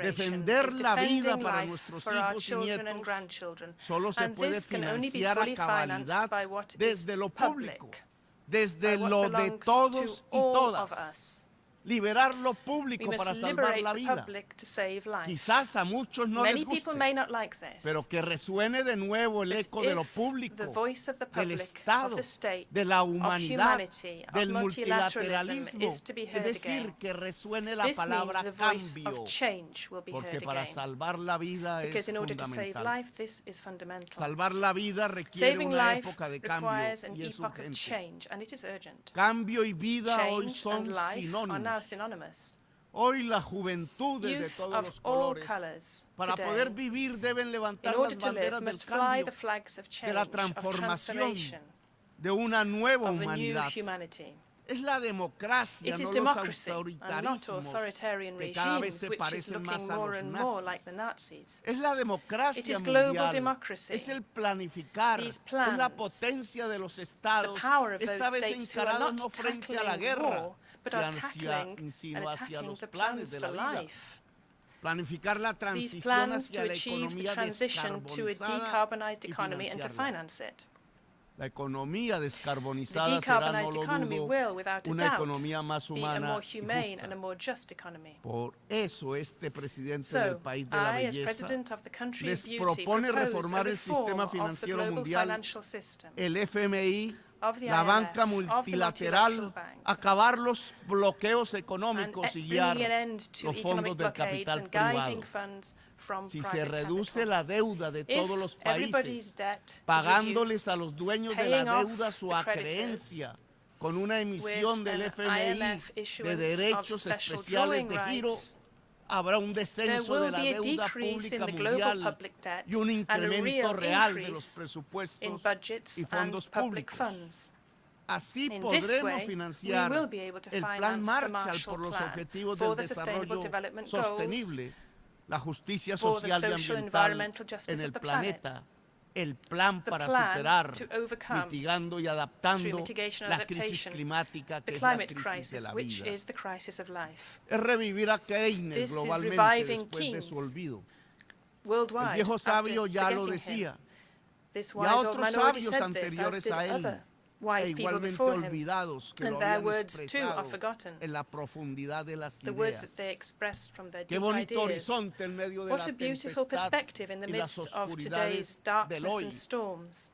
Defender la vida para nuestros hijos y nietos solo se puede financiar a cabalidad desde lo público, desde lo de todos y todas. Liberar lo público para salvar la vida. Quizás a muchos no les guste, pero que resuene de nuevo el eco de lo público, del Estado, de la humanidad, del multilateralismo. Es decir, que resuene la palabra cambio, porque para salvar la vida es fundamental. Salvar la vida requiere una época de cambio y es urgente. Cambio y vida hoy son sinónimos. Hoy las juventudes de todos los colores, para poder vivir, deben levantar las banderas del cambio, de la transformación, de una nueva humanidad. Es la democracia, no los autoritarismos, que cada vez se parecen más a los nazis. Es la democracia mundial, es el planificar, es la potencia de los estados, esta vez encarados no frente a la guerra, sino hacia los planes de la vida. Planificar la transición hacia la economía descarbonizada La economía descarbonizada será, no lo dudo, una economía más humana y justa. Por eso este presidente del país de la belleza les propone reformar el sistema financiero mundial, el FMI, la banca multilateral, acabar los bloqueos económicos y guiar los fondos del capital privado. Si se reduce la deuda de todos los países, pagándoles a los dueños de la deuda su acreencia con una emisión del FMI de derechos especiales de giro, habrá un descenso de la deuda pública mundial y un incremento real de los presupuestos y fondos públicos. Así podremos financiar el Plan Marshall por los objetivos del desarrollo sostenible, la justicia social y ambiental en el planeta, el plan para superar, mitigando y adaptando la crisis climática que es la crisis de la vida. Es revivir a Keynes globalmente después de su olvido. El viejo sabio ya lo decía, y a otros sabios anteriores a él, igualmente olvidados, que lo habían expresado en la profundidad de las ideas. Qué bonito horizonte en medio de la tempestad y las oscuridades del hoy.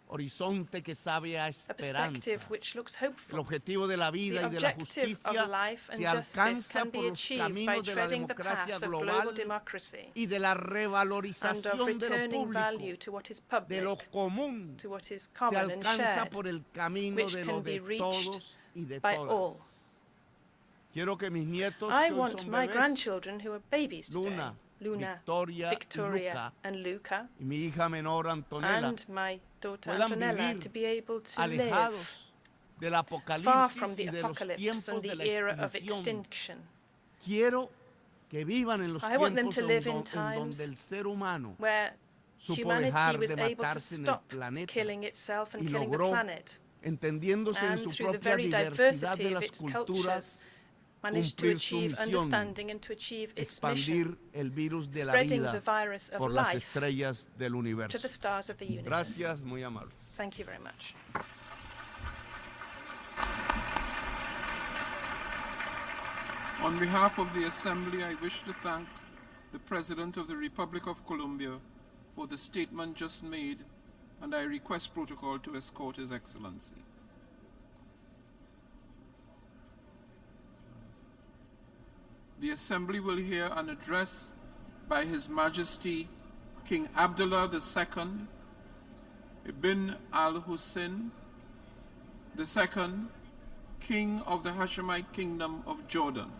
Horizonte que sabe a esperanza. El objetivo de la vida y de la justicia se alcanza por los caminos de la democracia global y de la revalorización de lo público, de lo común. Se alcanza por el camino de lo de todos y de todas. Quiero que mis nietos, que hoy son bebés, Luna, Victoria y Luca, y mi hija menor Antonella, puedan vivir alejados del apocalipsis y de los tiempos de la extinción. Quiero que vivan en los tiempos en donde el ser humano supo dejar de matarse en el planeta y logró, entendiéndose en su propia diversidad de las culturas, cumplir su misión, expandir el virus de la vida por las estrellas del universo. Gracias, muy amable. Thank you very much. On behalf of the Assembly, I wish to thank the President of the Republic of Colombia for the statement just made, and I request protocol to escort His Excellency. The Assembly will hear an address by His Majesty King Abdullah II ibn al-Hussein II, King of the Hashemite Kingdom of Jordan.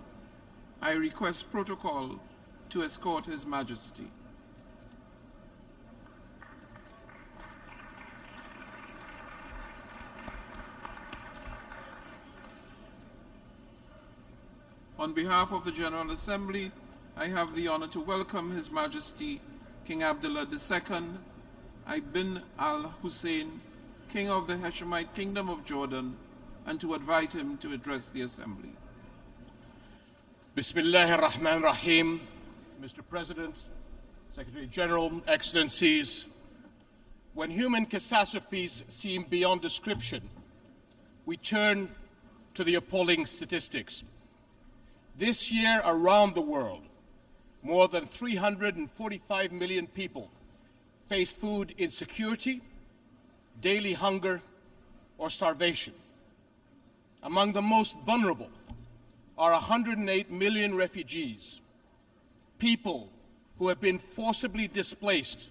I request protocol to escort His Majesty. On behalf of the General Assembly, I have the honor to welcome His Majesty King Abdullah II ibn al-Hussein, King of the Hashemite Kingdom of Jordan, and to invite him to address the Assembly. بسم الله الرحمن الرحيم Mr. President, Secretary General, Excellencies, when human catastrophes seem beyond description, we turn to the appalling statistics. This year, around the world, more than 345 million people face food insecurity, daily hunger, or starvation. Among the most vulnerable are 108 million refugees, people who have been forcibly displaced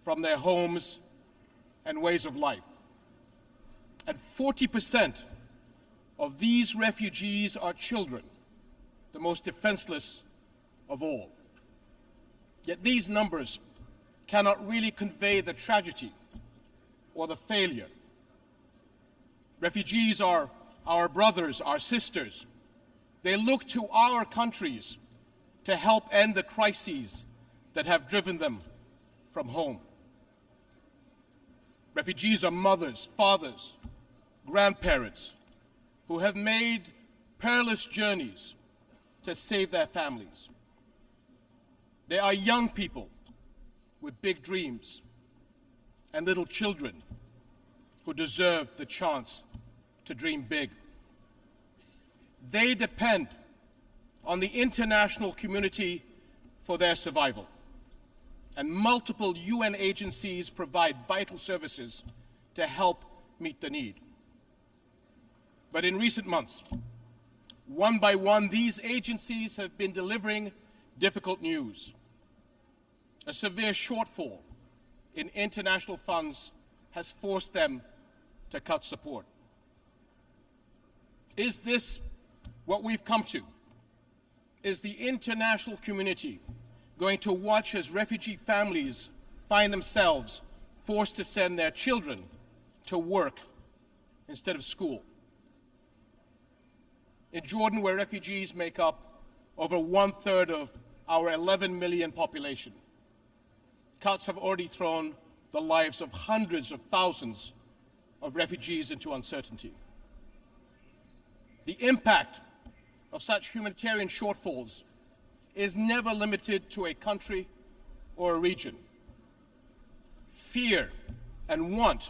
from their homes and ways of life. And 40% of these refugees are children, the most defenseless of all. Yet these numbers cannot really convey the tragedy or the failure. Refugees are our brothers, our sisters. They look to our countries to help end the crises that have driven them from home. Refugees are mothers, fathers, grandparents who have made perilous journeys to save their families. They are young people with big dreams and little children who deserve the chance to dream big. They depend on the international community for their survival, and multiple UN agencies provide vital services to help meet the need. But in recent months, one by one, these agencies have been delivering difficult news. A severe shortfall in international funds has forced them to cut support. Is this what we've come to? Is the international community going to watch as refugee families find themselves forced to send their children to work instead of school? In Jordan, where refugees make up over 1/3 of our 11 million population, cuts have already thrown the lives of hundreds of thousands of refugees into uncertainty. The impact of such humanitarian shortfalls is never limited to a country or a region. Fear and want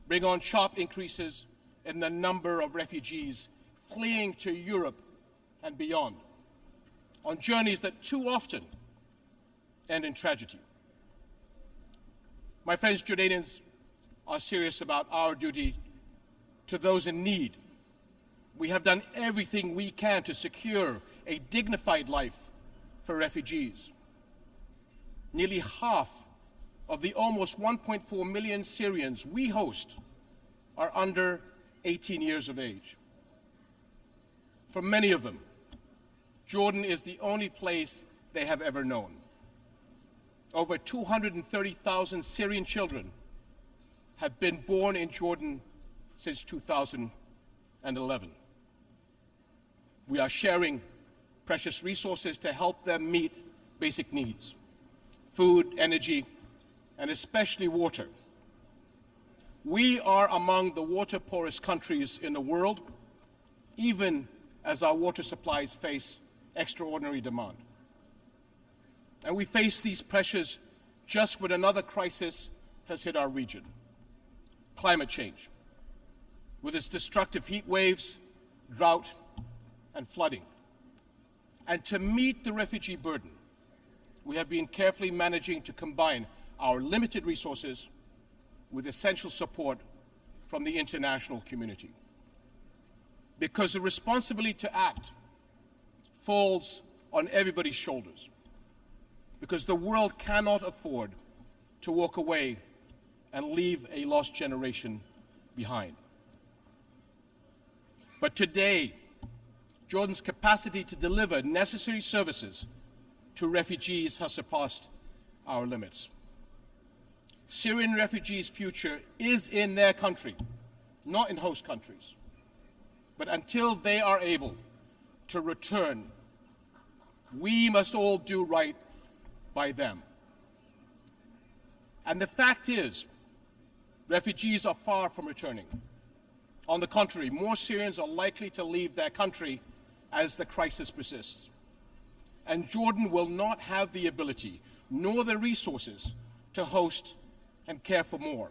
bring on sharp increases in the number of refugees fleeing to Europe and beyond, on journeys that too often end in tragedy. My friends, Jordanians are serious about our duty to those in need. We have done everything we can to secure a dignified life for refugees. Nearly half of the almost 1.4 million Syrians we host are under 18 years of age. For many of them, Jordan is the only place they have ever known. Over 230,000 Syrian children have been born in Jordan since 2011. We are sharing precious resources to help them meet basic needs: food, energy, and especially water. We are among the water-poorest countries in the world, even as our water supplies face extraordinary demand. And we face these pressures just when another crisis has hit our region: climate change, with its destructive heat waves, drought, and flooding. And to meet the refugee burden, we have been carefully managing to combine our limited resources with essential support from the international community. Because the responsibility to act falls on everybody's shoulders. Because the world cannot afford to walk away and leave a lost generation behind. But today, Jordan's capacity to deliver necessary services to refugees has surpassed our limits. Syrian refugees' future is in their country, not in host countries. But until they are able to return, we must all do right by them. And the fact is, refugees are far from returning. On the contrary, more Syrians are likely to leave their country as the crisis persists. and Jordan will not have the ability nor the resources to host and care for more.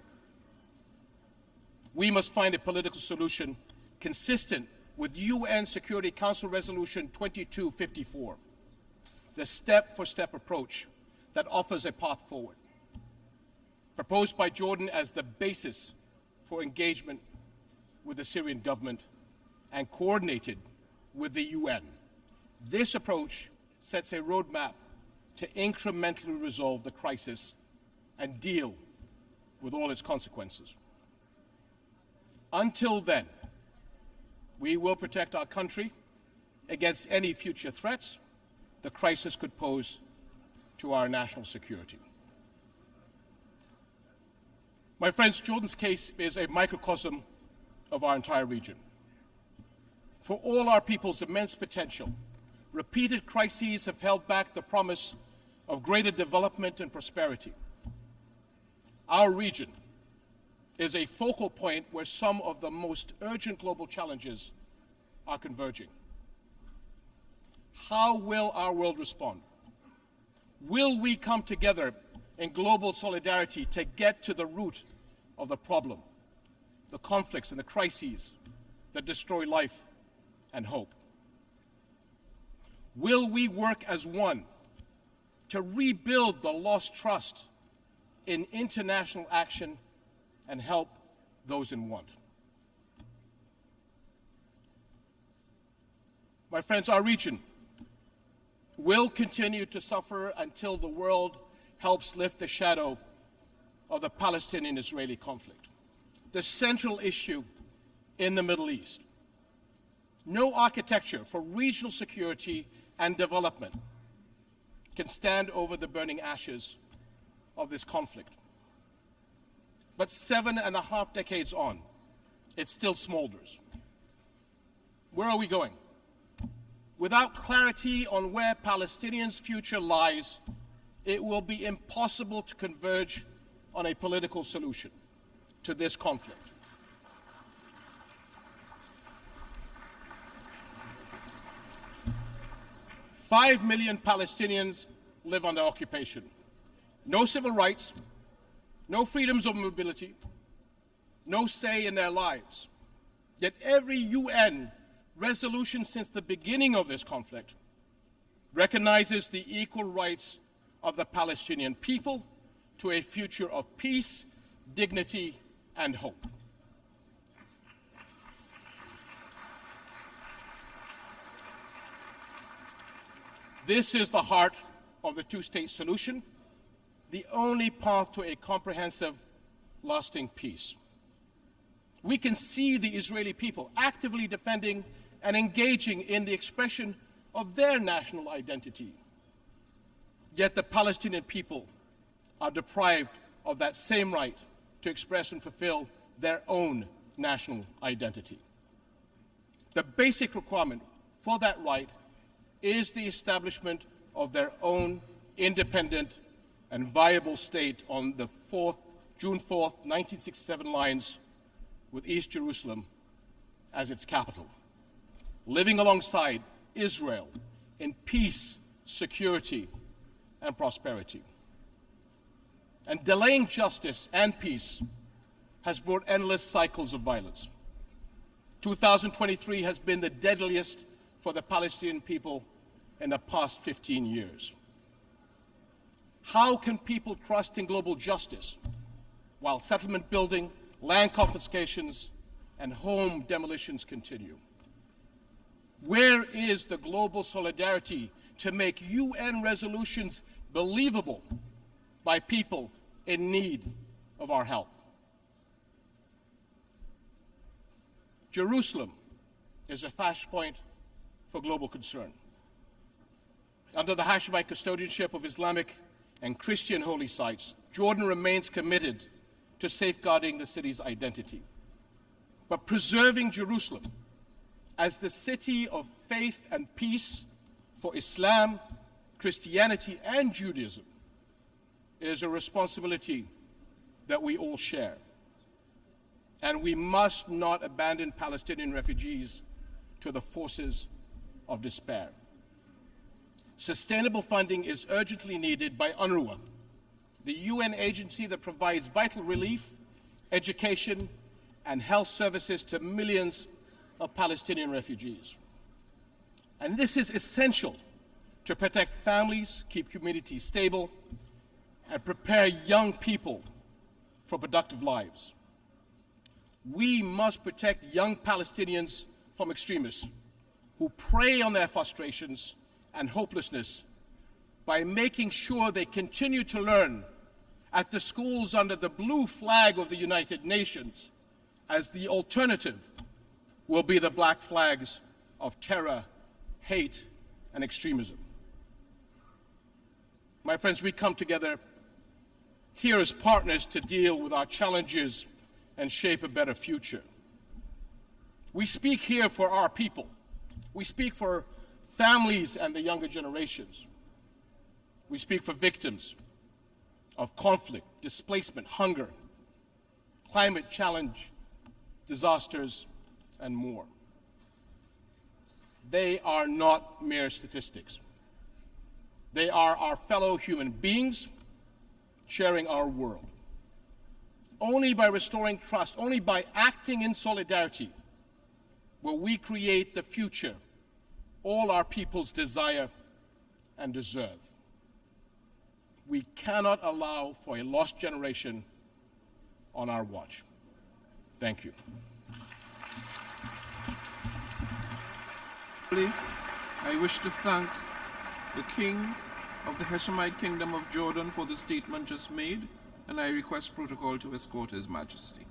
We must find a political solution consistent with UN Security Council Resolution 2254, the step-for-step approach that offers a path forward, proposed by Jordan as the basis for engagement with the Syrian government and coordinated with the UN. This approach sets a roadmap to incrementally resolve the crisis and deal with all its consequences. Until then, we will protect our country against any future threats the crisis could pose to our national security. My friends, Jordan's case is a microcosm of our entire region. For all our people's immense potential, repeated crises have held back the promise of greater development and prosperity. Our region is a focal point where some of the most urgent global challenges are converging. How will our world respond? Will we come together in global solidarity to get to the root of the problem, the conflicts and the crises that destroy life and hope? Will we work as one to rebuild the lost trust in international action and help those in want? My friends, our region will continue to suffer until the world helps lift the shadow of the Palestinian-Israeli conflict, the central issue in the Middle East. No architecture for regional security and development can stand over the burning ashes of this conflict. But 7.5 decades on, it still smolders. Where are we going? Without clarity on where Palestinians' future lies, it will be impossible to converge on a political solution to this conflict. Five million Palestinians live under occupation. No civil rights, no freedoms of mobility, no say in their lives. Yet every UN resolution since the beginning of this conflict recognizes the equal rights of the Palestinian people to a future of peace, dignity, and hope. This is the heart of the two-state solution, the only path to a comprehensive, lasting peace. We can see the Israeli people actively defending and engaging in the expression of their national identity. Yet the Palestinian people are deprived of that same right to express and fulfill their own national identity. The basic requirement for that right is the establishment of their own independent and viable state on the June 4th, 1967 lines, with East Jerusalem as its capital, living alongside Israel in peace, security, and prosperity. And delaying justice and peace has brought endless cycles of violence. 2023 has been the deadliest for the Palestinian people in the past 15 years. How can people trust in global justice while settlement building, land confiscations, and home demolitions continue? Where is the global solidarity to make UN resolutions believable by people in need of our help? Jerusalem is a flashpoint for global concern. Under the Hashemite custodianship of Islamic and Christian holy sites, Jordan remains committed to safeguarding the city's identity. But preserving Jerusalem as the city of faith and peace for Islam, Christianity, and Judaism is a responsibility that we all share. And we must not abandon Palestinian refugees to the forces of despair. Sustainable funding is urgently needed by UNRWA, the UN agency that provides vital relief, education, and health services to millions of Palestinian refugees. And this is essential to protect families, keep communities stable, and prepare young people for productive lives. We must protect young Palestinians from extremists who prey on their frustrations and hopelessness by making sure they continue to learn at the schools under the blue flag of the United Nations, as the alternative will be the black flags of terror, hate, and extremism. My friends, we come together here as partners to deal with our challenges and shape a better future. We speak here for our people. We speak for families and the younger generations. We speak for victims of conflict, displacement, hunger, climate challenge, disasters, and more. They are not mere statistics. They are our fellow human beings sharing our world. Only by restoring trust, only by acting in solidarity, will we create the future all our peoples desire and deserve. We cannot allow for a lost generation on our watch. Thank you. I wish to thank the King of the Hashemite Kingdom of Jordan for the statement just made, and I request protocol to escort His Majesty.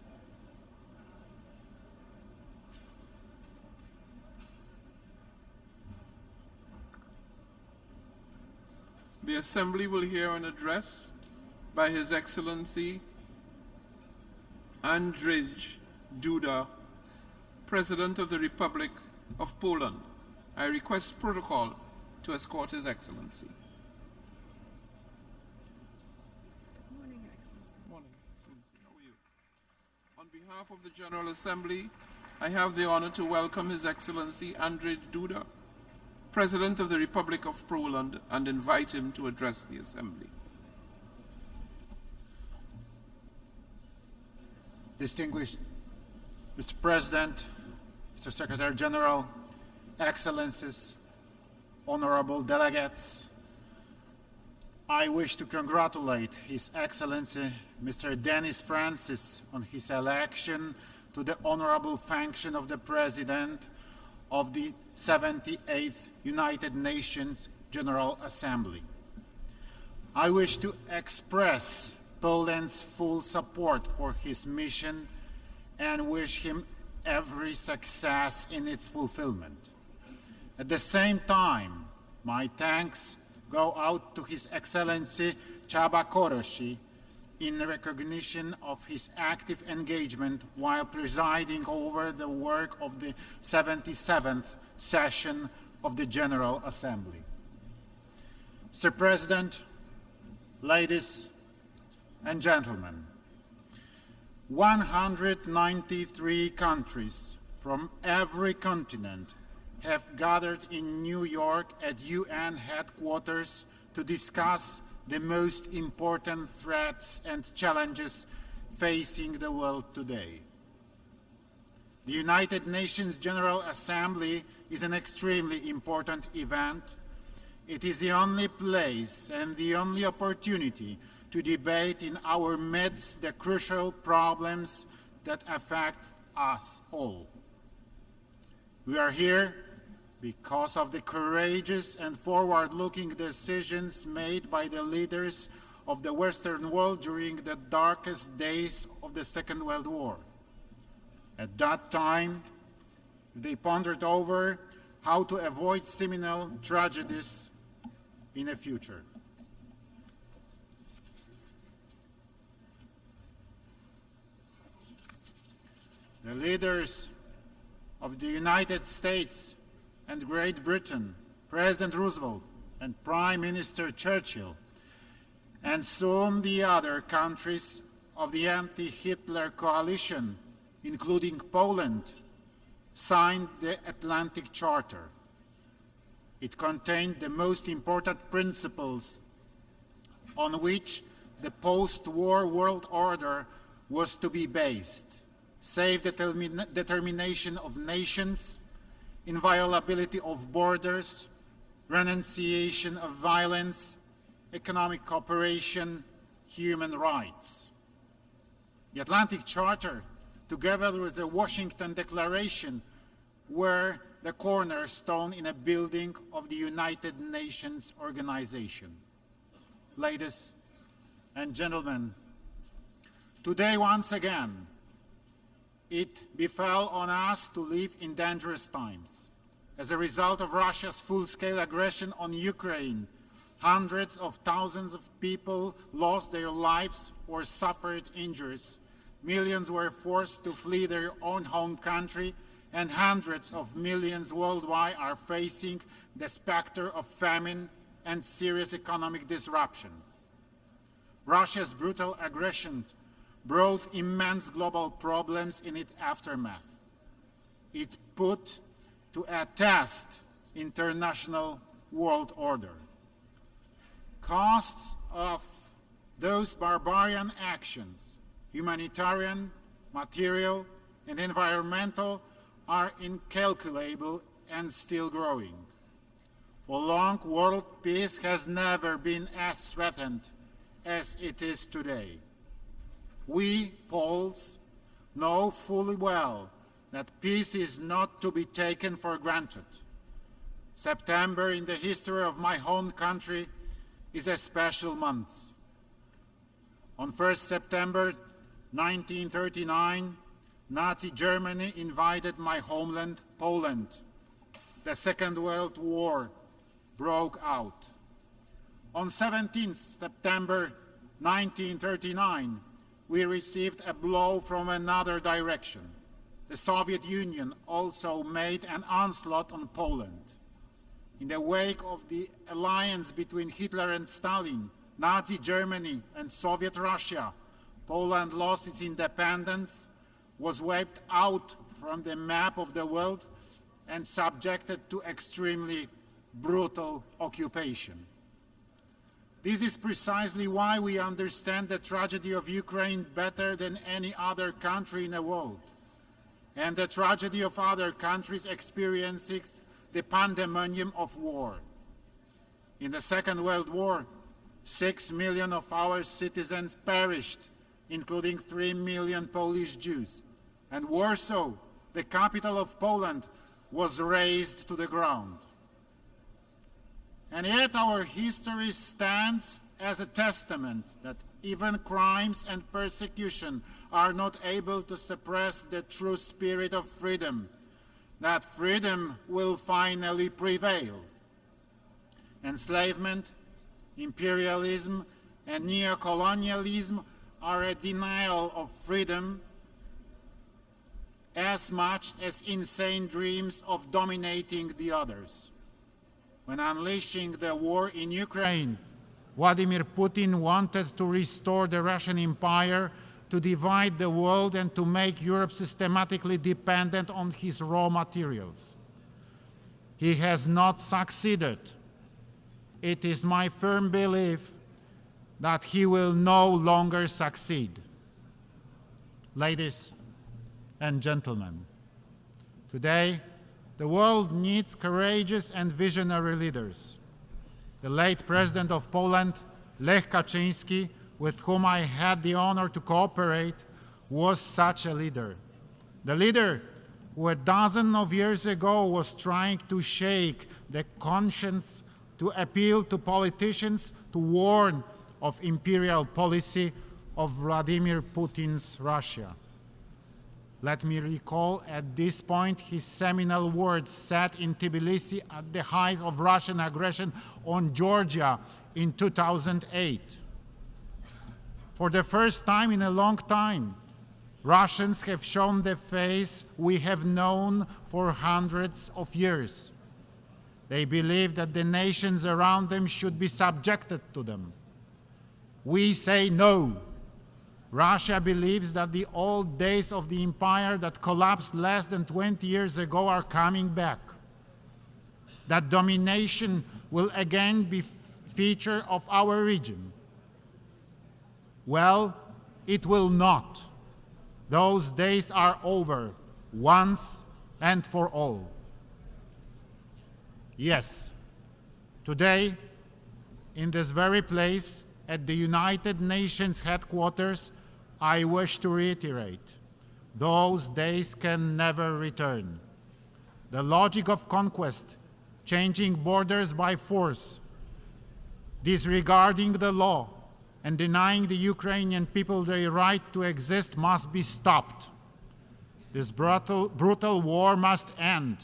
The Assembly will hear an address by His Excellency Andrzej Duda, President of the Republic of Poland. I request protocol to escort His Excellency. Good morning, Your Excellency. Morning, Excellency. How are you? On behalf of the General Assembly, I have the honor to welcome His Excellency Andrzej Duda, President of the Republic of Poland, and invite him to address the Assembly. Distinguished Mr. President, Mr. Secretary General, Excellencies, honorable delegates, I wish to congratulate His Excellency Mr. Denis Francis on his election to the honorable function of the President of the 78th United Nations General Assembly. I wish to express Poland's full support for his mission and wish him every success in its fulfillment. At the same time, my thanks go out to His Excellency Csaba Kőrösi in recognition of his active engagement while presiding over the work of the 77th session of the General Assembly. Mr. President, ladies and gentlemen, 193 countries from every continent have gathered in New York at UN headquarters to discuss the most important threats and challenges facing the world today. The United Nations General Assembly is an extremely important event. It is the only place and the only opportunity to debate in our midst the crucial problems that affect us all. We are here because of the courageous and forward-looking decisions made by the leaders of the Western world during the darkest days of the Second World War. At that time, they pondered over how to avoid similar tragedies in the future. The leaders of the United States and Great Britain, President Roosevelt and Prime Minister Churchill, and soon the other countries of the anti-Hitler coalition, including Poland, signed the Atlantic Charter. It contained the most important principles on which the post-war world order was to be based: self-determination of nations, inviolability of borders, renunciation of violence, economic cooperation, human rights. The Atlantic Charter, together with the Washington Declaration, were the cornerstone in a building of the United Nations organization. Ladies and gentlemen, today once again, it befell on us to live in dangerous times. As a result of Russia's full-scale aggression on Ukraine, hundreds of thousands of people lost their lives or suffered injuries. Millions were forced to flee their own home country, and hundreds of millions worldwide are facing the specter of famine and serious economic disruptions. Russia's brutal aggression brought immense global problems in its aftermath. It put to a test international world order. Costs of those barbarian actions, humanitarian, material, and environmental, are incalculable and still growing. For long, world peace has never been as threatened as it is today. We, Poles, know fully well that peace is not to be taken for granted. September in the history of my home country is a special month. On 1st September 1939, Nazi Germany invaded my homeland, Poland. The Second World War broke out. On 17th September 1939, we received a blow from another direction. The Soviet Union also made an onslaught on Poland. In the wake of the alliance between Hitler and Stalin, Nazi Germany and Soviet Russia, Poland lost its independence, was wiped out from the map of the world, and subjected to extremely brutal occupation. This is precisely why we understand the tragedy of Ukraine better than any other country in the world, and the tragedy of other countries experiencing the pandemonium of war. In the Second World War, 6 million of our citizens perished, including 3 million Polish Jews, and Warsaw, the capital of Poland, was razed to the ground. And yet our history stands as a testament that even crimes and persecution are not able to suppress the true spirit of freedom, that freedom will finally prevail. Enslavement, imperialism, and neocolonialism are a denial of freedom as much as insane dreams of dominating the others. When unleashing the war in Ukraine, Vladimir Putin wanted to restore the Russian Empire, to divide the world, and to make Europe systematically dependent on his raw materials. He has not succeeded. It is my firm belief that he will no longer succeed. Ladies and gentlemen, today the world needs courageous and visionary leaders. The late President of Poland, Lech Kaczyński, with whom I had the honor to cooperate, was such a leader. The leader who a dozen of years ago was trying to shake the conscience, to appeal to politicians, to warn of imperial policy of Vladimir Putin's Russia. Let me recall at this point his seminal words said in Tbilisi at the height of Russian aggression on Georgia in 2008. For the first time in a long time, Russians have shown the face we have known for hundreds of years. They believe that the nations around them should be subjected to them. We say no. Russia believes that the old days of the empire that collapsed less than 20 years ago are coming back. that domination will again be feature of our region? Well, it will not. Those days are over, once and for all. Yes, today, in this very place, at the United Nations headquarters, I wish to reiterate, those days can never return. The logic of conquest, changing borders by force, disregarding the law, and denying the Ukrainian people their right to exist must be stopped. This brutal war must end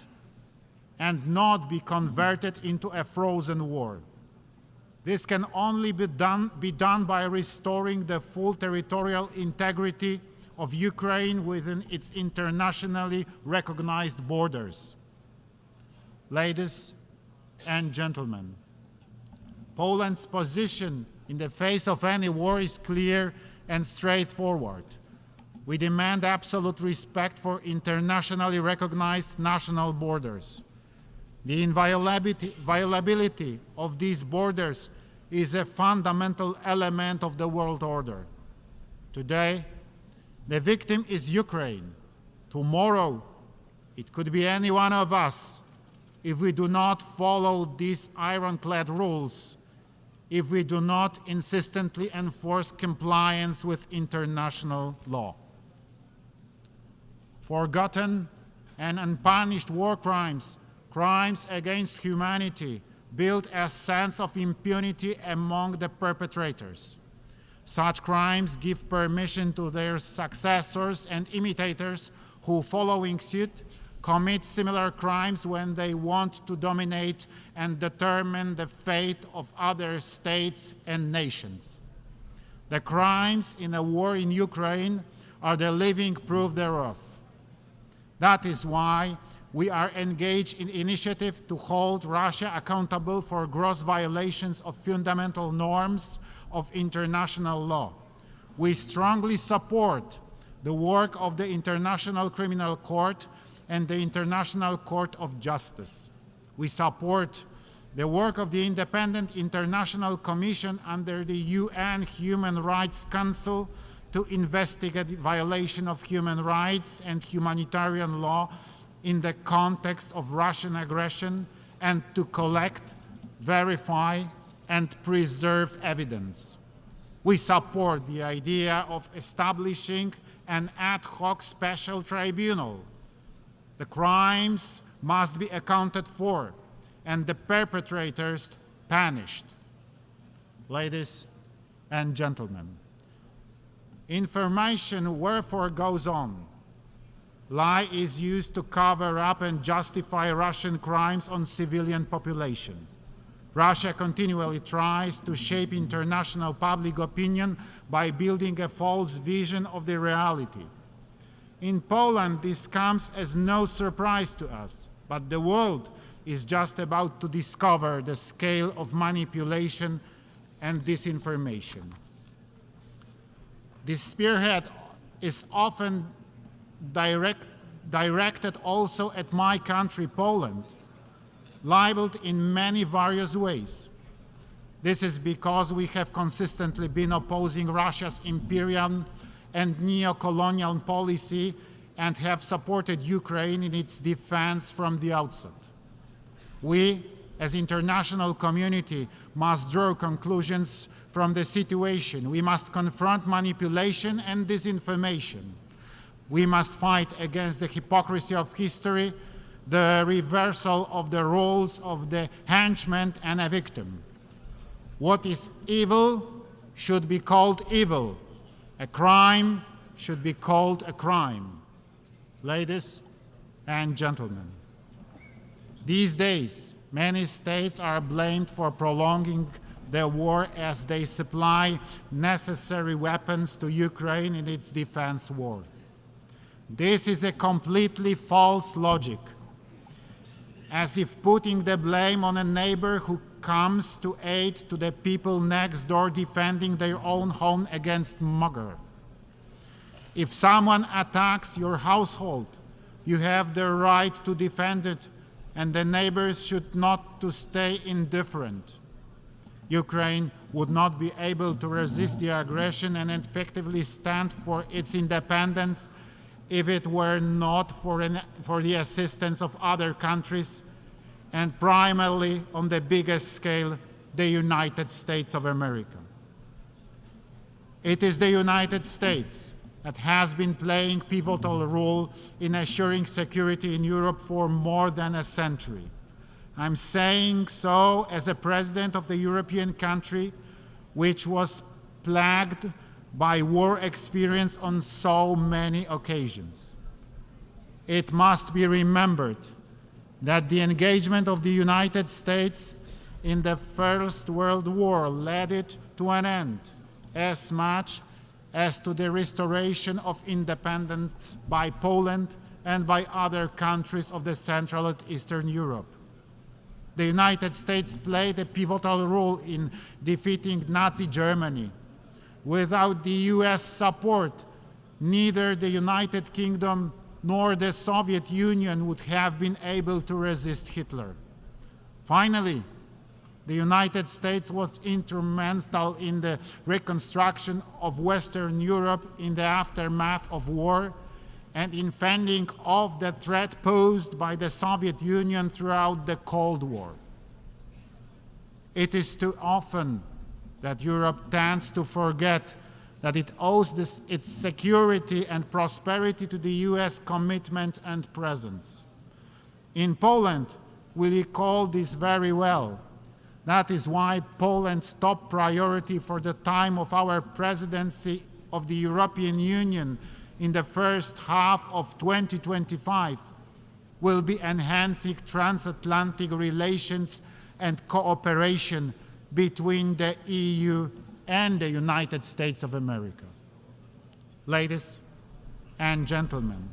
and not be converted into a frozen war. This can only be done by restoring the full territorial integrity of Ukraine within its internationally recognized borders. Ladies and gentlemen, Poland's position in the face of any war is clear and straightforward. We demand absolute respect for internationally recognized national borders. The inviolability of these borders is a fundamental element of the world order. Today, the victim is Ukraine. Tomorrow, it could be any one of us if we do not follow these ironclad rules, if we do not insistently enforce compliance with international law. Forgotten and unpunished war crimes, crimes against humanity, build a sense of impunity among the perpetrators. Such crimes give permission to their successors and imitators who, following suit, commit similar crimes when they want to dominate and determine the fate of other states and nations. The crimes in a war in Ukraine are the living proof thereof. That is why we are engaged in initiative to hold Russia accountable for gross violations of fundamental norms of international law. We strongly support the work of the International Criminal Court and the International Court of Justice. We support the work of the Independent International Commission under the UN Human Rights Council to investigate violation of human rights and humanitarian law in the context of Russian aggression and to collect, verify, and preserve evidence. We support the idea of establishing an ad hoc special tribunal. The crimes must be accounted for and the perpetrators punished. Ladies and gentlemen, information wherefore goes on. Lie is used to cover up and justify Russian crimes on civilian population. Russia continually tries to shape international public opinion by building a false vision of the reality. In Poland, this comes as no surprise to us, but the world is just about to discover the scale of manipulation and disinformation. This spearhead is often directed also at my country, Poland, labeled in many various ways. This is because we have consistently been opposing Russia's imperial and neo-colonial policy and have supported Ukraine in its defense from the outset. We, as international community, must draw conclusions from the situation. We must confront manipulation and disinformation. We must fight against the hypocrisy of history, the reversal of the roles of the henchman and a victim. What is evil should be called evil. A crime should be called a crime. Ladies and gentlemen, these days, many states are blamed for prolonging the war as they supply necessary weapons to Ukraine in its defense war. This is a completely false logic, as if putting the blame on a neighbor who comes to aid to the people next door defending their own home against mugger. If someone attacks your household, you have the right to defend it and the neighbors should not to stay indifferent. Ukraine would not be able to resist the aggression and effectively stand for its independence if it were not for the assistance of other countries, and primarily on the biggest scale, the United States of America. It is the United States that has been playing a pivotal role in assuring security in Europe for more than a century. I'm saying so as a president of the European country which was plagued by war experience on so many occasions. It must be remembered that the engagement of the United States in the First World War led it to an end, as much as to the restoration of independence by Poland and by other countries of the Central and Eastern Europe. The United States played a pivotal role in defeating Nazi Germany. Without the US support, neither the United Kingdom nor the Soviet Union would have been able to resist Hitler. Finally, the United States was instrumental in the reconstruction of Western Europe in the aftermath of war and in fending off the threat posed by the Soviet Union throughout the Cold War. It is too often that Europe tends to forget that it owes its security and prosperity to the US commitment and presence. In Poland, we recall this very well. That is why Poland's top priority for the time of our presidency of the European Union in the first half of 2025 will be enhancing transatlantic relations and cooperation between the EU and the United States of America. Ladies and gentlemen,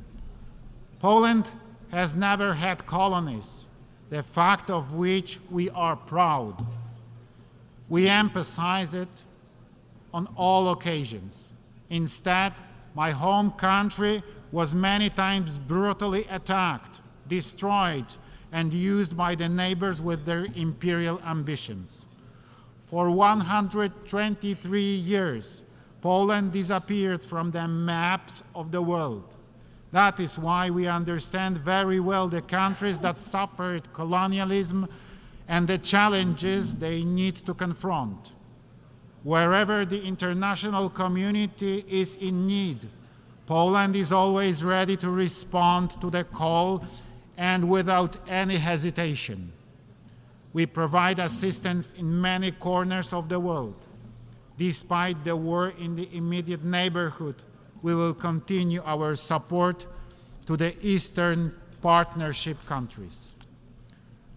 Poland has never had colonies, the fact of which we are proud. We emphasize it on all occasions. Instead, my home country was many times brutally attacked, destroyed, and used by the neighbors with their imperial ambitions. For 123 years, Poland disappeared from the maps of the world. That is why we understand very well the countries that suffered colonialism and the challenges they need to confront. Wherever the international community is in need, Poland is always ready to respond to the call and without any hesitation. We provide assistance in many corners of the world. Despite the war in the immediate neighborhood, we will continue our support to the Eastern Partnership countries.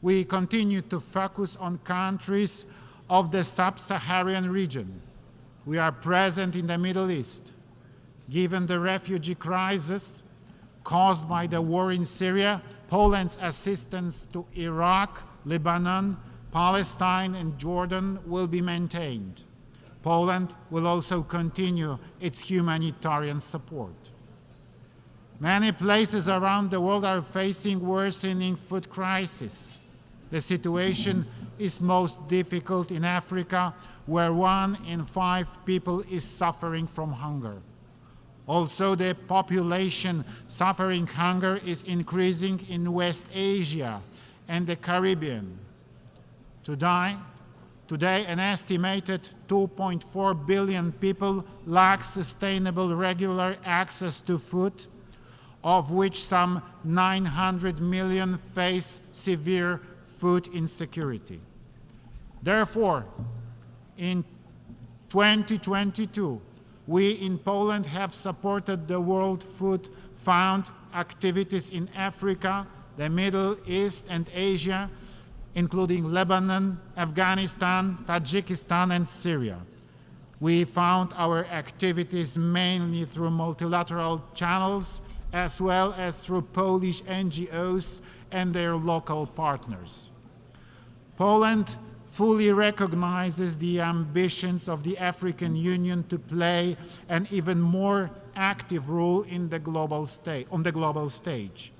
We continue to focus on countries of the sub-Saharan region. We are present in the Middle East. Given the refugee crisis caused by the war in Syria, Poland's assistance to Iraq, Lebanon, Palestine, and Jordan will be maintained. Poland will also continue its humanitarian support. Many places around the world are facing worsening food crisis. The situation is most difficult in Africa, where 1 in 5 people is suffering from hunger. Also, the population suffering hunger is increasing in West Asia and the Caribbean. Today, an estimated 2.4 billion people lack sustainable regular access to food, of which some 900 million face severe food insecurity. Therefore, in 2022, we in Poland have supported the World Food Fund activities in Africa, the Middle East, and Asia, including Lebanon, Afghanistan, Tajikistan, and Syria. We found our activities mainly through multilateral channels, as well as through Polish NGOs and their local partners. Poland fully recognizes the ambitions of the African Union to play an even more active role in the global on the global stage.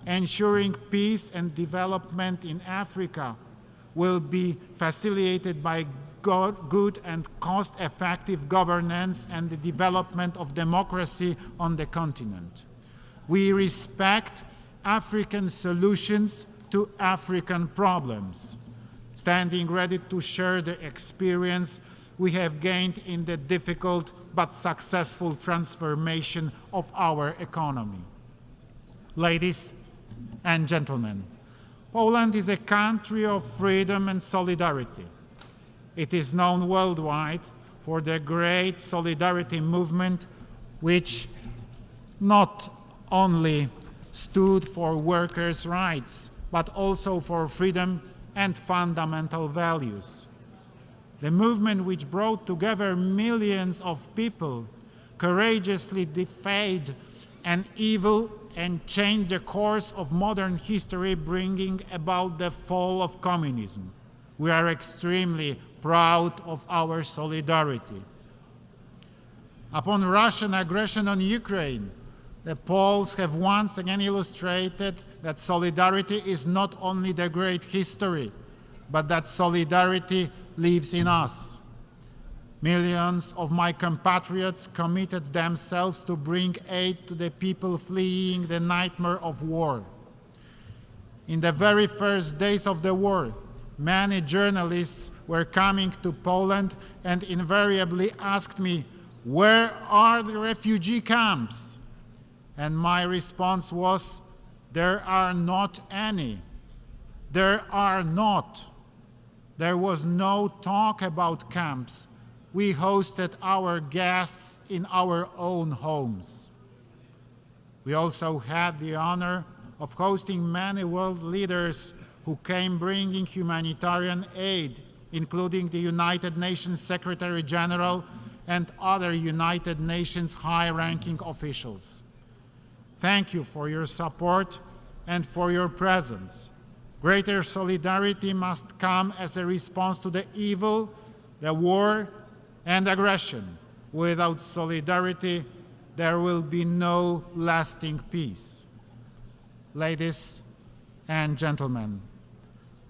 ensuring peace and development in Africa will be facilitated by good and cost-effective governance and the development of democracy on the continent. We respect African solutions to African problems, standing ready to share the experience we have gained in the difficult but successful transformation of our economy. Ladies and gentlemen, Poland is a country of freedom and solidarity. It is known worldwide for the great solidarity movement, which not only stood for workers' rights, but also for freedom and fundamental values. The movement which brought together millions of people courageously defied an evil and changed the course of modern history, bringing about the fall of communism. We are extremely proud of our solidarity. Upon Russian aggression on Ukraine, the Poles have once again illustrated that solidarity is not only the great history, but that solidarity lives in us. Millions of my compatriots committed themselves to bring aid to the people fleeing the nightmare of war. In the very first days of the war, many journalists were coming to Poland and invariably asked me, "Where are the refugee camps?" And my response was, "There are not any. There are not." There was no talk about camps. We hosted our guests in our own homes. We also had the honor of hosting many world leaders who came bringing humanitarian aid, including the United Nations Secretary General and other United Nations high-ranking officials. Thank you for your support and for your presence. Greater solidarity must come as a response to the evil, the war, and aggression. Without solidarity, there will be no lasting peace. Ladies and gentlemen,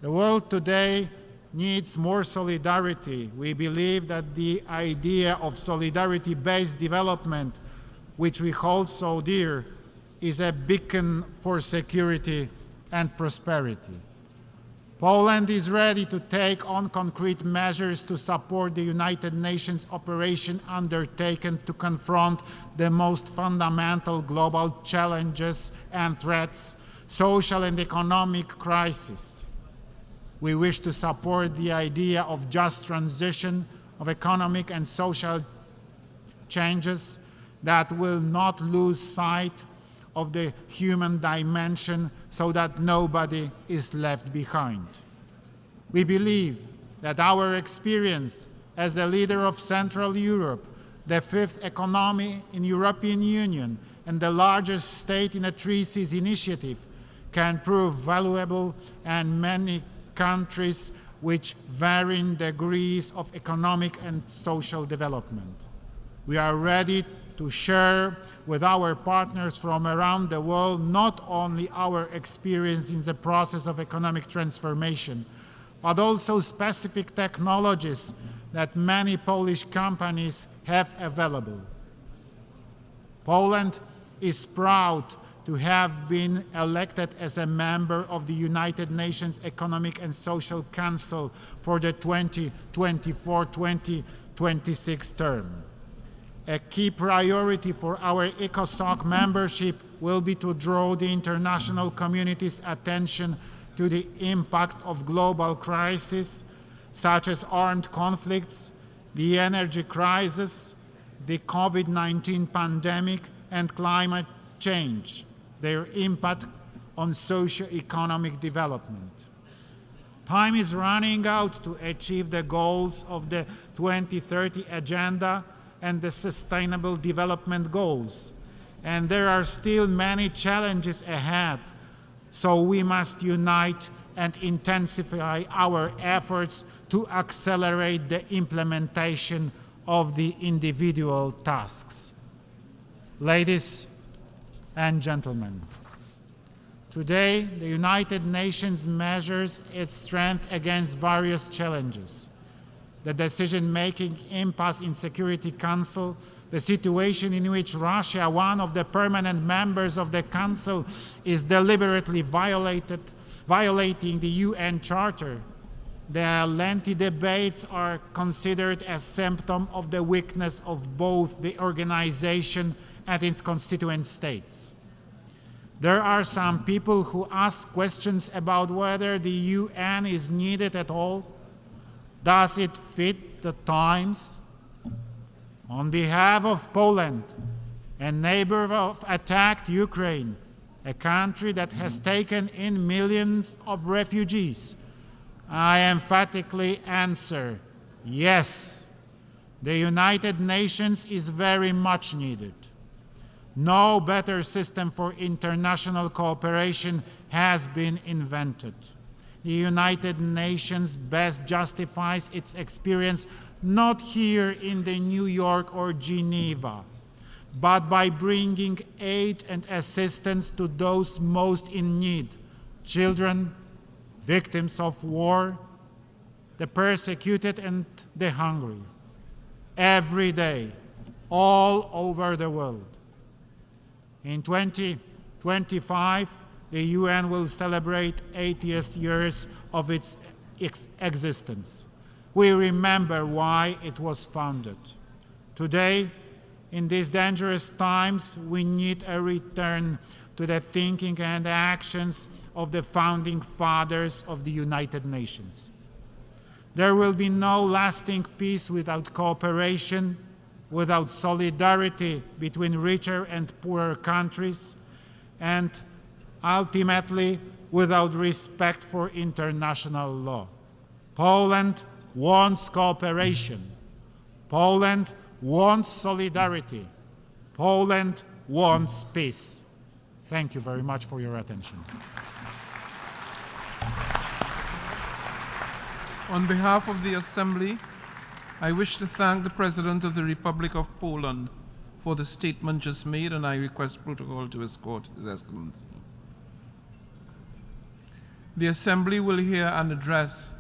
the world today needs more solidarity. We believe that the idea of solidarity-based development, which we hold so dear, is a beacon for security and prosperity. Poland is ready to take on concrete measures to support the United Nations operation undertaken to confront the most fundamental global challenges and threats, social and economic crisis. We wish to support the idea of just transition of economic and social changes that will not lose sight of the human dimension so that nobody is left behind. We believe that our experience as a leader of Central Europe, the fifth economy in European Union, and the largest state in a Three Seas initiative can prove valuable, and many countries which varying degrees of economic and social development. We are ready to share with our partners from around the world not only our experience in the process of economic transformation, but also specific technologies that many Polish companies have available. Poland is proud to have been elected as a member of the United Nations Economic and Social Council for the 2024-2026 term. A key priority for our ECOSOC membership will be to draw the international community's attention to the impact of global crises, such as armed conflicts, the energy crisis, the COVID-19 pandemic, and climate change, their impact on socio-economic development. Time is running out to achieve the goals of the 2030 Agenda and the Sustainable Development Goals, and there are still many challenges ahead, so we must unite and intensify our efforts to accelerate the implementation of the individual tasks. Ladies and gentlemen, Today, the United Nations measures its strength against various challenges. The decision-making impasse in Security Council, the situation in which Russia, one of the permanent members of the Council, is deliberately violating the UN Charter. The lengthy debates are considered a symptom of the weakness of both the organization and its constituent states. There are some people who ask questions about whether the UN is needed at all. Does it fit the times? On behalf of Poland, a neighbor of attacked Ukraine, a country that has taken in millions of refugees, I emphatically answer, yes, the United Nations is very much needed. No better system for international cooperation has been invented. The United Nations best justifies its experience not here in the New York or Geneva, but by bringing aid and assistance to those most in need, children, victims of war, the persecuted and the hungry, every day, all over the world. In 2025, the UN will celebrate 80th years of its existence. We remember why it was founded. Today, in these dangerous times, we need a return to the thinking and actions of the founding fathers of the United Nations. There will be no lasting peace without cooperation, without solidarity between richer and poorer countries, and ultimately without respect for international law. Poland wants cooperation. Poland wants solidarity. Poland wants peace. Thank you very much for your attention. On behalf of the Assembly, I wish to thank the President of the Republic of Poland for the statement just made, and I request protocol to escort His Excellency. The Assembly will hear an address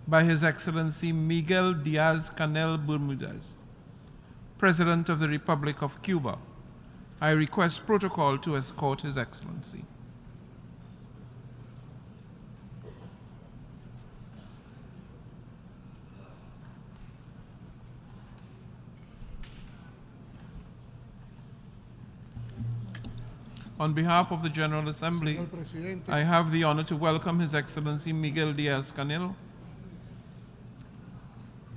by His Excellency Miguel Diaz-Canel Bermudez, President of the Republic of Cuba. I request protocol to escort His Excellency. On behalf of the General Assembly, I have the honor to welcome His Excellency Miguel Diaz-Canel.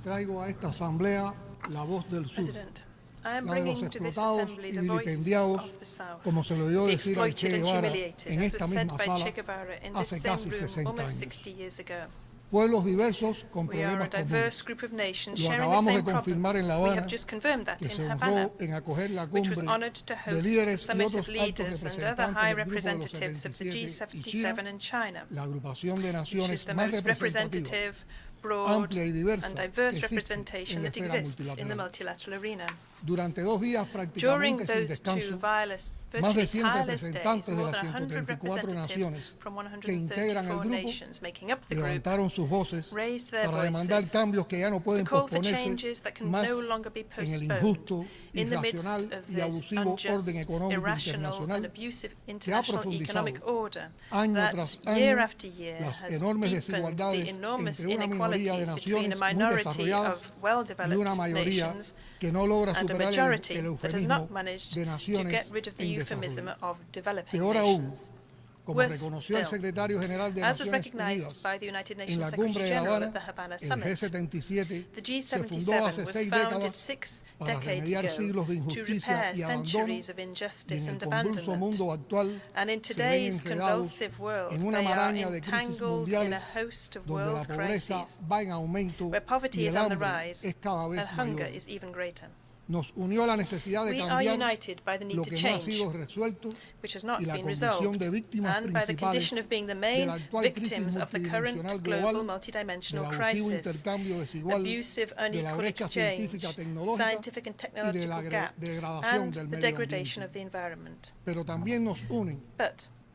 Traigo a esta asamblea la voz del sur, President, I am la de los bringing to this explotados assembly y the voice vilipendiados, of the South, como se lo oyó the decir al Che exploited and Guevara humiliated, en as esta was said misma by sala Che Guevara in this hace same casi room 60 almost años. 60 years ago. Pueblos diversos con We are a problemas diverse comunes. group of nations Lo sharing the acabamos de same confirmar problems. en La We Habana, have just confirmed that que se in honró Havana, en acoger la which was cumbre honored to de host the líderes y summit of otros altos leaders and other representantes high del Grupo de los representatives of the 77 y G77 China, and China, la agrupación de which is naciones the más most representativa, representative, broad amplia y diversa and diverse que existe representation en la that esfera exists in the multilateral. multilateral arena. Durante 2 días During prácticamente sin those two descanso, virtually más de 100 tireless days, representantes de more las than 100 134 representatives naciones from que integran el 134 grupo nations making up the group levantaron sus voces raised their para demandar voices cambios que ya no to pueden call for posponerse changes that can más no longer be en el postponed injusto, in the midst irracional of y this abusivo orden unjust, económico irrational and internacional abusive que ha international profundizado economic order año that tras year año after year las has enormes deepened the desigualdades enormous entre una minoría de inequalities between a naciones muy minority desarrolladas of y una well-developed mayoría nations que no logra and a superar majority el that has eufemismo not managed de to naciones get rid of the en euphemism desarrollo. of developing Peor aún, nations. como Worse reconoció el still, secretario general de as was Naciones recognized Unidas by the United en Nations la Secretary cumbre de La General Habana, at the Havana el Summit, G77 the se fundó G77 hace was 6 founded décadas 6 para decades remediar ago siglos de to injusticia repair y abandono centuries of y en injustice el and convulso abandonment. mundo actual And in se ven today's enredados convulsive world, en una they are maraña de crisis entangled in a mundiales host of donde la world pobreza crises, va en aumento where poverty y is el on the hambre rise es cada vez and hunger mayor. is even greater. Nos unió la necesidad de We are cambiar united by the need lo to que no ha change, sido resuelto which has not y la been condición resolved, de víctimas and by the principales condition of being the de main la actual crisis victims of the current multidimensional global global, del multidimensional abusivo crisis, intercambio desigual, abusive de la unequal brecha exchange, científica tecnológica scientific and y de technological la gaps, degradación and del the medio degradation ambiente. of the environment. Pero también nos unen But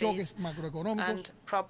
choques macroeconómicos and problems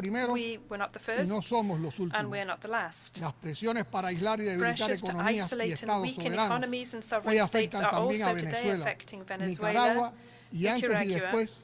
primeros We were not the y no first, somos los and we are últimos. not the last. Las presiones para aislar y debilitar Pressures to economías y isolate and estados weaken soberanos economies and hoy sovereign states afectan are también a also today Venezuela, affecting Nicaragua Venezuela, y antes y Nicaragua, después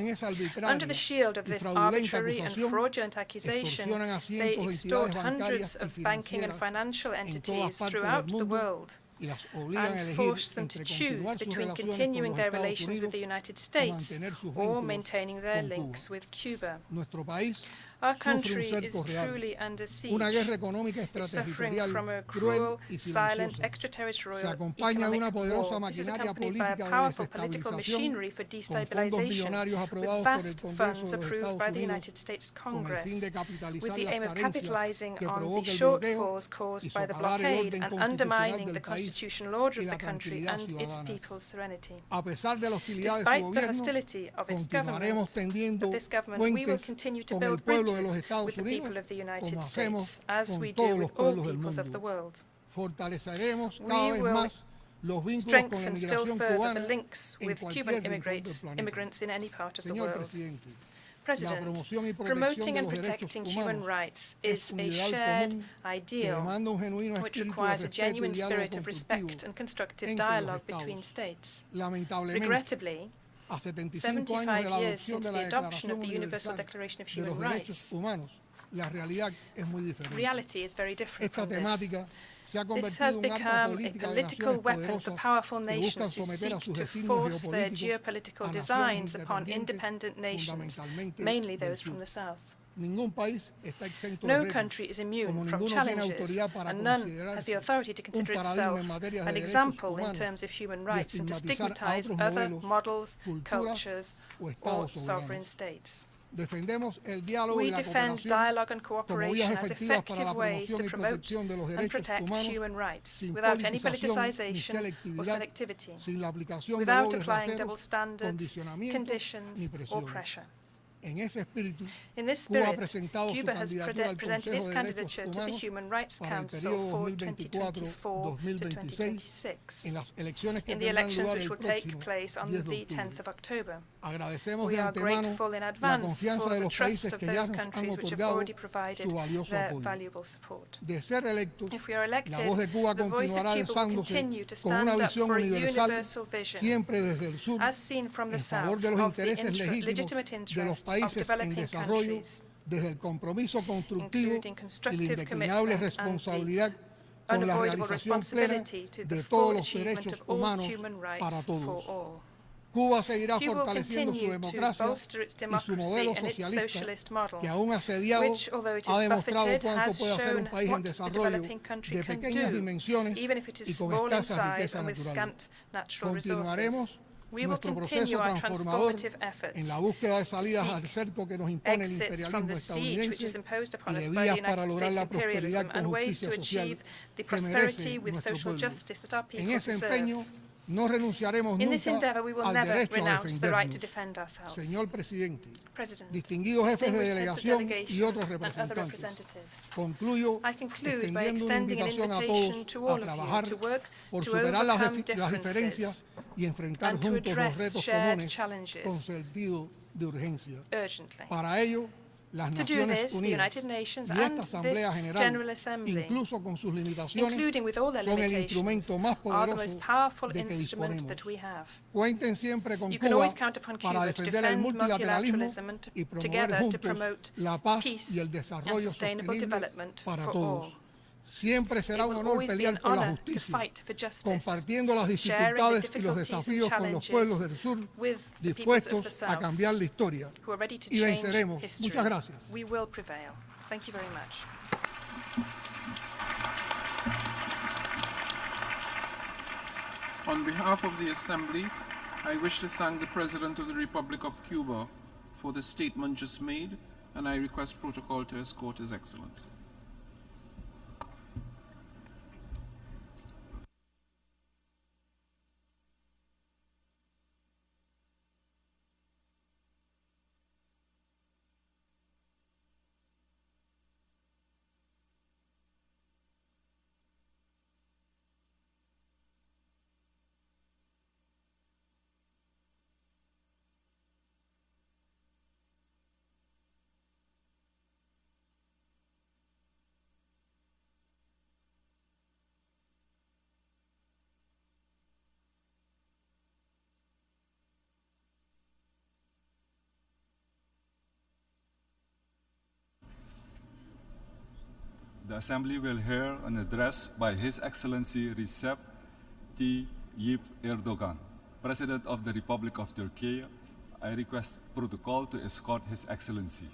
en esa arbitraria Under the shield of y this fraudulenta arbitrary and acusación, fraudulent accusation, extorsionan a they cientos de extort entidades hundreds bancarias y of banking and financieras financial en todas entities partes throughout del the mundo world y las obligan a and elegir force them to entre choose continuar sus between relaciones con continuing los their Estados relations with Unidos the United o States mantener sus or vínculos maintaining their con Cuba. links with Cuba. Nuestro país Our sufre un country is cerco real, truly under siege. una guerra económica It's suffering extraterritorial from a cruel cruel, y silent, silenciosa. Se extraterritorial acompaña de una economic poderosa war. This is maquinaria accompanied by a política de powerful political desestabilización machinery for con fondos destabilization, millonarios with aprobados por el vast Congreso funds de los approved Estados by the Unidos United States con el fin Congress, de with capitalizar the las aim of carencias capitalizing que on the provoca el bloqueo shortfalls y caused by the socavar el blockade orden and constitucional undermining del the país constitutional order y of la the country tranquilidad and its ciudadana. people's serenity. A pesar de la hostilidad de su Despite the gobierno, hostility of its continuaremos government, tendiendo we will puentes continue to con el build pueblo de los bridges Estados with the Unidos people of the como United hacemos States, as con we todos do los with all pueblos del peoples of the mundo. world. Fortaleceremos We cada vez will más los vínculos con la strengthen still inmigración further the cubana links en with cualquier Cuban rincón del planeta. immigrants in any part of the Señor world. presidente, la President, promoción y protección promoting de and los derechos protecting human humanos rights es is un a ideal shared común que ideal demanda un genuino which espíritu de requires a respeto y genuine diálogo spirit of constructivo respect and constructive entre los dialogue between estados. states. Lamentablemente, Regrettably, a 75 años de la 75 years adopción since de the la adoption of Declaración the Universal Universal Declaration of de los Human Derechos Rights, Humanos, la realidad es muy diferente. reality is very different Esta from this. temática se ha This convertido has en un arma become a política de political naciones weapon for poderosas powerful que buscan nations who someter a seek sus to designios force their geopolíticos geopolitical a designs naciones upon independientes, independent nations, fundamentalmente mainly del those sur. from the south. Ningún país está exento de No retos, country is como immune from ninguno tiene challenges, autoridad para and none has considerarse the authority to consider un paradigma itself en materia de an derechos example in humanos terms of human y rights and to estigmatizar a stigmatize otros other modelos, models, culturas cultures, o or estados sovereign soberanos. states. Defendemos el diálogo y We la defend cooperación dialogue and como vías cooperation as efectivas para effective la ways to promoción y promote protección de los and derechos protect humanos human rights sin without any politización ni politicization or selectivity, sin la aplicación de without dobles applying double raseros, standards, condicionamientos ni conditions, or presiones. pressure. En ese espíritu, In this Cuba ha spirit, presentado su Cuba has candidatura al presented Consejo its de Derechos candidature to the Humanos Human Rights para el Council periodo for 2024-2026 2024-2026 en las elecciones que in the tendrán elections lugar which el will take próximo place on 10 the de 10th octubre. of October. Agradecemos We de are antemano grateful in la advance confianza for de the los trust países of que ya those nos han countries which have otorgado already provided su valioso their apoyo. valuable support. De ser electos, If we are elected, la voz de Cuba the voice of continuará Cuba will alzándose continue to con una stand up visión for a universal universal vision, siempre desde el sur as seen from the en favor south, de los of the intereses legítimos legitimate de los interests of países en developing desarrollo, countries, desde el compromiso constructivo including y la constructive indeclinable commitment and the responsabilidad con la unavoidable realización plena responsibility to the de full todos los achievement derechos of all humanos human para rights for todos. all. Cuba seguirá Cuba will fortaleciendo su continue to democracia bolster its y su democracy modelo and its socialista, socialist model, que aún asediado which, although it ha is demostrado buffeted, cuánto has puede hacer un shown país en what the desarrollo developing country de can pequeñas do, dimensiones even if it y is con small in escasa size riqueza and with natural. scant natural Continuaremos resources. We will nuestro continue proceso our transformador transformative efforts en la búsqueda de to salidas seek al cerco que nos impone el exits from imperialismo the siege which is estadounidense imposed upon y us de by the vías para United lograr States la prosperidad imperialism con and ways to justicia social achieve the que merece prosperity with nuestro social pueblo. justice that our En people ese empeño deserve. no renunciaremos In this nunca endeavour, we will al never derecho a renounce the right to defendernos. defend ourselves. Señor presidente, President, distinguidos jefes de distinguished heads of delegación y delegation otros and other representantes, representatives, concluyo I conclude by extendiendo una extending an invitación a invitation todos to a all of you trabajar to work por to superar las overcome differences diferencias y enfrentar and to juntos los address retos shared comunes con challenges sentido de urgencia. urgently. Para ello, las To do Naciones this, the Unidas United Nations y and esta this Asamblea General, General Assembly, incluso con sus limitaciones, including with all their son el limitations, instrumento más are the poderoso most powerful de que instrument disponemos. that we have. Cuenten siempre con You can Cuba always count upon para Cuba to defender el defend multilateralismo multilateralism and y promover together to juntos promote la paz peace y el and desarrollo sustainable sostenible development para for todos. all. Siempre será It un will honor always be an pelear por la honor to justicia, fight for justice, compartiendo las sharing the dificultades y los difficulties and desafíos con los pueblos del sur, with the peoples of the dispuestos a South, cambiar la historia. who are ready to Y change venceremos. history. Muchas gracias. We will prevail. Thank you very much. On behalf of the Assembly, I wish to thank the President of the Republic of Cuba for the statement just made, and I request protocol to escort His Excellency. The Assembly will hear an address by His Excellency Recep Tayyip Erdogan, President of the Republic of Turkey. I request protocol to escort His Excellency.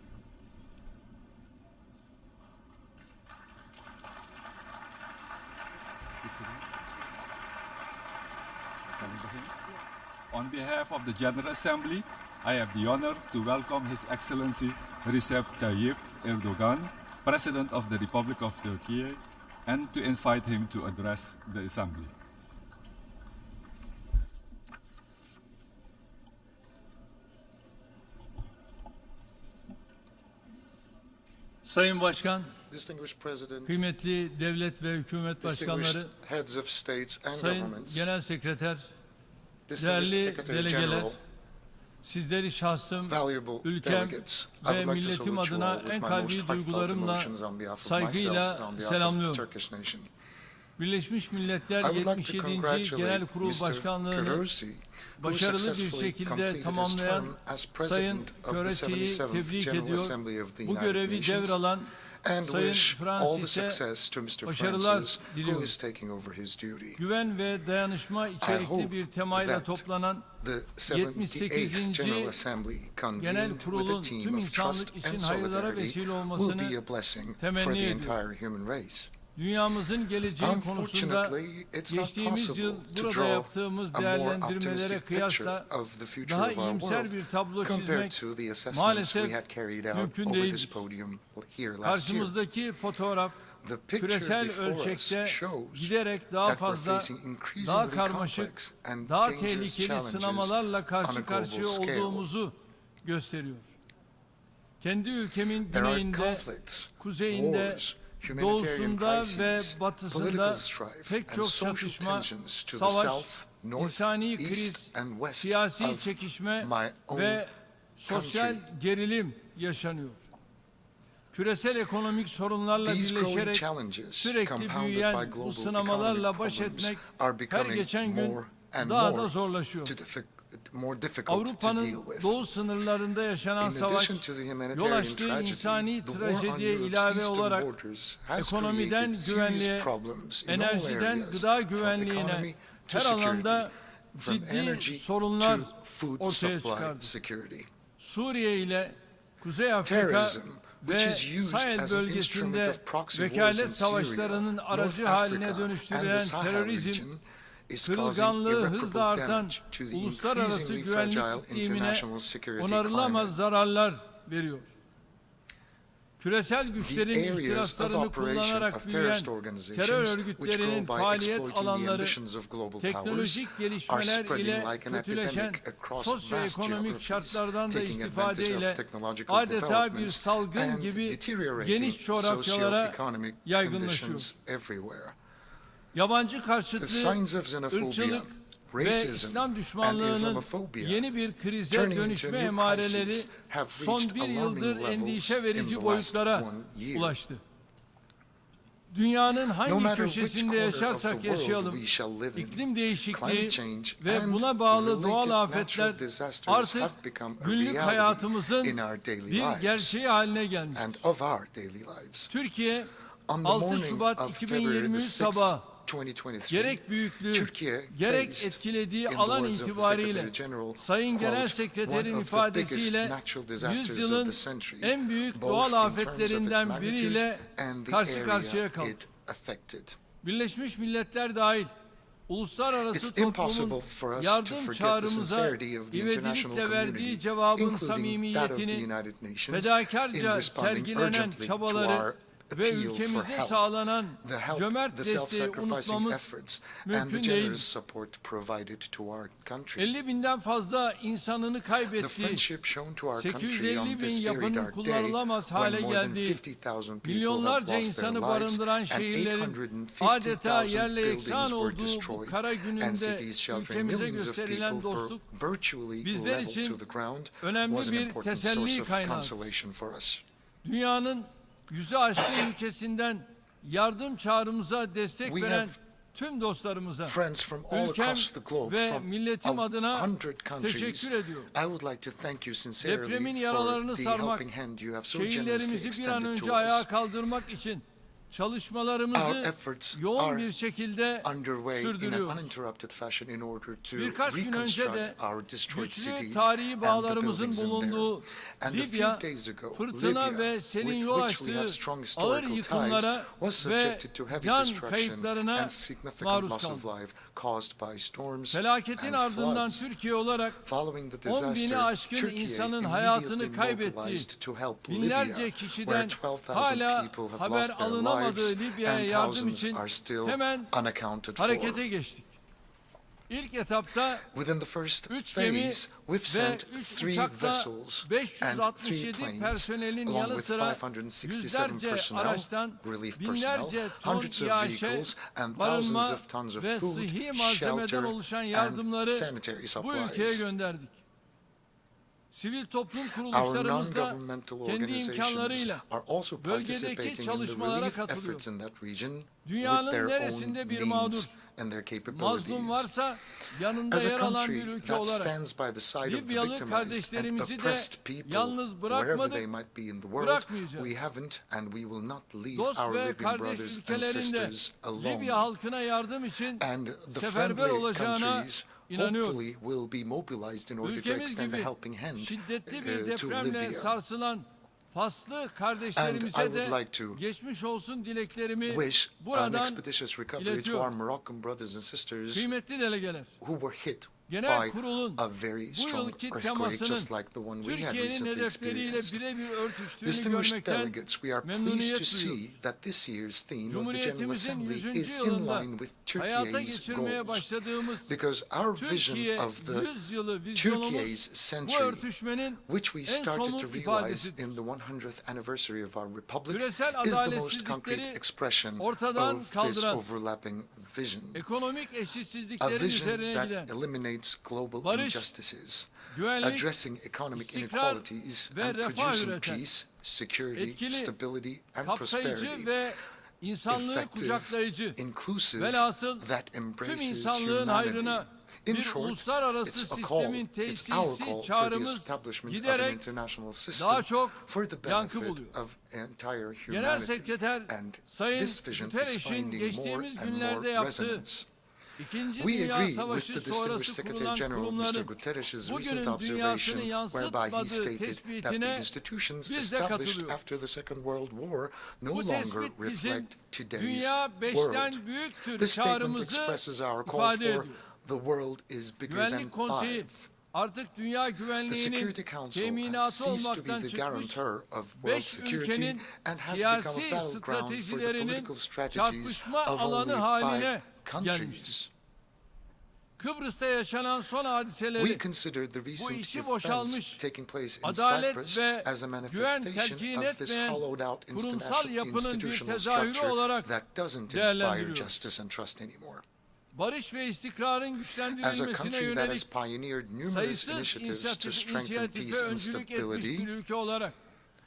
On behalf of the General Assembly, I have the honor to welcome His Excellency Recep Tayyip Erdogan, President of the Republic of Turkey, and to invite him to address the Assembly. Sayın Başkan, Distinguished President, kıymetli devlet ve hükümet başkanları, distinguished heads of states and Sayın governments, Genel Sekreter, distinguished değerli Secretary delegeler, General, sizleri şahsım, valuable ülkem delegates, I ve would like to milletim salute you adına all with en my kalbi most heartfelt duygularımla, emotions on behalf of saygıyla myself and on behalf of the selamlıyorum. Turkish nation. Birleşmiş Milletler I would like to 77. congratulate Genel Kurul Mr. Başkanlığı'nı Karaci, who başarılı bir successfully şekilde completed his tamamlayan term as Sayın President of the Karaci'yi 77th tebrik General ediyor. Assembly of the Bu United görevi Nations, devralan and Sayın wish all the Francis'e success to Mr. başarılar Francis, who diliyorum. is taking over his duty. Güven ve dayanışma içerikli bir temayla that toplanan The 78. 78th General Assembly Genel convened with a Kurul'un team tüm of insanlık trust için and hayırlara solidarity vesile will olmasını be a blessing for temenni the ediyorum. entire human race. Dünyamızın geleceği konusunda Unfortunately, it's not geçtiğimiz possible yıl to burada draw yaptığımız a more değerlendirmelere optimistic picture kıyasla of the future daha of our iyimser world bir tablo compared çizmek to the assessments maalesef we had carried out mümkün over this değildir. podium here last year. Karşımızdaki fotoğraf The picture küresel before us ölçekte shows giderek daha that we're fazla, facing daha increasingly karmaşık, complex and daha dangerous tehlikeli challenges sınamalarla on a karşı global karşıya scale. olduğumuzu gösteriyor. Kendi ülkemin There are güneyinde, conflicts, kuzeyinde, wars, humanitarian doğusunda ve crises, batısında political strife, pek and çok social çatışma, tensions to the savaş, south, north, insani kriz, east, and west siyasi of çekişme my own ve sosyal country. gerilim yaşanıyor. Küresel ekonomik sorunlarla These growing birleşerek challenges, sürekli compounded by büyüyen global bu sınamalarla economic baş problems, etmek are her becoming geçen gün more and daha da more zorlaşıyor. more difficult to deal Avrupa'nın with. doğu sınırlarında yaşanan In savaş, addition to the yol humanitarian açtığı tragedy, insani the war on trajediye Europe's ilave eastern olarak borders has ekonomiden created serious güvenliğe, problems in all enerjiden areas, gıda from güvenliğine, economy to her alanda security, from ciddi energy sorunlar to food ortaya supply çıkardı. security. Suriye ile Kuzey Afrika Terrorism, ve which is used Sahel as an instrument bölgesinde of proxy wars in vekalet Syria, savaşlarının North aracı haline Africa, and dönüştürülen the Sahel terörizm, region is causing kırılganlığı irreparable hızla artan damage to the uluslararası increasingly güvenlik fragile iklimine international security onarılamaz climate. zararlar veriyor. Küresel güçlerin The areas of ihtiraslarını operation kullanarak of büyüyen terrorist terör organizations which örgütlerinin grow by faaliyet exploiting the alanları, ambitions of global powers teknolojik are gelişmeler spreading ile like an kötüleşen epidemic across sosyoekonomik vast şartlardan da geographies, taking advantage istifadeyle of technological adeta bir developments salgın and gibi deteriorating geniş coğrafyalara socioeconomic yaygınlaşıyor. conditions everywhere. Yabancı The karşıtlığı, signs of xenophobia, ırkçılık ve racism, İslam and düşmanlığının Islamophobia yeni bir krize turning into dönüşme new emareleri crises have son reached bir alarming yıldır levels endişe in verici the last boyutlara 1 year. ulaştı. Dünyanın No hangi matter which köşesinde corner of the yaşarsak world yaşayalım, we shall live in, iklim değişikliği climate change ve and buna bağlı related doğal natural afetler disasters artık have become a günlük reality hayatımızın in our daily bir lives gerçeği haline gelmiştir. and of our daily lives. Türkiye, On the 6 morning Şubat of February 2023 the 6th, sabah 2023, gerek büyüklüğü, Türkiye gerek faced, etkilediği in the alan words of the itibariyle Secretary General, Sayın Genel quote, Sekreterin "one of the ifadesiyle biggest natural disasters of yüzyılın the century, en büyük both doğal in terms of its afetlerinden magnitude biriyle and the karşı area karşıya kaldı. it affected." Birleşmiş Milletler dahil uluslararası It's toplumun impossible for us to yardım forget the çağrımıza sincerity of the international ivedilikle verdiği community, cevabın including that of the samimiyetini, United Nations, in fedakarca responding sergilenen urgently to çabaları our ve appeal for ülkemize help. sağlanan The help, cömert the desteği self-sacrificing unutmamız efforts, and the mümkün generous değil. support provided to our country. 50 binden fazla insanını The kaybettiği, friendship shown to our country 850 on bin this very yapının dark day, kullanılamaz when hale more than geldiği, 50,000 people have milyonlarca lost their insanı lives barındıran and şehirlerin adeta 850,000 yerle yeksan buildings were olduğu bu destroyed kara and gününde cities sheltering ülkemize millions of gösterilen people for dostluk virtually bizler leveled için to the ground önemli was an bir important teselli source of kaynağı. consolation for us. Dünyanın yüzü aşkın ülkesinden yardım çağrımıza destek We veren have tüm dostlarımıza, friends from all ülkem across the globe, ve from milletim adına 100 countries. teşekkür ediyorum. I would like to thank you sincerely Depremin for yaralarını the sarmak, helping hand you have so generously şehirlerimizi bir an extended önce to ayağa us. kaldırmak için çalışmalarımızı efforts yoğun are bir şekilde underway in an sürdürüyoruz. uninterrupted fashion in order to Birkaç gün önce de reconstruct our destroyed güçlü cities tarihi and the bağlarımızın buildings in bulunduğu there. And a Libya, few days ago, fırtına Libya, ve selin with yol which we have açtığı strong ağır historical ties, yıkımlara was ve subjected to heavy can destruction kayıplarına and significant maruz loss of kaldı. life caused by storms Felaketin and ardından floods. Türkiye olarak Following the 10 bini disaster, aşkın Turkey insanın hayatını immediately kaybettiği, mobilized to help binlerce Libya, where kişiden 12,000 hala people have haber lost their alınamadığı lives Libya'ya and yardım thousands için are still hemen unaccounted for. harekete geçtik. İlk etapta Within the first 3 gemi phase, we've ve sent 3 3 uçakta vessels and 3 567 planes, personelin along yanı with sıra 567 yüzlerce personnel, araçtan relief personnel, binlerce ton hundreds of iaşe, vehicles, and barınma thousands of tons of ve food, sıhhi malzemeden shelter, oluşan and yardımları sanitary bu ülkeye supplies. gönderdik. Sivil toplum Our kuruluşlarımız da non-governmental kendi organizations imkanlarıyla are also bölgedeki participating in the çalışmalara relief katılıyor. efforts in that region with Dünyanın their own neresinde bir means mağdur, and their mazlum capabilities. varsa yanında As a yer alan bir country ülke that olarak stands by the side of the Libyalı victimized and kardeşlerimizi de oppressed people, yalnız wherever bırakmadık, they might be in the world, bırakmayacağız. we haven't and we will not leave Dost our ve Libyan kardeş brothers and ülkelerinde sisters alone. Libya halkına yardım için And the seferber friendly olacağına countries inanıyoruz. hopefully will be mobilized in order to Ülkemiz extend a gibi helping hand şiddetli bir to depremle Libya. sarsılan Faslı And I kardeşlerimize would de like to geçmiş olsun dileklerimi wish an buradan expeditious recovery to our iletiyorum. Moroccan brothers and sisters Kıymetli delegeler, who were hit genel by kurulun a very bu strong yılki earthquake temasının just like the one we had Türkiye'nin recently hedefleriyle experienced. birebir örtüştüğünü Distinguished görmekten delegates, we are pleased memnuniyet to see duyuyoruz. that this year's theme of the General Cumhuriyetimizin Assembly 100. is in yılında line with hayata Turkey's geçirmeye goals, başladığımız because our vision Türkiye of the 100 yılı vizyonumuz Turkey's bu century, örtüşmenin which we en started to somut realize ifadesidir. in the 100th anniversary of our republic, Küresel is the most concrete adaletsizlikleri expression ortadan of this kaldıran, overlapping vision. ekonomik A eşitsizliklerin vision üzerine that giden eliminates global barış, injustices, güvenlik, addressing economic istikrar inequalities ve and refah producing üreten, peace, security, etkili, stability, and kapsayıcı prosperity. ve insanlığı Effective, kucaklayıcı, inclusive, velhasıl that tüm embraces insanlığın humanity. hayrına In bir short, uluslararası it's a call, sistemin it's our tesisi call for the çağrımız establishment of an giderek international daha system çok for the yankı benefit buluyor. of entire Genel humanity. Sekreter And Sayın this vision is Guterres'in finding more geçtiğimiz and günlerde more yaptığı resonance. İkinci We Dünya agree with Savaşı the distinguished sonrası Secretary kurulan General Mr. kurumların Guterres' bugünün recent dünyasını observation, whereby he yansıtmadığı stated that the tespitine institutions biz de established katılıyoruz. after the Second World War no Bu longer tespit bizim reflect today's dünya world. beşten büyüktür This statement çağrımızı expresses our call ifade for ediyor. the world is bigger than Güvenlik Konseyi five. artık dünya The güvenliğinin Security Council has teminatı ceased to olmaktan be the çıkmış, guarantor of world 5 security ülkenin and has become a siyasi battleground for the stratejilerinin political strategies çarpışma of alanı only haline 5 countries. gelmiştir. Kıbrıs'ta yaşanan son We hadiseleri consider the recent içi events boşalmış, taking place in adalet Cyprus ve as a güven manifestation telkin of this etmeyen hollowed out kurumsal yapının bir institutional tezahürü structure olarak that doesn't inspire değerlendiriyor. justice and trust anymore. Barış ve istikrarın As a güçlendirilmesine country that has yönelik pioneered numerous sayısız initiatives to strengthen inisiyatife peace and öncülük etmiş stability, bir ülke olarak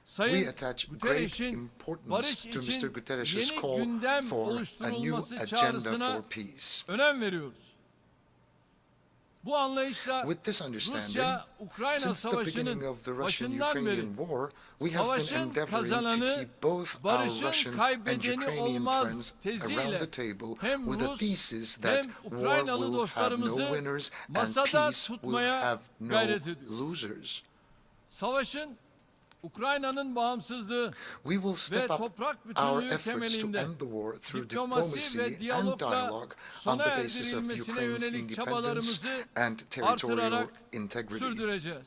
we Sayın attach great Guterres'in importance barış to Mr. için Guterres' yeni call gündem for a new oluşturulması agenda çağrısına for peace. önem veriyoruz. Bu anlayışla With this understanding, Rusya-Ukrayna since the beginning savaşının of the başından beri Russian-Ukrainian war, we have been savaşın endeavoring to kazananı keep both our barışın Russian and kaybedeni Ukrainian olmaz friends around teziyle the table hem with a Rus thesis hem that war Ukraynalı will have no dostlarımızı winners and masada peace will tutmaya have no gayret ediyoruz. losers. Savaşın Ukrayna'nın bağımsızlığı We will ve step up toprak our bütünlüğü efforts to temelinde end the war through diplomasi diplomacy ve and diyalogla dialogue on sona the basis of erdirilmesine Ukraine's yönelik independence çabalarımızı and territorial artırarak integrity. sürdüreceğiz.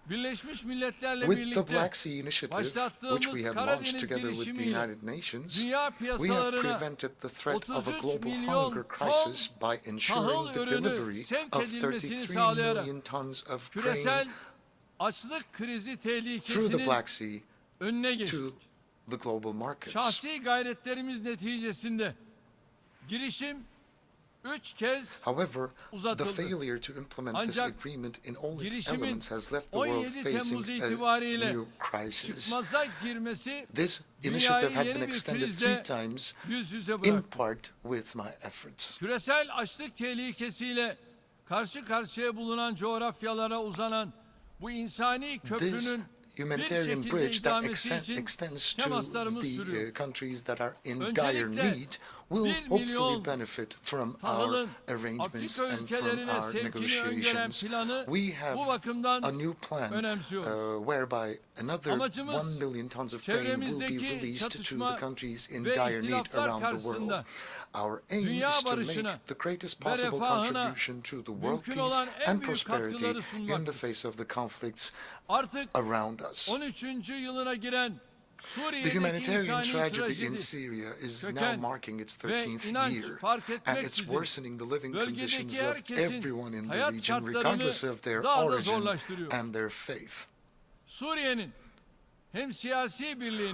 Birleşmiş Milletler'le With the birlikte Black Sea Initiative, which başlattığımız we have Karadeniz launched together with the girişimiyle United Nations, dünya we have piyasalarına prevented the threat of a 33 global milyon hunger ton crisis by ensuring tahıl the ürünü delivery sevk of edilmesini 33 sağlayarak million tons of küresel grain açlık krizi through the tehlikesinin Black Sea önüne to geçtik. the global markets. Şahsi gayretlerimiz neticesinde girişim 3 kez However, the uzatıldı. failure to implement this Ancak agreement in all its girişimin elements has left the world 17 Temmuz facing a itibariyle new crisis. çıkmaza girmesi This dünyayı initiative had yeni been bir extended 3 krizle times, yüz yüze in bıraktı. part with my efforts. Küresel açlık tehlikesiyle karşı karşıya bulunan coğrafyalara uzanan bu insani köprünün humanitarian bridge that extends to the countries that are in dire need will hopefully benefit from our arrangements and from our negotiations. We have a new plan whereby another 1 million tons of grain will be released to the countries in dire need around the world. Our aim is to make the greatest possible contribution to the world peace and prosperity in the face of the conflicts around us. The humanitarian tragedy in Syria is now marking its 13th year, and it's worsening the living conditions of everyone in the region, regardless of their origin and their faith.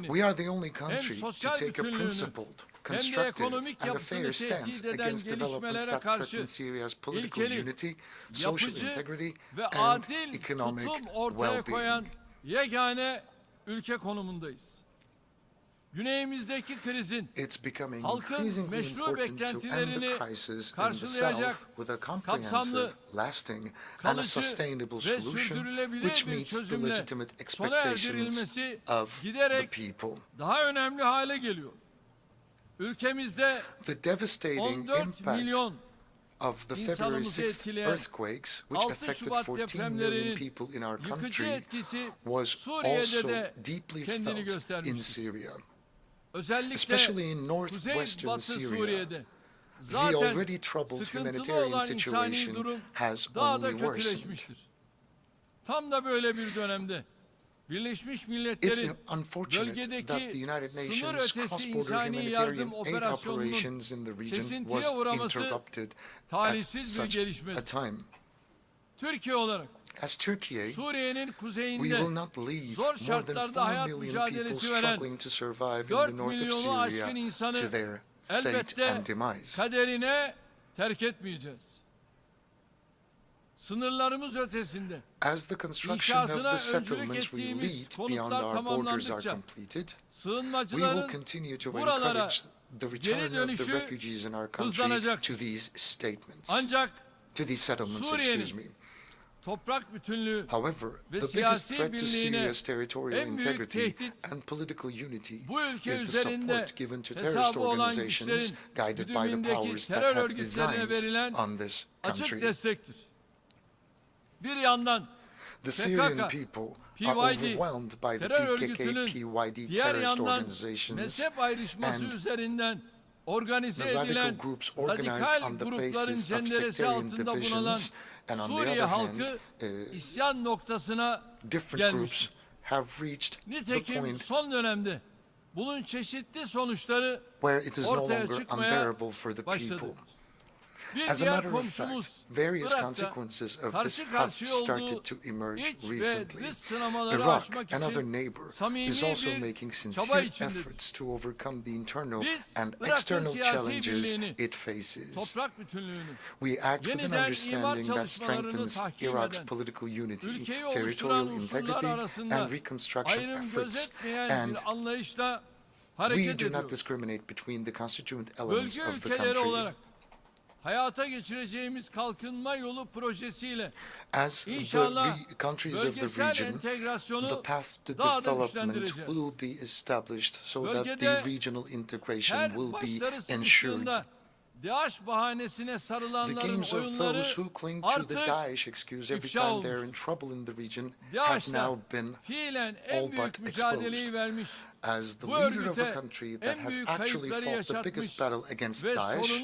We are the only country to take a principled, constructive, and a fair stance against developments that threaten Syria's political unity, social integrity, and economic well-being. It's becoming increasingly important to end the crisis in the south with a comprehensive, lasting, and a sustainable solution which meets the legitimate expectations of the people. The devastating impact of the February 6th earthquakes, which affected 14 million people in our country, was also deeply felt in Syria, especially in northwestern Syria. The already troubled humanitarian situation has only worsened. It's unfortunate that the United Nations cross-border humanitarian aid operations in the region was interrupted at such a time. As Turkey, we will not leave more than 4 million people struggling to survive in the north of Syria to their fate and demise. As the construction of the settlements we lead beyond our borders are completed, we will continue to encourage the return of the refugees in our country to these settlements, excuse me. However, the biggest threat to Syria's territorial integrity and political unity is the support given to terrorist organizations guided by the powers that have designs on this country. The Syrian people are overwhelmed by the PKK-PYD terrorist organizations and the radical groups organized on the basis of sectarian divisions, and on the other hand, different groups have reached the point where it is no longer unbearable for the people. As a matter of fact, various consequences of this have started to emerge recently. Iraq, another neighbor, is also making sincere efforts to overcome the internal and external challenges it faces. We act with an understanding that strengthens Iraq's political unity, territorial integrity, and reconstruction efforts, and we do not discriminate between the constituent elements of the country. As the countries of the region, the path to development will be established so that the regional integration will be ensured. The games of those who cling to the Daesh excuse every time they're in trouble in the region have now been all but exposed. As the leader of a country that has actually fought the biggest battle against Daesh,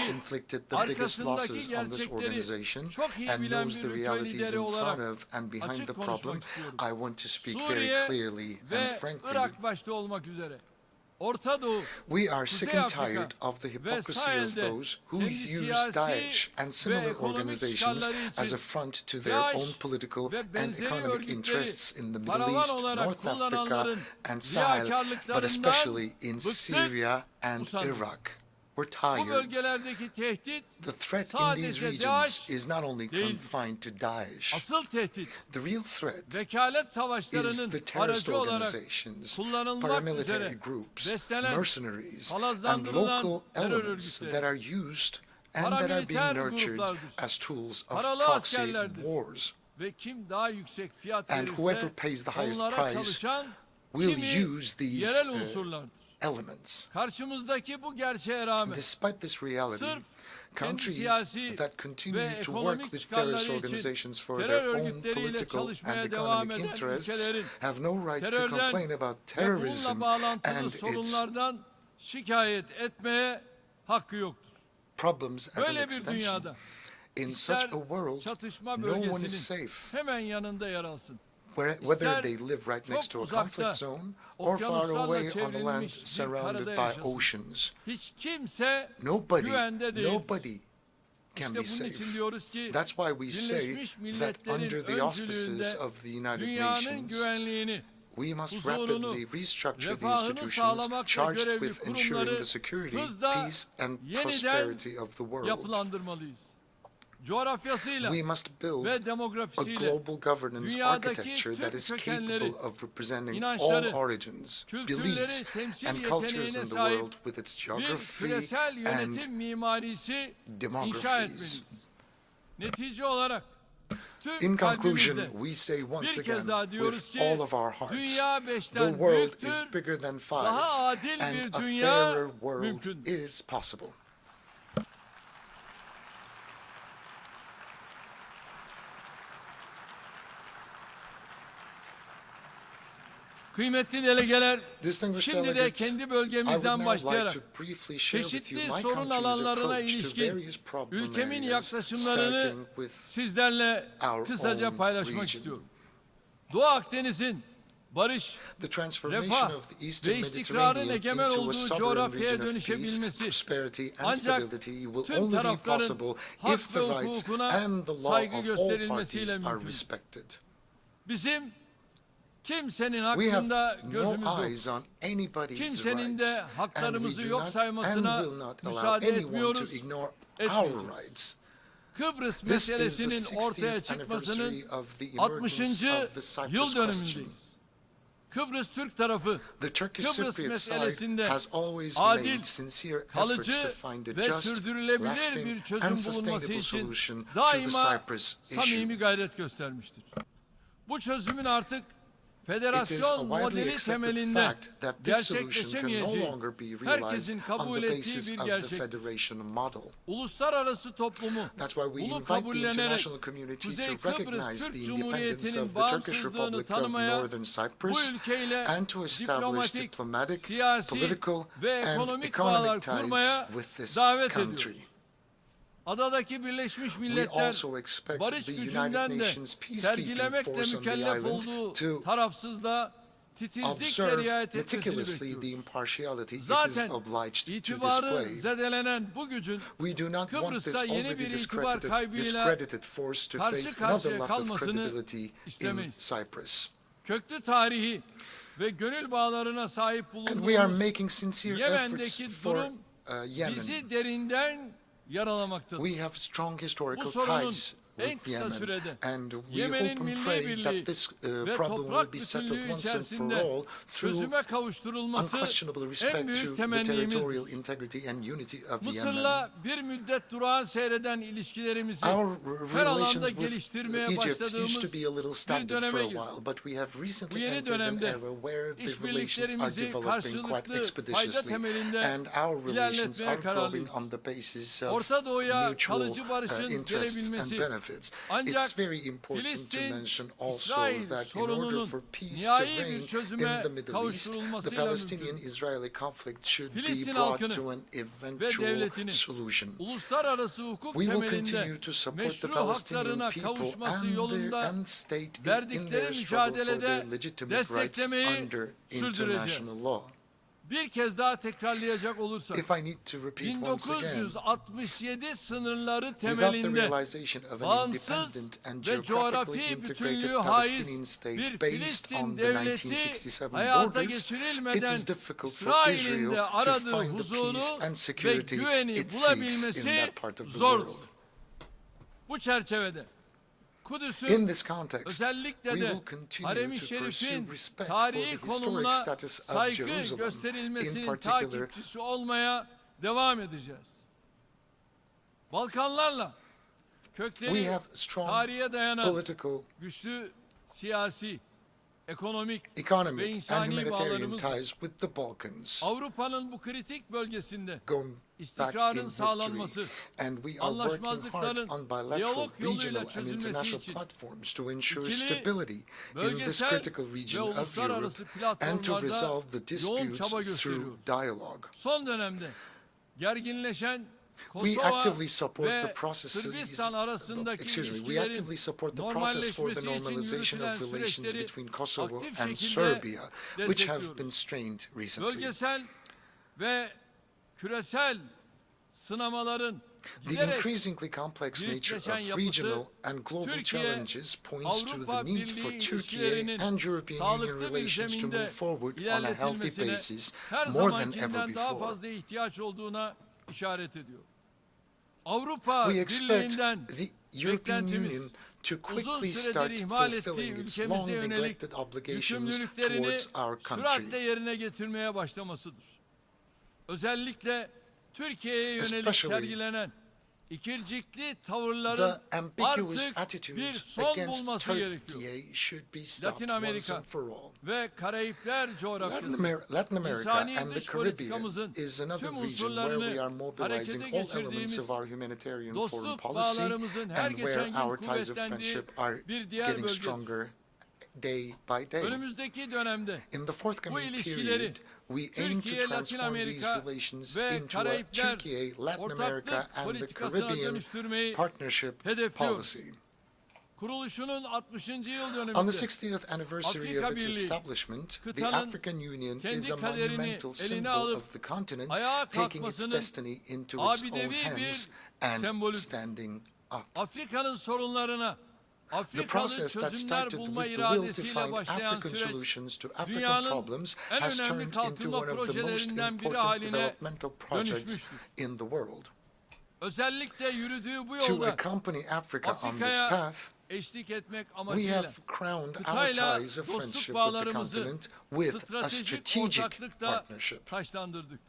inflicted the biggest losses on this organization, and knows the realities in front of and behind the problem, I want to speak very clearly and frankly. We are sick and tired of the hypocrisy of those who use Daesh and similar organizations as a front to their own political and economic interests in the Middle East, North Africa, and Sahel, but especially in Syria and Iraq. We're tired. The threat in these regions is not only confined to Daesh. The real threat is the terrorist organizations, paramilitary groups, mercenaries, and local elements that are used and that are being nurtured as tools of proxy wars. ve kim daha yüksek fiyat And whoever verirse pays the highest onlara price çalışan will kimi use these yerel unsurlardır. elements. Karşımızdaki bu gerçeğe rağmen Despite this reality, sırf countries siyasi that continue ve to work ekonomik with terrorist çıkarları için organizations for terör their own örgütleriyle political and çalışmaya devam economic eden interests ülkelerin have no right to terörden complain about ve bununla terrorism bağlantılı and its sorunlardan şikayet etmeye hakkı yoktur. problems as an Böyle bir extension. dünyada In ister such a world, çatışma no one is bölgesinin safe, hemen yanında yer alsın, whether ister they live right next to a çok conflict uzakta, zone or far okyanuslarla away on a land çevrilmiş bir surrounded karada by yaşasın. oceans. Hiç kimse Nobody, güvende değil. nobody can be İşte bunun için safe. diyoruz ki That's why we say Birleşmiş that Milletler'in under the auspices öncülüğünde of the United dünyanın Nations, güvenliğini, we must huzurunu, rapidly restructure the refahını institutions sağlamakla charged görevli with ensuring kurumları the security, hızla peace, and yeniden prosperity of the world. yapılandırmalıyız. Coğrafyasıyla We must build ve a demografisiyle global governance dünyadaki architecture that tüm is kökenleri, capable of representing all inançları, origins, kültürleri beliefs, temsil and cultures yeteneğine in the sahip world with its bir geography küresel and yönetim mimarisi inşa demographies. etmeliyiz. Netice olarak In tüm conclusion, kalbimizle we say once bir kez again daha diyoruz with ki all of our hearts, dünya the beşten world is büyüktür, bigger than five, daha adil and bir a dünya fairer world mümkün. is possible. Kıymetli delegeler, Distinguished şimdi de delegates, kendi I would bölgemizden now like başlayarak to briefly share with you çeşitli my sorun country's alanlarına approach to ilişkin various problem ülkemin areas, yaklaşımlarını starting with sizlerle our kısaca own paylaşmak region. istiyorum. Doğu Akdeniz'in barış, The transformation refah of the Eastern ve istikrarın Mediterranean egemen into a olduğu sovereign coğrafyaya region of peace, dönüşebilmesi prosperity, and ancak stability will tüm only be tarafların possible hak if ve the rights hukukuna and the law saygı of all gösterilmesiyle parties are mümkün. respected. Bizim kimsenin We have hakkında no gözümüz yok. eyes on anybody's Kimsenin rights, de and haklarımızı we do yok not and saymasına will not allow müsaade anyone to etmiyoruz, ignore our etmeyeceğiz. rights. Kıbrıs This is the meselesinin ortaya 60th çıkmasının anniversary of the 60. emergence of the yıl Cyprus question. dönümündeyiz. Kıbrıs Türk tarafı The Turkish Kıbrıs Cypriot side meselesinde has always adil, made sincere efforts kalıcı to find a ve just, sürdürülebilir bir lasting, çözüm and bulunması sustainable için solution to the daima Cyprus samimi issue. gayret göstermiştir. Bu çözümün artık It is a federasyon widely modeli accepted temelinde fact that this solution can no gerçekleşemeyeceği longer be herkesin realized kabul on the ettiği basis bir of the gerçek. federation model. Uluslararası toplumu That's why we bunu invite the kabullenerek international community Kuzey to Kıbrıs recognize Türk the independence Cumhuriyeti'nin of the Turkish bağımsızlığını Republic of tanımaya, Northern bu Cyprus ülkeyle and to establish diplomatik, diplomatic, siyasi political, ve and ekonomik bağlar economic ties kurmaya with this davet country. ediyoruz. Adadaki Birleşmiş We Milletler also expect barış the United gücünden de Nations peacekeeping sergilemekle force on the mükellef island olduğu to tarafsızlığa titizlikle observe riayet etmesini meticulously the bekliyoruz. impartiality it is Zaten obliged to itibarı display. zedelenen bu gücün We do not want this Kıbrıs'ta yeni already bir itibar kaybıyla discredited force to karşı face another karşıya loss of kalmasını credibility in istemeyiz. Cyprus. Köklü tarihi ve gönül bağlarına sahip And we are bulunduğumuz making sincere efforts Yemen'deki for durum Yemen. bizi derinden yaralamaktadır. We have strong historical Bu sorunun ties en with kısa Yemen, sürede and we Yemen'in hope and milli pray birliği that this ve problem will toprak be settled bütünlüğü once and for içerisinde all through çözüme kavuşturulması unquestionable en respect to büyük the temennimizdir. territorial integrity and unity of Yemen. Mısır'la bir müddet durağan seyreden ilişkilerimizi Our her alanda relations with geliştirmeye Egypt used başladığımız to be a little bir stagnant for döneme a girdik. while, but we have Bu recently yeni entered an dönemde era where the relations are işbirliklerimizi developing quite karşılıklı fayda expeditiously, temelinde and our relations ilerletmeye are growing kararlıyız. on the basis of Orta Doğu'ya mutual kalıcı barışın interests and gelebilmesi benefits. ancak It's very important to Filistin, mention also İsrail that in order sorununun for peace to nihai reign bir in çözüme the Middle East, the kavuşturulmasıyla Palestinian-Israeli conflict should be Filistin brought halkını to an ve eventual devletini solution. uluslararası hukuk We will temelinde continue to support the meşru Palestinian haklarına people kavuşması yolunda and state in verdikleri their struggle for their mücadelede legitimate rights desteklemeyi under sürdüreceğiz. international law. Bir kez daha tekrarlayacak olursak, If I need to repeat once again, 1967 sınırları without the temelinde realization of an bağımsız independent and ve geographically coğrafi integrated bütünlüğü Palestinian haiz state bir based Filistin on the devleti 1967 hayata borders, it geçirilmeden is difficult for İsrail'in Israel de to aradığı find the huzuru peace and ve security güveni it seeks in bulabilmesi that part of the zordur. world. Bu çerçevede Kudüs'ün In this context, özellikle we de will continue Harem-i to pursue Şerif'in respect for tarihi the historic konumuna status of saygı Jerusalem, in gösterilmesinin particular takipçisi olmaya devam edeceğiz. Balkanlarla we kökleri have strong tarihe dayanan political, güçlü siyasi, ekonomik ve economic, and insani humanitarian bağlarımız var. ties with the Balkans, Avrupa'nın bu kritik bölgesinde going back in istikrarın history. sağlanması, And we are working hard anlaşmazlıkların on bilateral, diyalog yoluyla regional, and çözülmesi international için platforms to ensure ikili, stability in this bölgesel critical ve region of Europe uluslararası and to platformlarda resolve the yoğun disputes çaba through gösteriyoruz. dialogue. Son dönemde gerginleşen We Kosova actively support the ve processes. Sırbistan arasındaki We ilişkilerin actively support the process for the normalleşmesi için normalization yürütülen of relations süreçleri between Kosovo aktif and şekilde Serbia, which have destekliyoruz. been strained recently. Bölgesel ve küresel sınamaların The giderek increasingly complex nature birleşen of yapısı, regional and global Türkiye, challenges points to the Avrupa need for Birliği Turkey ilişkilerinin and European Union sağlıklı bir relations to zeminde move forward on a healthy ilerletilmesine basis her more than ever zamankinden daha before. fazla ihtiyaç olduğuna işaret ediyor. Avrupa We expect Birliği'nden the European beklentimiz Union to uzun quickly süredir start ihmal ettiği fulfilling its ülkemize long yönelik neglected obligations yükümlülüklerini towards our süratle country. yerine getirmeye başlamasıdır. Özellikle Türkiye'ye yönelik Especially sergilenen ikircikli tavırların The ambiguous artık bir attitudes son against bulması gerekiyor. Turkey should be stopped Latin once Amerika and for all. ve Karayipler coğrafyası Latin America İnsani and the dış Caribbean politikamızın is another tüm region where unsurlarını we are mobilizing harekete all elements geçirdiğimiz of our humanitarian foreign dostluk policy bağlarımızın her and where geçen gün our ties of kuvvetlendiği friendship are bir diğer getting bölgedir. stronger day by day. Önümüzdeki dönemde In the bu forthcoming ilişkileri period, we aim to Türkiye, Latin transform these Amerika relations ve into a Karayipler Turkey, Latin America, ortaklık and the politikasına Caribbean dönüştürmeyi partnership hedefliyor. policy. Kuruluşunun 60. yıl On the döneminde 60th anniversary Afrika of its Birliği, establishment, the kıtanın African Union kendi is a kaderini monumental eline symbol alıp of the continent, ayağa taking its kalkmasının destiny into its own abidevi bir hands and sembolüdür. standing up. Afrika'nın sorunlarına The Afrikalı process that çözümler started bulma with the will to iradesiyle find başlayan African süreç solutions to African dünyanın problems en has önemli turned into kalkınma one of the most projelerinden biri important haline developmental projects dönüşmüştür. in the world. Özellikle yürüdüğü bu To yolda accompany Africa on this Afrika'ya path, eşlik etmek we amacıyla have crowned our kıtayla ties of dostluk friendship with the bağlarımızı continent with a stratejik strategic ortaklıkta partnership. taşlandırdık.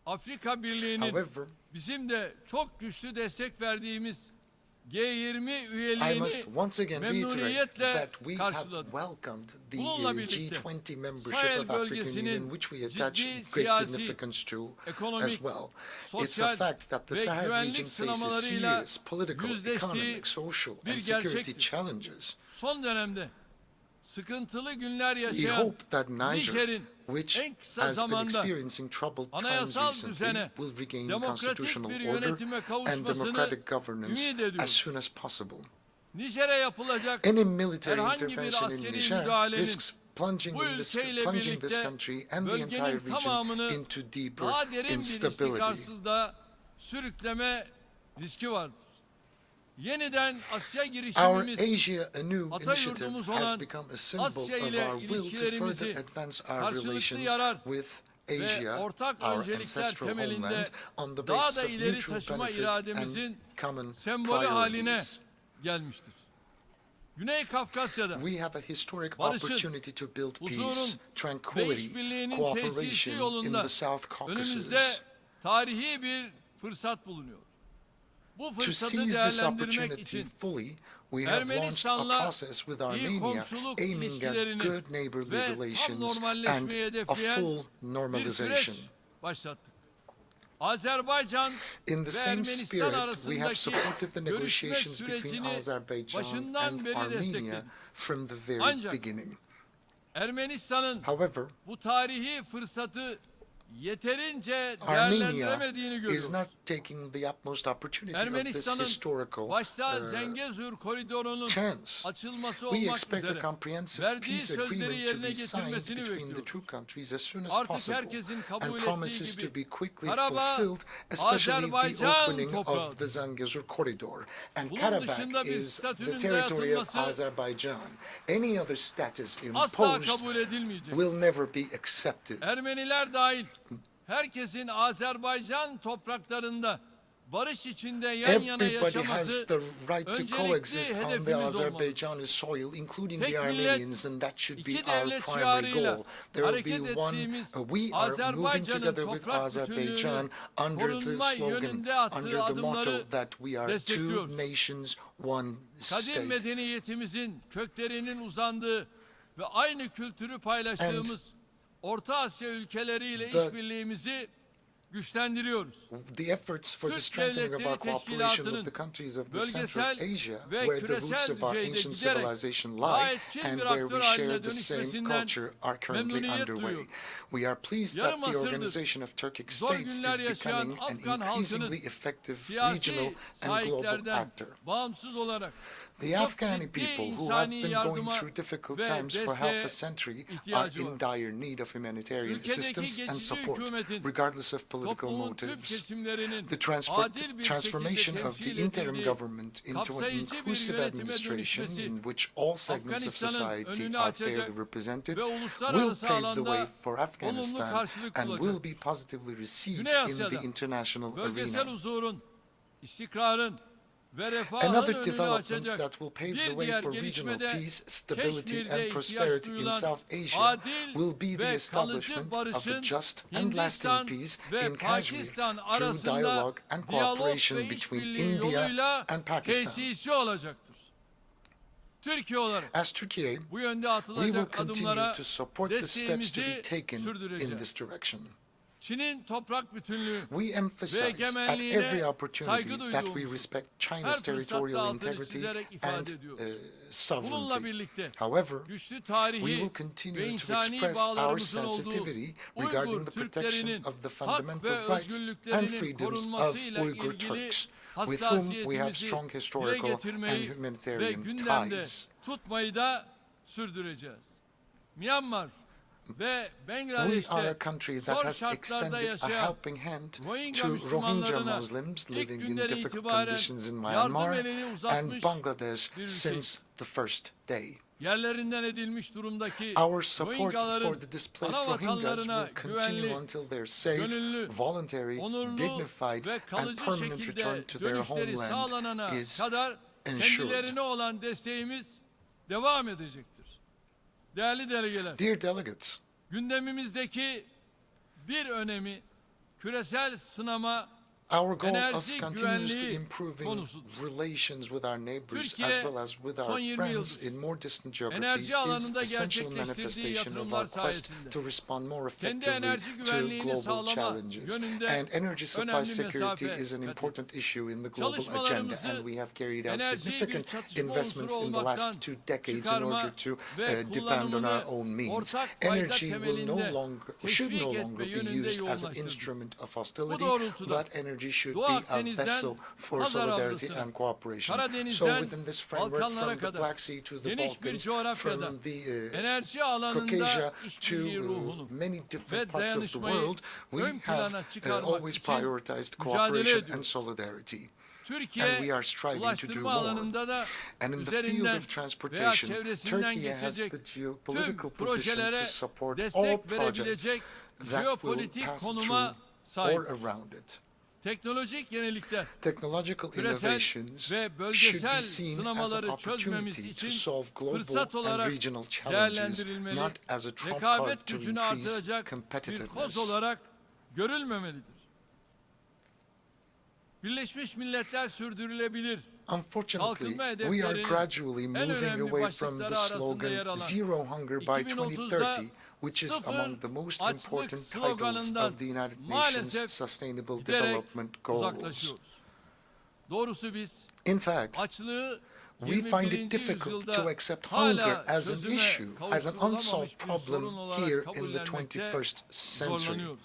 Afrika Birliği'nin However, bizim de çok güçlü destek verdiğimiz G20 I üyeliğini must once again reiterate memnuniyetle that we have karşıladık. welcomed the Bununla birlikte G20 membership Sahel of African bölgesinin Union, which we attach ciddi great siyasi, significance to ekonomik, as well. It's a sosyal fact that the ve Sahel güvenlik region faces sınamalarıyla serious political, yüzleştiği economic, social, bir and security gerçektir. challenges. Son dönemde sıkıntılı günler We yaşayan hope that Niger, Nijer'in which en kısa has been zamanda experiencing troubled times anayasal recently, düzene, will regain demokratik constitutional bir order yönetime and kavuşmasını democratic governance ümit ediyoruz. as soon as possible. Nijer'e yapılacak Any military herhangi bir intervention in askeri Niger müdahalenin risks plunging bu this ülkeyle birlikte country and the entire bölgenin region tamamını into deeper daha derin bir instability. istikrarsızlığa sürükleme riski vardır. Yeniden Asya Our girişimimiz Asia Anew ata initiative yurdumuz has olan become a symbol Asya of ile our will to further ilişkilerimizi advance our karşılıklı relations yarar with ve Asia, ortak our öncelikler ancestral temelinde homeland, on the daha basis da of ileri mutual taşıma benefit and irademizin common sembolü haline priorities. gelmiştir. Güney Kafkasya'da We have a historic barışın, opportunity to build peace, huzurun ve tranquility, işbirliğinin cooperation tesisi in yolunda the South önümüzde Caucasus. tarihi bir fırsat bulunuyor. Bu To fırsatı seize this değerlendirmek opportunity için fully, we have launched a Ermenistan'la process with iyi Armenia komşuluk aiming at ilişkilerini good neighborly ve tam relations and normalleşmeyi a hedefleyen full bir süreç normalization. başlattık. Azerbaycan In the ve same Ermenistan spirit, we have arasındaki supported the görüşme negotiations between sürecini Azerbaijan başından and beri Armenia destekledik. from the very Ancak beginning. Ermenistan'ın However, bu tarihi fırsatı yeterince Armenia değerlendiremediğini is görüyoruz. not taking the utmost opportunity of this Ermenistan'ın historical başta Zengezur koridorunun chance. açılması We olmak expect a üzere comprehensive verdiği peace sözleri agreement to yerine be signed getirmesini between the bekliyoruz. two countries as soon as Artık possible herkesin kabul and ettiği promises to gibi be quickly Karabağ, fulfilled, especially the Azerbaycan opening toprağı. of the Zangezur corridor. And Bunun Karabakh dışında bir is the statünün territory of dayatılması Azerbaijan. Any other status asla imposed kabul edilmeyecek. will never be accepted. Ermeniler dahil herkesin Azerbaycan topraklarında barış içinde yan yana Everybody has yaşaması the right to öncelikli coexist on the hedefimiz olmalı. Azerbaijani soil, including Tek the millet, Armenians, and that should be iki our devlet primary şiarıyla goal. There will hareket be one, ettiğimiz we are moving Azerbaycan'ın together with toprak Azerbaijan bütünlüğünü under the korunma slogan, yönünde attığı under the motto adımları that we are two destekliyoruz. nations, one Kadim state. medeniyetimizin köklerinin uzandığı ve aynı kültürü paylaştığımız Orta Asya ülkeleriyle işbirliğimizi güçlendiriyoruz. The efforts for the strengthening of our cooperation with the countries of the Central Asia, where the roots of our ancient civilization lie and where we share the same culture, are currently underway. We are pleased that the Organization of Turkic States is becoming an increasingly effective regional and global actor. Bağımsız olarak The Afghani people, who have been going through difficult times for half a century, are in dire need of humanitarian assistance and support, regardless of political motives. The transformation of the interim government into an inclusive administration in which all segments of society are fairly represented will pave the way for Afghanistan and will be positively received in the international arena. Another development that will pave the way for regional peace, stability and prosperity in South Asia will be the establishment of a just and lasting peace in Kashmir through dialogue and cooperation between India and Pakistan. As Turkey, we will continue to support the steps to be taken in this direction. We emphasize at every opportunity that we respect China's territorial integrity and sovereignty. However, we will continue to express our sensitivity regarding the protection of the fundamental rights and freedoms of Uyghur Turks, with whom we have strong historical and humanitarian ties. We are a country that has extended a helping hand to Rohingya Muslims living in difficult conditions in Myanmar and Bangladesh since the first day. Our support for the displaced Rohingyas will continue until their safe, voluntary, dignified and permanent return to their homeland is ensured. Dear delegates, gündemimizdeki bir önemi küresel sınama our goal of continuously improving relations with our neighbors as well as with our friends in more distant geographies is essential manifestation of our quest to respond more effectively to global challenges. And energy supply security is an important issue in the global agenda, and we have carried out significant investments in the last 2 decades in order to depend on our own means. Energy should no longer be used as an instrument of hostility, but energy should be a vessel for solidarity and cooperation. So within this framework, from the Black Sea to the Balkans, from the Caucasia to many different parts of the world, we have always prioritized cooperation and solidarity. And we are striving to do more. And in the field of transportation, Turkey has the geopolitical position to support all projects that will pass through or around it. Technological innovations should be seen as an opportunity to solve global and regional challenges, not as a trump card to increase competitiveness. Unfortunately, we are gradually moving away from the slogan "Zero Hunger by 2030", which is among the most important titles of the United Nations Sustainable Development Goals. In fact, we find it difficult to accept hunger as an issue, as an unsolved problem here in the 21st century.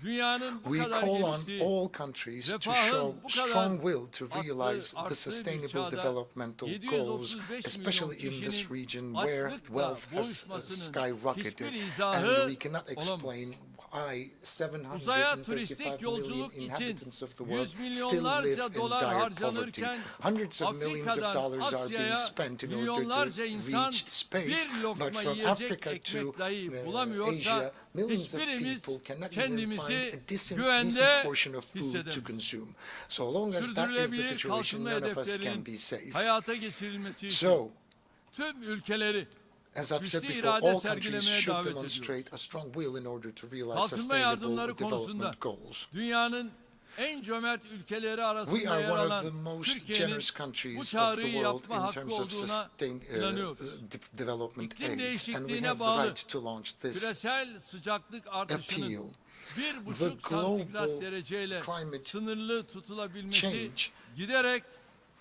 We call on all countries to show strong will to realize the sustainable developmental goals, especially in this region where wealth has skyrocketed, and we cannot explain Uzaya turistik 735 million yolculuk için inhabitants of the world yüz still live milyonlarca in dolar dire poverty. harcanırken Hundreds of millions of Afrika'dan dollars are being Asya'ya spent in order to milyonlarca insan reach space, bir lokma but from yiyecek Africa to ekmek dahi Asia, bulamıyorsa millions of hiçbirimiz people cannot even find kendimizi a decent güvende portion of food to hissedemeyiz. consume. So long as that is the Sürdürülebilir situation, kalkınma none of us can hedeflerinin be safe. hayata geçirilmesi için So, tüm ülkeleri as I've said güçlü before, irade all countries sergilemeye should davet ediyoruz. demonstrate a strong will in order to realize Kalkınma sustainable yardımları konusunda development goals. dünyanın en cömert ülkeleri arasında We are yer one of alan the most Türkiye'nin generous bu countries of the çağrıyı world yapma in hakkı terms of olduğuna inanıyoruz. development İklim aid, and we değişikliğine have the bağlı right to launch this küresel sıcaklık artışının appeal. 1,5 The santigrat global dereceyle climate sınırlı tutulabilmesi change giderek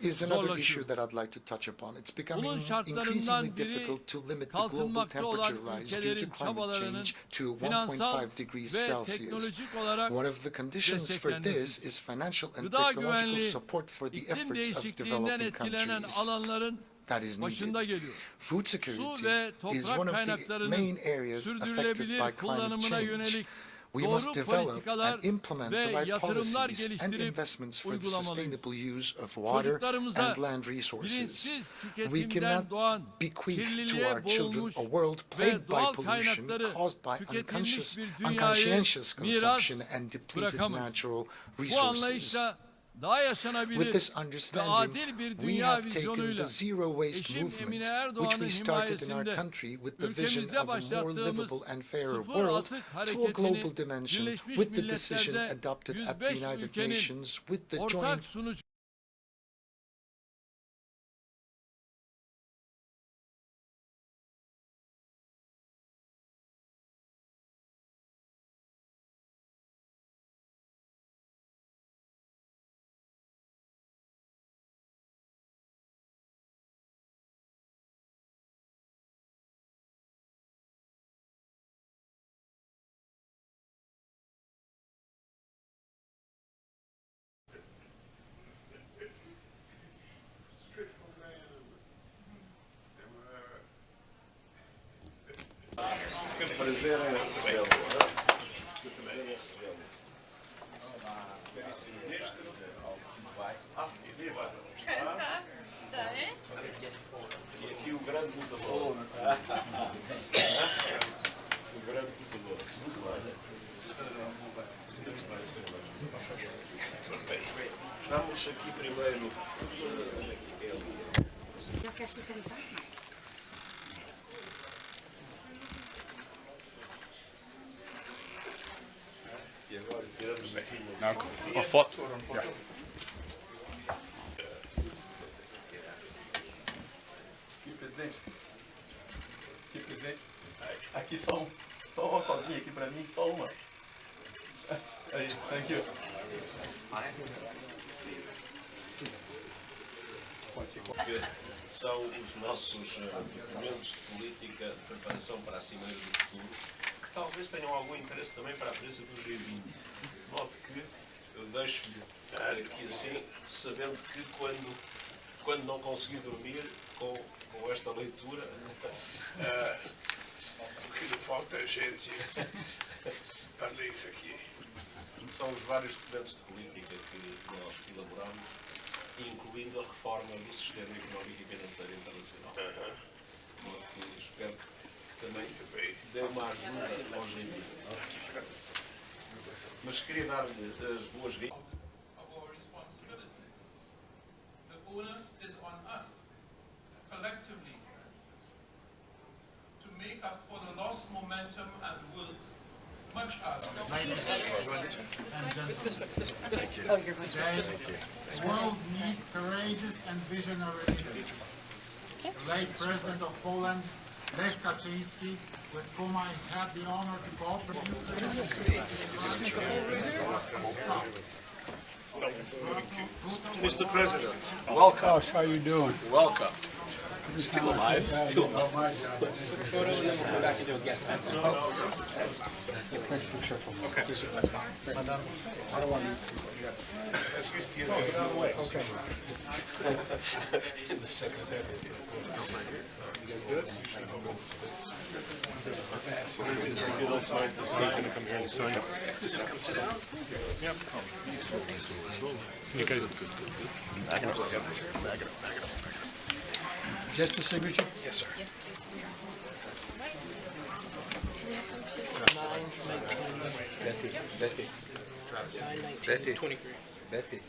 is another issue zorlaşıyor. that I'd like to touch upon. It's Bunun becoming şartlarından increasingly biri difficult to limit the global kalkınmakta olan temperature rise due to ülkelerin climate çabalarının change to finansal 1.5 degrees ve Celsius. teknolojik olarak One of the conditions for this is financial and gıda technological güvenliği, support for the iklim efforts of değişikliğinden developing etkilenen countries. alanların That is başında needed. geliyor. Food Su security ve is toprak one of the kaynaklarının main areas affected sürdürülebilir by climate kullanımına change. yönelik We must doğru develop politikalar and implement ve the right yatırımlar policies and geliştirip investments for the uygulamalıyız. sustainable use of water Çocuklarımıza and land resources. bilinçsiz We tüketimden cannot doğan bequeath to kirliliğe our children boğulmuş a world ve plagued by doğal pollution kaynakları caused by tüketilmiş bir unconscientious dünyayı miras consumption and depleted bırakamayız. natural Bu resources. anlayışla daha With yaşanabilir this ve understanding, adil bir we dünya have taken the vizyonuyla zero waste eşim movement, Emine which Erdoğan'ın we started in our himayesinde country with the vision ülkemizde of a more başlattığımız livable and fairer sıfır world, atık to a hareketini global dimension Birleşmiş with the decision Milletler'de adopted at the 105 United ülkenin Nations with the ortak joint sunucu Prazer em recebê-lo. E aqui o grande lutador. O grande lutador. Muito bem. Vamos aqui primeiro. Eu quero se sentar. E agora tiramos aqui Uma foto. Presidente, aqui só uma colinha aqui pra mim, só uma. Aí, thank you. São os nossos documentos de política de preparação para a Cimeira do Futuro, que talvez tenham algum interesse também para a presença do G20. Note que eu deixo-lhe aqui assim, sabendo que quando não conseguir dormir com esta leitura, o que lhe falta é gente para ler isso aqui. São os vários documentos de política que nós elaboramos, incluindo a reforma do sistema económico e financeiro internacional. Espero que também dê uma ajuda aos G20. Mas queria dar-lhe as boas-vindas. The onus is on us, collectively, to make up for the lost momentum and work much harder. The world needs courageous and visionary leaders. The late President of Poland, Lech Kaczyński, with whom I had the honor to cooperate. Mr. President, welcome. How you doing? Welcome. Still alive? Still alive. Photo and then we'll go back and do a guest house. Okay, that's fine. I don't want to. As you see it, get out of the way. Okay. In the secretary. You guys good? If you don't mind, he's going to come here and sign. He's going to come sit down? Yep. You guys are good. Back it up. Back it up. Just a signature? Yes, sir. Betty.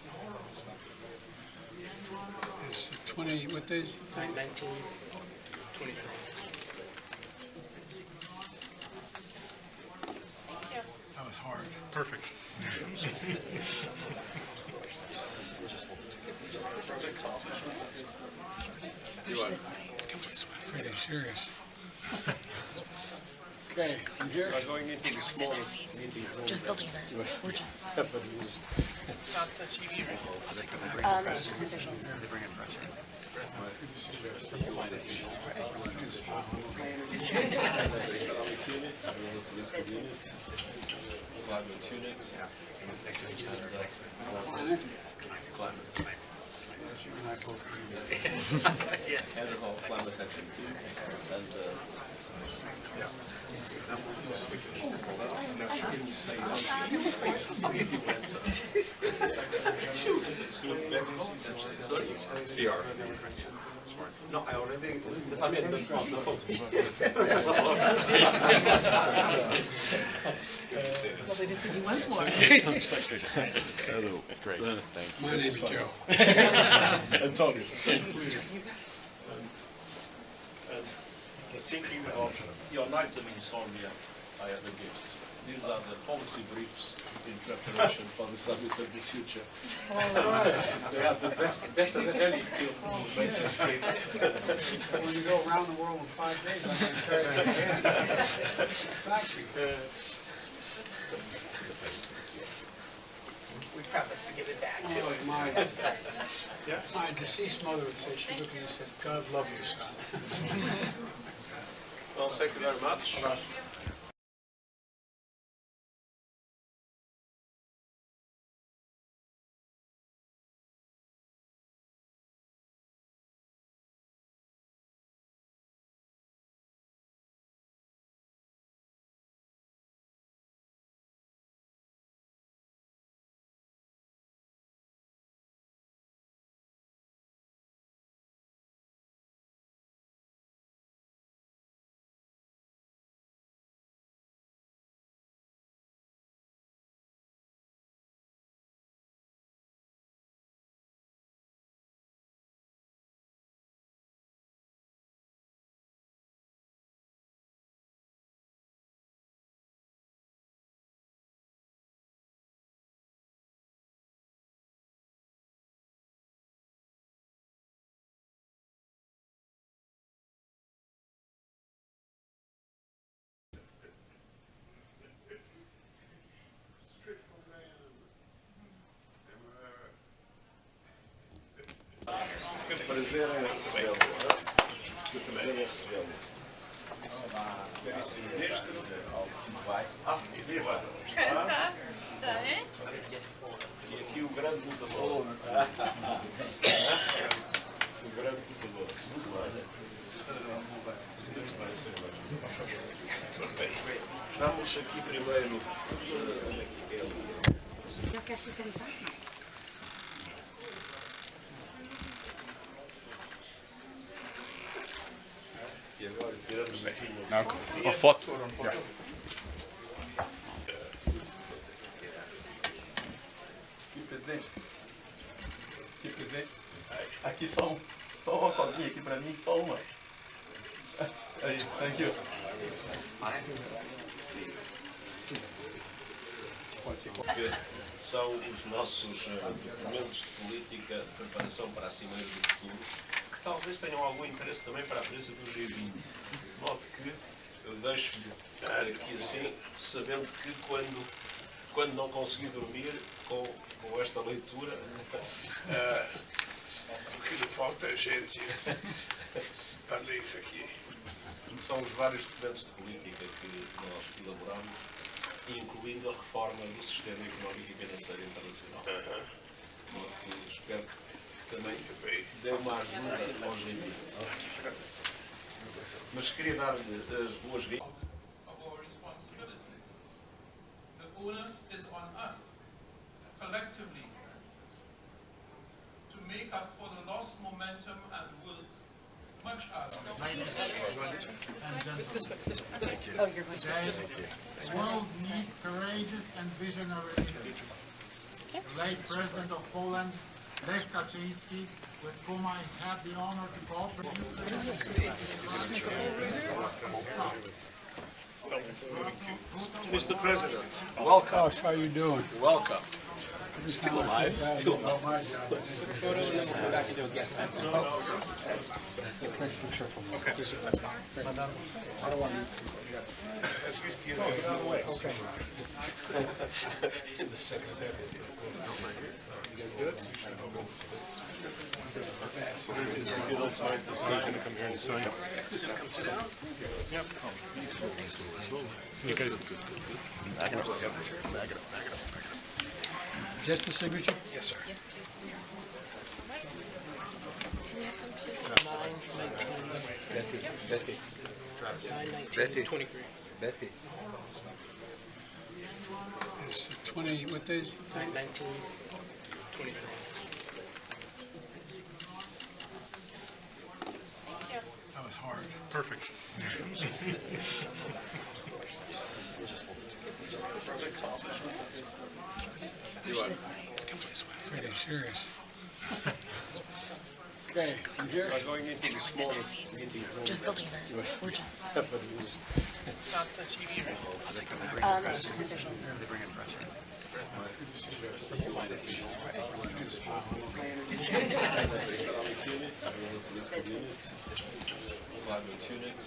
It's 20, what day? 19, 23. That was hard. Perfect. Pretty serious. Okay, I'm here. Going into the smallest meeting room. Just the leaders. We're just. Not the TV, right? It's just official. They bring in press, right? Yes. And all climate action too. And CR. No, I already. I mean, the photo. Good to see you. Lovely to see you once more. Hello. Great. Thank you. My name is Joe. Antonio. And thinking of your nights of insomnia, I have a gift. These are the policy briefs in preparation for the summit of the future. They are the best, better than any film in major state. When you go around the world in 5 days, I'm going to carry that again. Thank you. We promised to give it back to Oh, my deceased mother would say, she looked at me and said, God love you, son. Well, thank you very much. Prazer em recebê-lo. Prazer em recebê-lo. Viva! E aqui o grande lutador. O grande lutador. Muito bem. Vamos aqui primeiro. Já quer se sentar? E agora tiramos aqui Uma foto? Yeah. Presidente, aqui só uma colinha aqui pra mim, só uma. Aí, thank you. São os nossos documentos de política de preparação para a Cimeira do Futuro, que talvez tenham algum interesse também para a presença do G20. Note que eu deixo-lhe aqui assim, sabendo que quando não conseguir dormir com esta leitura, Porque não falta gente para ler isso aqui. São os vários documentos de política que nós elaboramos, incluindo a reforma do sistema económico e financeiro internacional. Espero que também dê uma ajuda aos enviados. Mas queria dar-lhe as boas-vindas. The onus is on us, collectively, to make up for the lost momentum and work much harder. The world needs courageous and visionary leaders. The late President of Poland, Lech Kaczyński, with whom I had the honor to cooperate. Mr. President, welcome. How you doing? Welcome. Still alive? Still alive. As you see in the secretary. You good? If you don't mind, he's going to come here and sign. He's going to come sit down? Yep. You guys are good. Back it up. Back it up. Just a signature? Yes, sir. Betty. 23. Betty. It's 20, what day? 19, 23. That was hard. Perfect. Pretty serious. Okay, I'm here. We're going into the smallest meeting. Just the leaders. We're just. But it was Not the TV, It's just official. climate unit.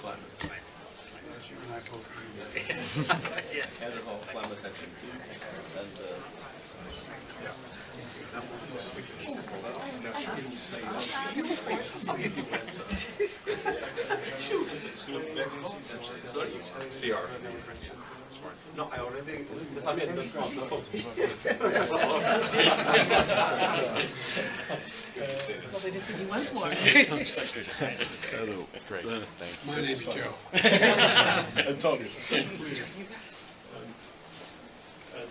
Climate. Yes. And the whole climate action team. CR. No, I already. I mean, the photo. Lovely to see you once more. Great. My name's Joe. Antonio. And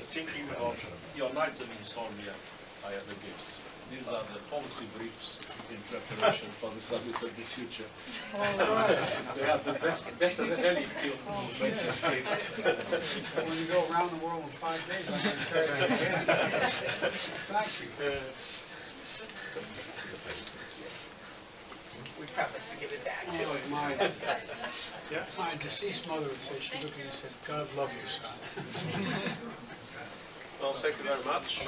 thinking about your nights of insomnia, I have a gift. These are the policy briefs in preparation for the summit of the future. They are the best, better than any film that you've seen. When you go around the world in 5 days, I'm going to carry that again. Factory. We promise to give it back to Oh, my deceased mother would say, she looked at me and said, God love you, son. Well, thank you very much.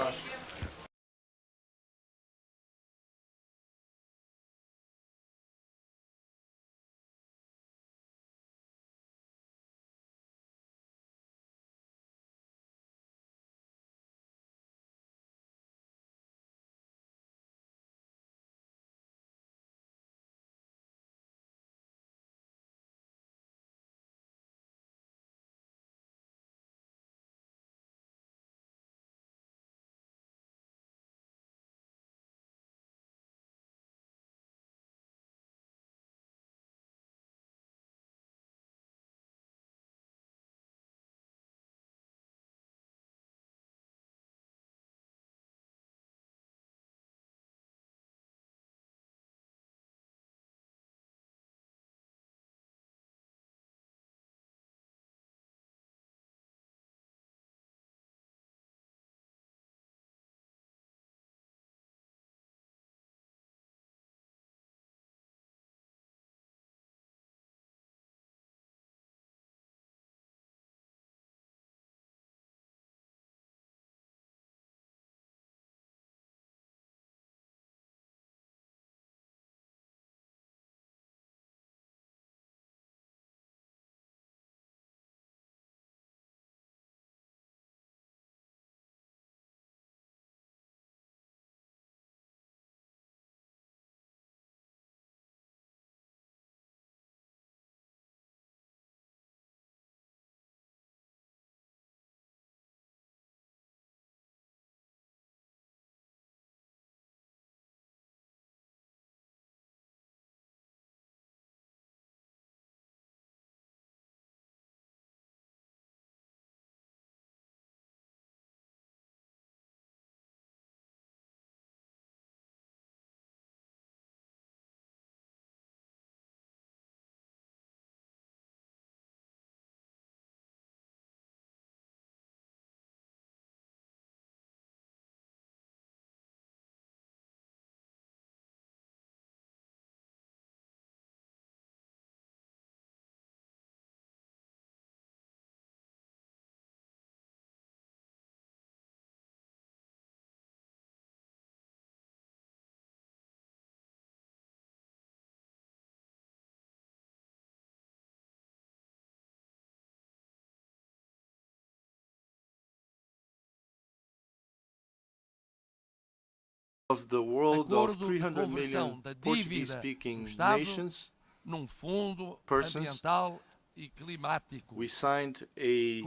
of the world of 300 million Portuguese-speaking nations, num fundo persons, ambiental e climático, we signed a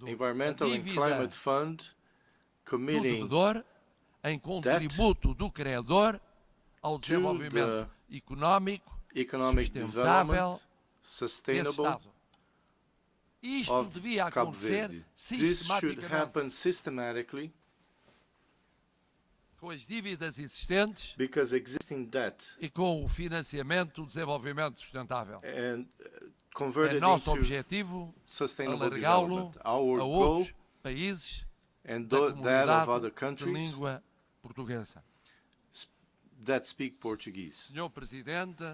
environmental and climate fund committing em contributo do credor ao desenvolvimento económico, sustentável sustainable Isto devia acontecer This should happen systematically com as dívidas existentes because existing debt e com o financiamento do desenvolvimento sustentável. And converted nosso into objetivo sustainable alargá-lo development. Our a goal outros países and da that of other comunidade de countries língua portuguesa. that speak Portuguese. Senhor Presidente,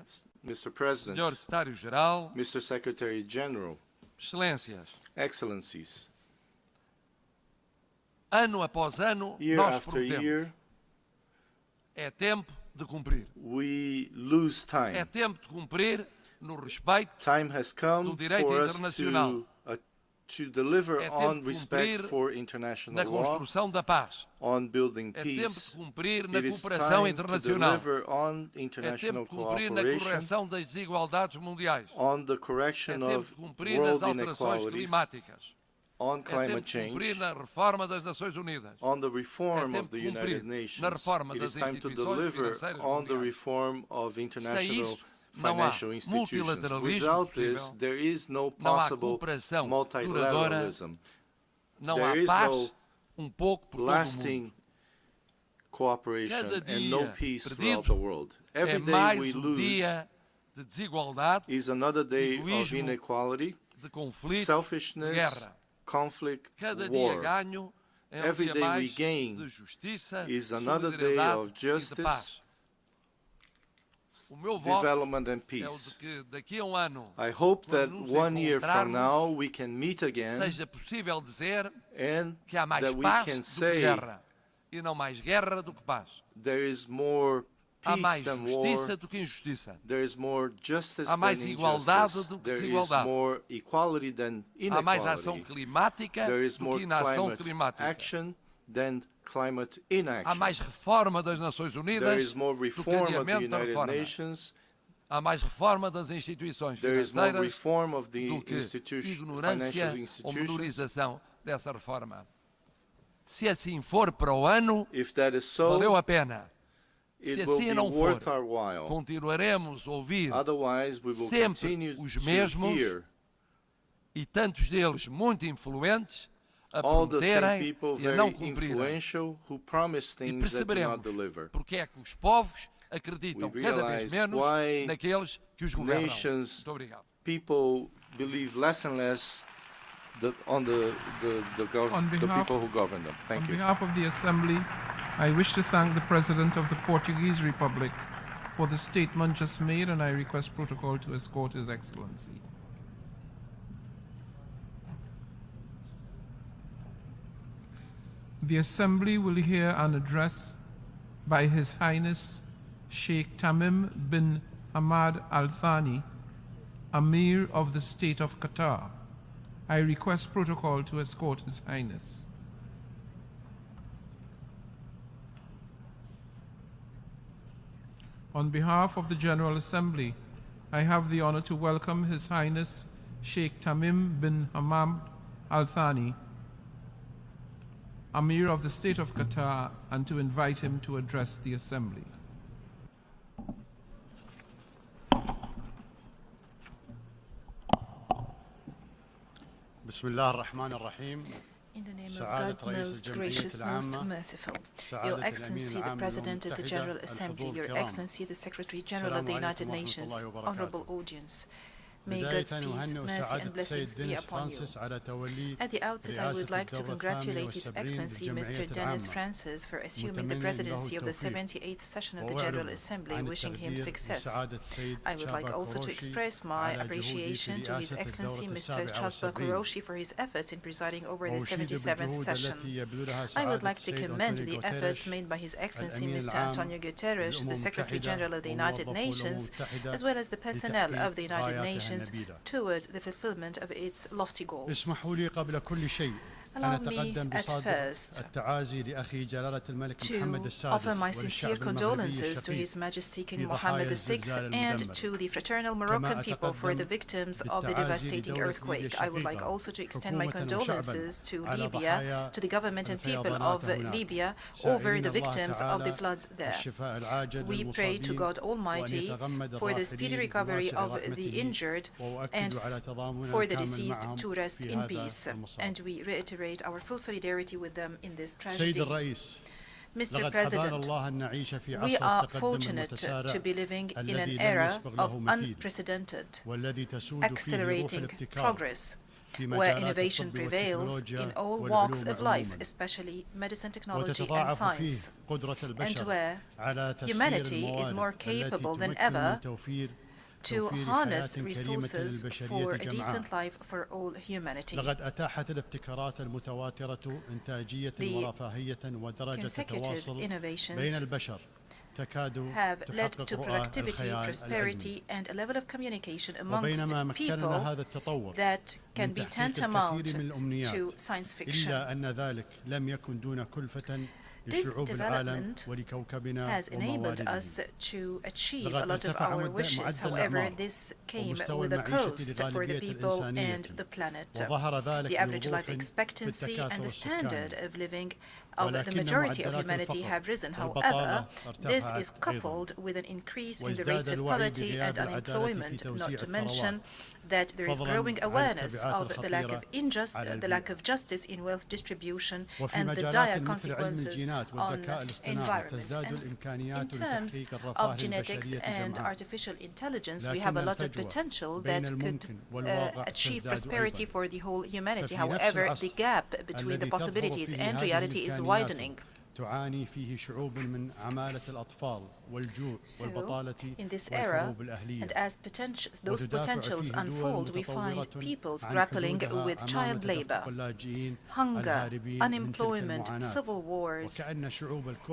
Mr. President, Senhor Secretário-Geral, Mr. Secretary General, Excelências, Excellencies, ano após ano, year nós after prometemos. year, É tempo de cumprir. we lose time. É tempo de cumprir no respeito Time has come do direito for us internacional. to deliver É on tempo de respect cumprir for na international law, construção da paz. on building É tempo peace. de cumprir na It is cooperação time to internacional. deliver on É international tempo de cumprir na cooperation, correção das desigualdades mundiais. on the correction É tempo of de cumprir nas world alterações inequalities, climáticas. on É climate tempo de cumprir change, na reforma das Nações Unidas. on the reform É of tempo the de cumprir United Nations. na reforma It das is time to instituições deliver financeiras on the mundiais. reform of Sem international isso, não há financial institutions. multilateralismo Without possível, this, there is no não há possible cooperação multilateralism. Não There há is paz, no pouco por todo o mundo. lasting cooperation Cada and no dia peace perdido throughout the world. Every é day mais we lose dia de desigualdade, is another day of egoísmo, inequality, de conflito, de selfishness, guerra. conflict, Cada dia war. ganho é Every dia day we mais gain de justiça, is another day solidariedade of e de justice, paz. O meu voto development and é o de peace. que daqui a ano, I hope that quando nos 1 year from encontrarmos, now we can meet again seja possível dizer and que há mais that we paz can do que say guerra e não mais guerra do que paz. there is more Há peace mais than justiça war, do que injustiça. there is more justice Há mais than igualdade injustice, do que there is desigualdade. more equality than Há mais ação inequality, climática there is do more que inação climate climática. action than climate Há inaction. mais reforma das Nações There Unidas is more do que reform of the adiamento da United reforma. Nations. Há mais reforma das instituições There is more financeiras reform of the do que financial ignorância ou institutions. menorização dessa reforma. Se assim for para o ano, If that is so, valeu a pena. Se it will assim be não for, worth our while. continuaremos a ouvir Otherwise, we will sempre continue os to mesmos hear e tantos deles muito influentes a all the same prometerem people e a não very cumprirem. influential who promise E things that do not perceberemos deliver. porque é que os povos acreditam We cada vez realize menos why naqueles que os governam. nations, Muito obrigado. people believe less and less on the people who govern them. Thank On you. behalf of the Assembly, I wish to thank the President of the Portuguese Republic for the statement just made, and I request protocol to escort His Excellency. The Assembly will hear an address by His Highness Sheikh Tamim bin Hamad Al Thani, Amir of the State of Qatar. I request protocol to escort His Highness. On behalf of the General Assembly, I have the honor to welcome His Highness Sheikh Tamim bin Hamad Al Thani, Amir of the State of Qatar, and to invite him to address the Assembly. بسم الله الرحمن الرحيم. In the name of God, most gracious, most merciful, Your Excellency, the President of the General Assembly, Your Excellency, the Secretary General of the United Nations, honorable audience, may God's peace, mercy and blessings be upon you. At the outset, I would like to congratulate His Excellency Mr. Dennis Francis for assuming the presidency of the 78th session of the General Assembly, wishing him success. I would like also to express my appreciation to His Excellency Mr. Chasba Kuroshi for his efforts in presiding over the 77th session. I would like to commend the efforts made by His Excellency Mr. Antonio Guterres, the Secretary General of the United Nations, as well as the personnel of the United Nations towards the fulfillment of its lofty goals. Allow me at first to offer my sincere condolences to His Majesty King Mohammed VI and to the fraternal Moroccan people for the victims of the devastating earthquake. I would like also to extend my condolences to Libya, to the government and people of Libya over the victims of the floods there. We pray to God Almighty for the speedy recovery of the injured and for the deceased to rest in peace. And we reiterate our full solidarity with them in this tragedy. Mr. President, we are fortunate to be living in an era of unprecedented, accelerating progress, where innovation prevails in all walks of life, especially medicine, technology, and science, and where humanity is more capable than ever to harness resources for a decent life for all humanity. The consecutive innovations have led to productivity, prosperity, and a level of communication amongst people that can be tantamount to science fiction. This development has enabled us to achieve a lot of our wishes. However, this came with a cost for the people and the planet. The average life expectancy and the standard of living of the majority of humanity have risen. However, this is coupled with an increase in the rates of poverty and unemployment, not to mention that there is growing awareness of the lack of justice in wealth distribution and the dire consequences on environment. And in terms of genetics and artificial intelligence, we have a lot of potential that could achieve prosperity for the whole humanity. However, the gap between the possibilities and reality is widening. So, in this era, and as those potentials unfold, we find peoples grappling with child labor, hunger, unemployment, civil wars.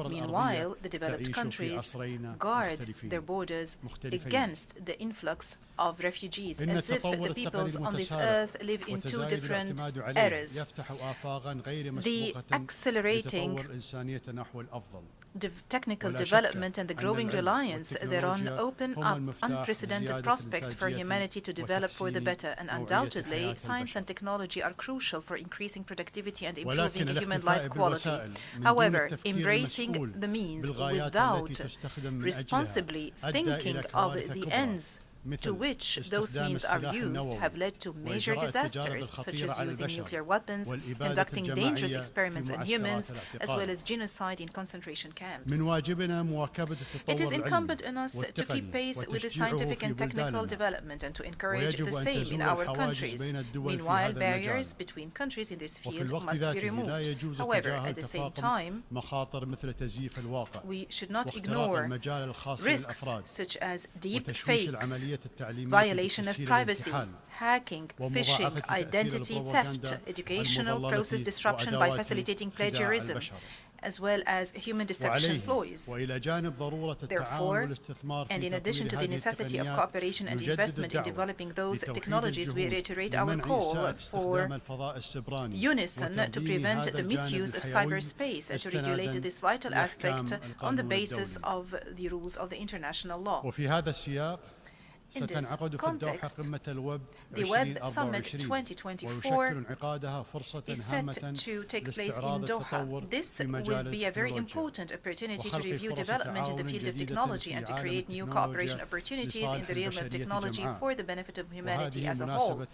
Meanwhile, the developed countries guard their borders against the influx of refugees, as if the peoples on this earth live in two different eras. The accelerating technical development and the growing reliance thereon open up unprecedented prospects for humanity to develop for the better, and undoubtedly science and technology are crucial for increasing productivity and improving human life quality. However, embracing the means without responsibly thinking of the ends to which those means are used have led to major disasters, such as using nuclear weapons, conducting dangerous experiments on humans, as well as genocide in concentration camps. It is incumbent on us to keep pace with the scientific and technical development and to encourage the same in our countries. Meanwhile, barriers between countries in this field must be removed. However, at the same time, we should not ignore risks such as deep fakes, violation of privacy, hacking, phishing, identity theft, educational process disruption by facilitating plagiarism, as well as human deception ploys. Therefore, and in addition to the necessity of cooperation and investment in developing those technologies, we reiterate our call for unison to prevent the misuse of cyberspace and to regulate this vital aspect on the basis of the rules of the international law. In this context, the Web Summit 2024 is set to take place in Doha. This will be a very important opportunity to review development in the field of technology and to create new cooperation opportunities in the realm of technology for the benefit of humanity as a whole.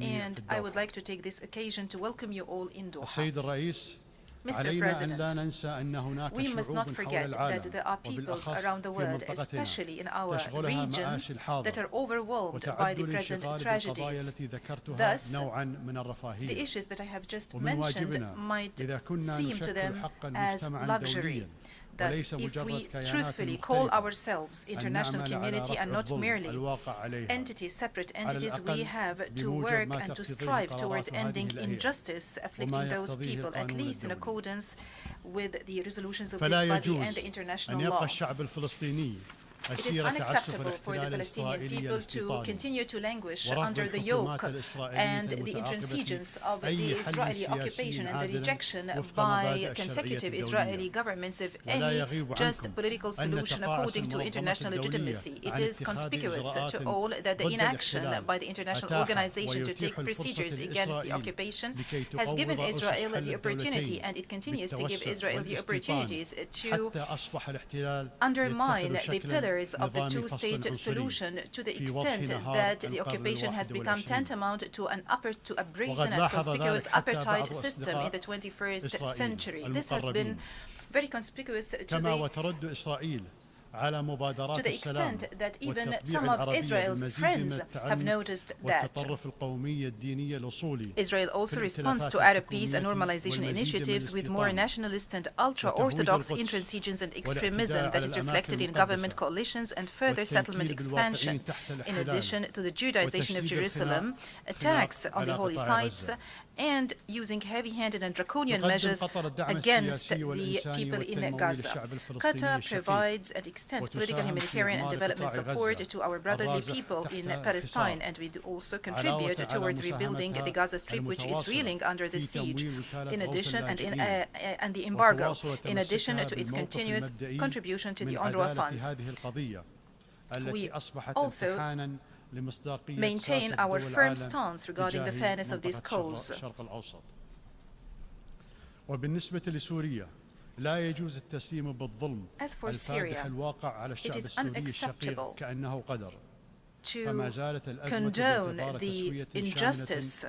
And I would like to take this occasion to welcome you all in Doha. Mr. President, we must not forget that there are peoples around the world, especially in our region, that are overwhelmed by the present tragedies. Thus, the issues that I have just mentioned might seem to them as luxury. Thus, if we truthfully call ourselves international community and not merely separate entities, we have to work and to strive towards ending injustice afflicting those people, at least in accordance with the resolutions of this body and the international law. It is unacceptable for the Palestinian people to continue to languish under the yoke and the intransigence of the Israeli occupation and the rejection by consecutive Israeli governments of any just political solution according to international legitimacy. It is conspicuous to all that the inaction by the international organization to take procedures against the occupation has given Israel the opportunity, and it continues to give Israel the opportunities to undermine the pillars of the two-state solution to the extent that the occupation has become tantamount to a brazen and conspicuous apartheid system in the 21st century. This has been very conspicuous to the extent that even some of Israel's friends have noticed that. Israel also responds to Arab peace and normalization initiatives with more nationalist and ultra-Orthodox intransigence and extremism that is reflected in government coalitions and further settlement expansion. In addition to the Judaization of Jerusalem, attacks on the holy sites, and using heavy-handed and draconian measures against the people in Gaza. Qatar provides and extends political, humanitarian, and development support to our brotherly people in Palestine, and we do also contribute towards rebuilding the Gaza Strip, which is reeling under the siege, in addition and the embargo, in addition to its continuous contribution to the UNRWA funds. We also maintain our firm stance regarding the fairness of this cause. As for Syria, it is unacceptable to condone the injustice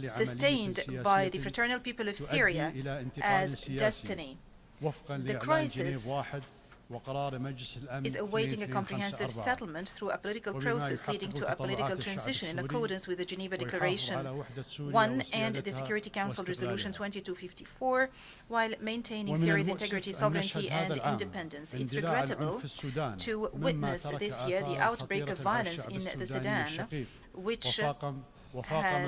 sustained by the fraternal people of Syria as destiny. The crisis is awaiting a comprehensive settlement through a political process leading to a political transition in accordance with the Geneva Declaration 1 and the Security Council Resolution 2254, while maintaining Syria's integrity, sovereignty, and independence. It's regrettable to witness this year the outbreak of violence in the Sudan, which had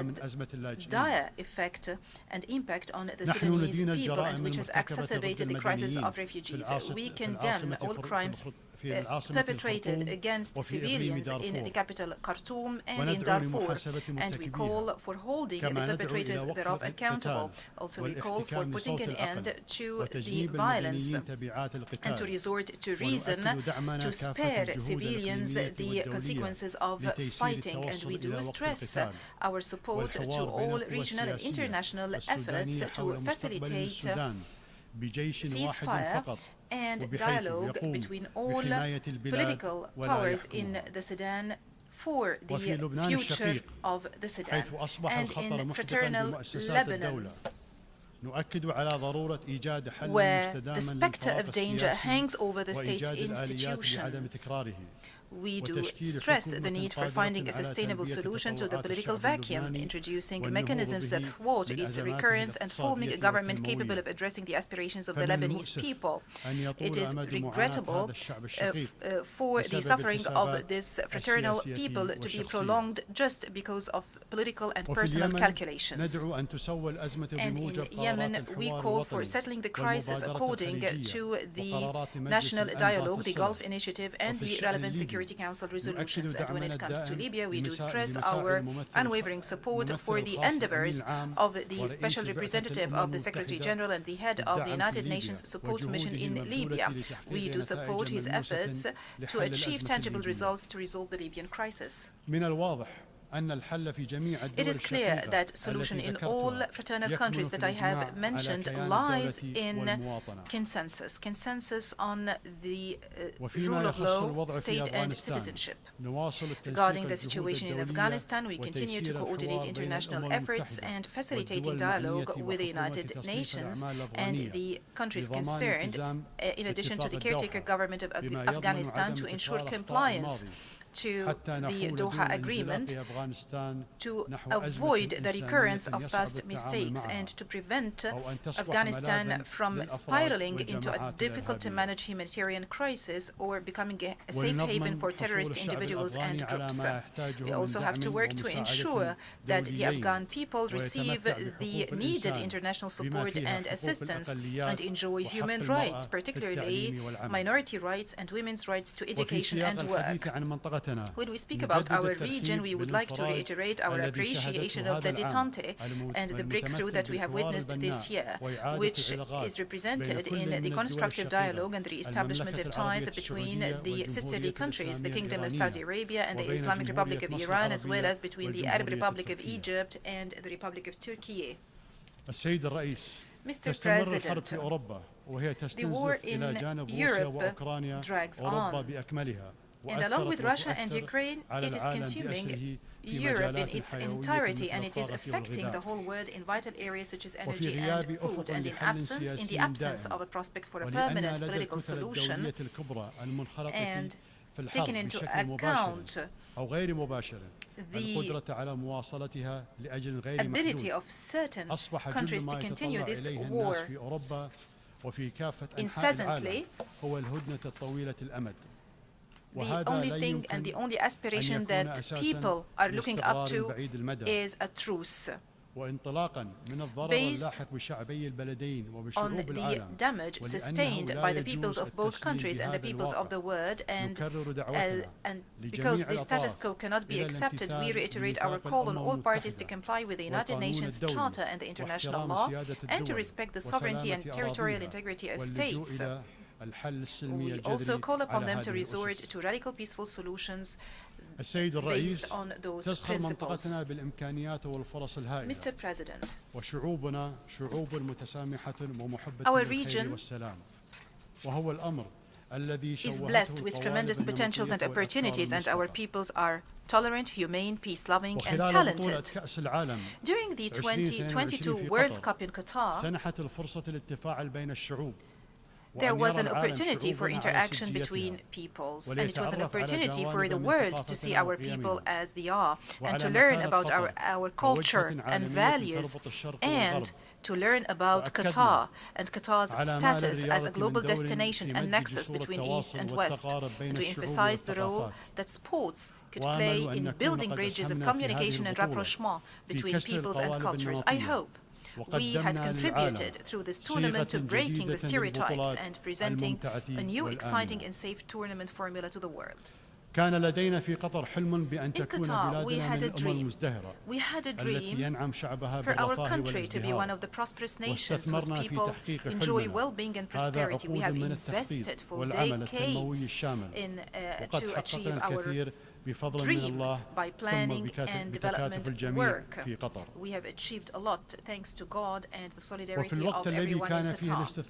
dire effect and impact on the Sudanese people and which has exacerbated the crisis of refugees. We condemn all crimes perpetrated against civilians in the capital Khartoum and in Darfur, and we call for holding the perpetrators thereof accountable. Also, we call for putting an end to the violence and to resort to reason to spare civilians the consequences of fighting, and we do stress our support to all regional and international efforts to facilitate ceasefire and dialogue between all political powers in the Sudan for the future of the Sudan. And in fraternal Lebanon, where the specter of danger hangs over the state's institutions, we do stress the need for finding a sustainable solution to the political vacuum, introducing mechanisms that thwart its recurrence and forming a government capable of addressing the aspirations of the Lebanese people. It is regrettable for the suffering of this fraternal people to be prolonged just because of political and personal calculations. And in Yemen, we call for settling the crisis according to the National Dialogue, the Gulf Initiative, and the relevant Security Council resolutions. And when it comes to Libya, we do stress our unwavering support for the endeavors of the Special Representative of the Secretary General and the head of the United Nations Support Mission in Libya. We do support his efforts to achieve tangible results to resolve the Libyan crisis. It is clear that solution in all fraternal countries that I have mentioned lies in consensus on the rule of law, state and citizenship. Regarding the situation in Afghanistan, we continue to coordinate international efforts and facilitating dialogue with the United Nations and the countries concerned, in addition to the caretaker government of Afghanistan, to ensure compliance to the Doha Agreement to avoid the recurrence of past mistakes and to prevent Afghanistan from spiraling into a difficult-to-manage humanitarian crisis or becoming a safe haven for terrorist individuals and groups. We also have to work to ensure that the Afghan people receive the needed international support and assistance and enjoy human rights, particularly minority rights and women's rights to education and work. When we speak about our region, we would like to reiterate our appreciation of the détente and the breakthrough that we have witnessed this year, which is represented in the constructive dialogue and the establishment of ties between the sisterly countries, the Kingdom of Saudi Arabia and the Islamic Republic of Iran, as well as between the Arab Republic of Egypt and the Republic of Turkey. Mr. President, the war in Europe drags on, and along with Russia and Ukraine, it is consuming Europe in its entirety, and it is affecting the whole world in vital areas such as energy and food. And in the absence of a prospect for a permanent political solution, and taking into account the ability of certain countries to continue this war incessantly, the only thing and the only aspiration that people are looking up to is a truce, based on the damage sustained by the peoples of both countries and the peoples of the world, and because the status quo cannot be accepted, we reiterate our call on all parties to comply with the United Nations Charter and the international law, and to respect the sovereignty and territorial integrity of states. We also call upon them to resort to radical peaceful solutions based on those principles. Mr. President, our region is blessed with tremendous potentials and opportunities, and our peoples are tolerant, humane, peace-loving, and talented. During the 2022 World Cup in Qatar, there was an opportunity for interaction between peoples, and it was an opportunity for the world to see our people as they are, and to learn about our culture and values, and to learn about Qatar and Qatar's status as a global destination and nexus between East and West, and to emphasize the role that sports could play in building bridges of communication and rapprochement between peoples and cultures. I hope we had contributed through this tournament to breaking the stereotypes and presenting a new, exciting and safe tournament formula to the world. In Qatar, we had a dream. We had a dream for our country to be one of the prosperous nations whose people enjoy well-being and prosperity. We have invested for decades to achieve our dream by planning and development work. We have achieved a lot thanks to God and the solidarity of everyone in Qatar.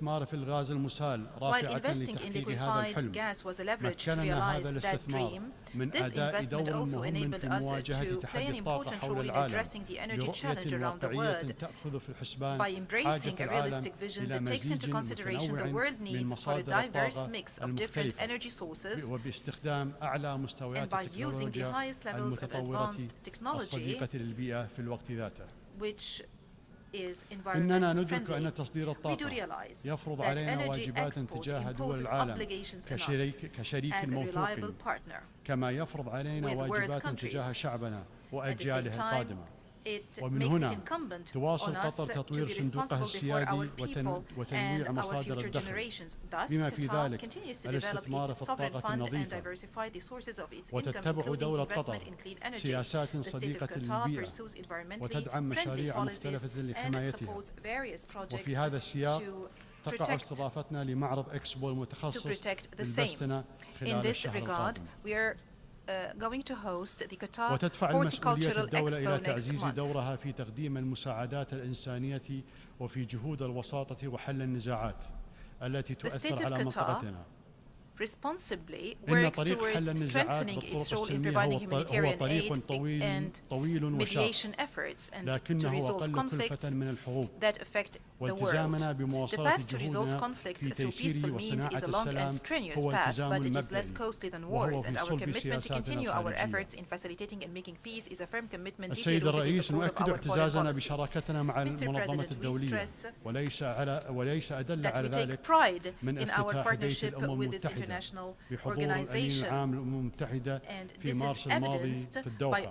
While investing in liquefied gas was a leverage to realize that dream, this investment also enabled us to play an important role in addressing the energy challenge around the world by embracing a realistic vision that takes into consideration the world needs for a diverse mix of different energy sources, and by using the highest levels of advanced technology, which is environmentally friendly. We do realize that energy export imposes obligations on us as a reliable partner with world countries. At the same time, it makes it incumbent on us to be responsible before our people and our future generations. Thus, Qatar continues to develop its sovereign fund and diversify the sources of its income, including investment in clean energy. The state of Qatar pursues environmentally friendly policies and supports various projects to protect the same. In this regard, we are going to host the Qatar Horticultural Expo next month. دورها في تقديم المساعدات الإنسانية وفي جهود الوساطة وحل النزاعات التي تؤثر على منطقتنا. responsibly works towards strengthening its role in providing humanitarian aid and mediation efforts and to resolve conflicts that affect the world. The path to resolve conflicts through peaceful means is a long and strenuous path, but it is less costly than wars, and our commitment to continue our efforts in facilitating and making peace is a firm commitment deeply rooted in the core of our foreign policy. Mr. President, we stress that we take pride in our partnership with this international organization, and this is evidenced by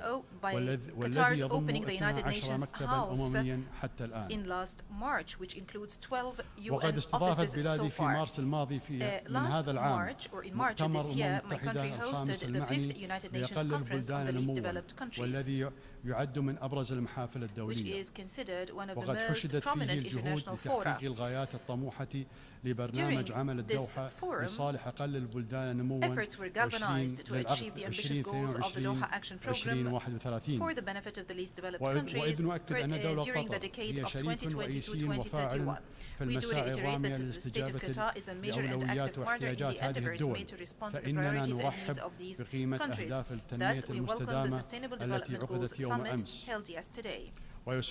Qatar's opening the United Nations House in last March, which includes 12 UN offices so far. Last March, or in March of this year, my country hosted the 5th United Nations Conference on the Least Developed Countries, which is considered one of the most prominent international fora. During this forum, efforts were galvanized to achieve the ambitious goals of the Doha Action Programme for the benefit of the least developed countries during the decade of 2020 to 2031. We do reiterate that the state of Qatar is a major and active partner in the endeavors made to respond to the priorities and needs of these countries. Thus, we welcome the Sustainable Development Goals Summit held yesterday. We are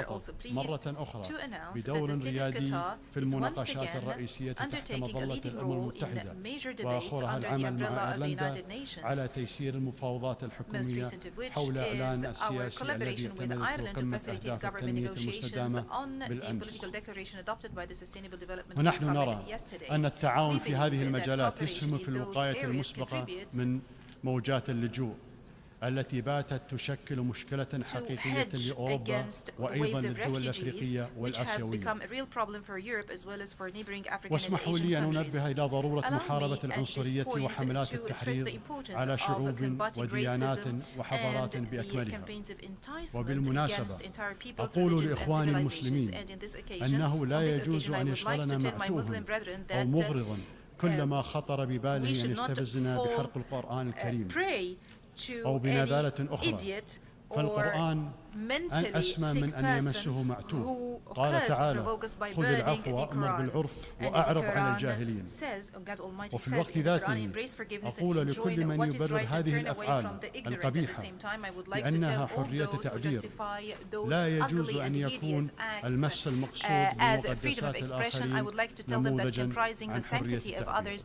also pleased to announce that the state of Qatar is once again undertaking a leading role in major debates under the umbrella of the United Nations, most recent of which is our collaboration with Ireland to facilitate government negotiations on the political declaration adopted by the Sustainable Development Goals Summit yesterday. We believe that cooperation in those areas contributes التي باتت تشكل مشكلة حقيقية لأوروبا وأيضا للدول الأفريقية والآسيوية. واسمحوا لي أن أنبه إلى ضرورة محاربة العنصرية وحملات التحريض على شعوب وديانات وحضارات بأكملها. وبالمناسبة أقول لإخواني المسلمين أنه لا يجوز أن يشغلنا معتوه أو مغرض كلما خطر بباله أن يستفزنا بحرق القرآن الكريم أو بنذالة أخرى. فالقرآن أسمى من أن يمسه معتوه. قال تعالى: خذ العفو وأمر بالعرف وأعرض عن الجاهلين. وفي الوقت ذاته أقول لكل من يبرر هذه الأفعال القبيحة بأنها حرية تعبير، لا يجوز أن يكون المس المقصود بمقدسات الآخرين نموذجا عن حرية التعبير.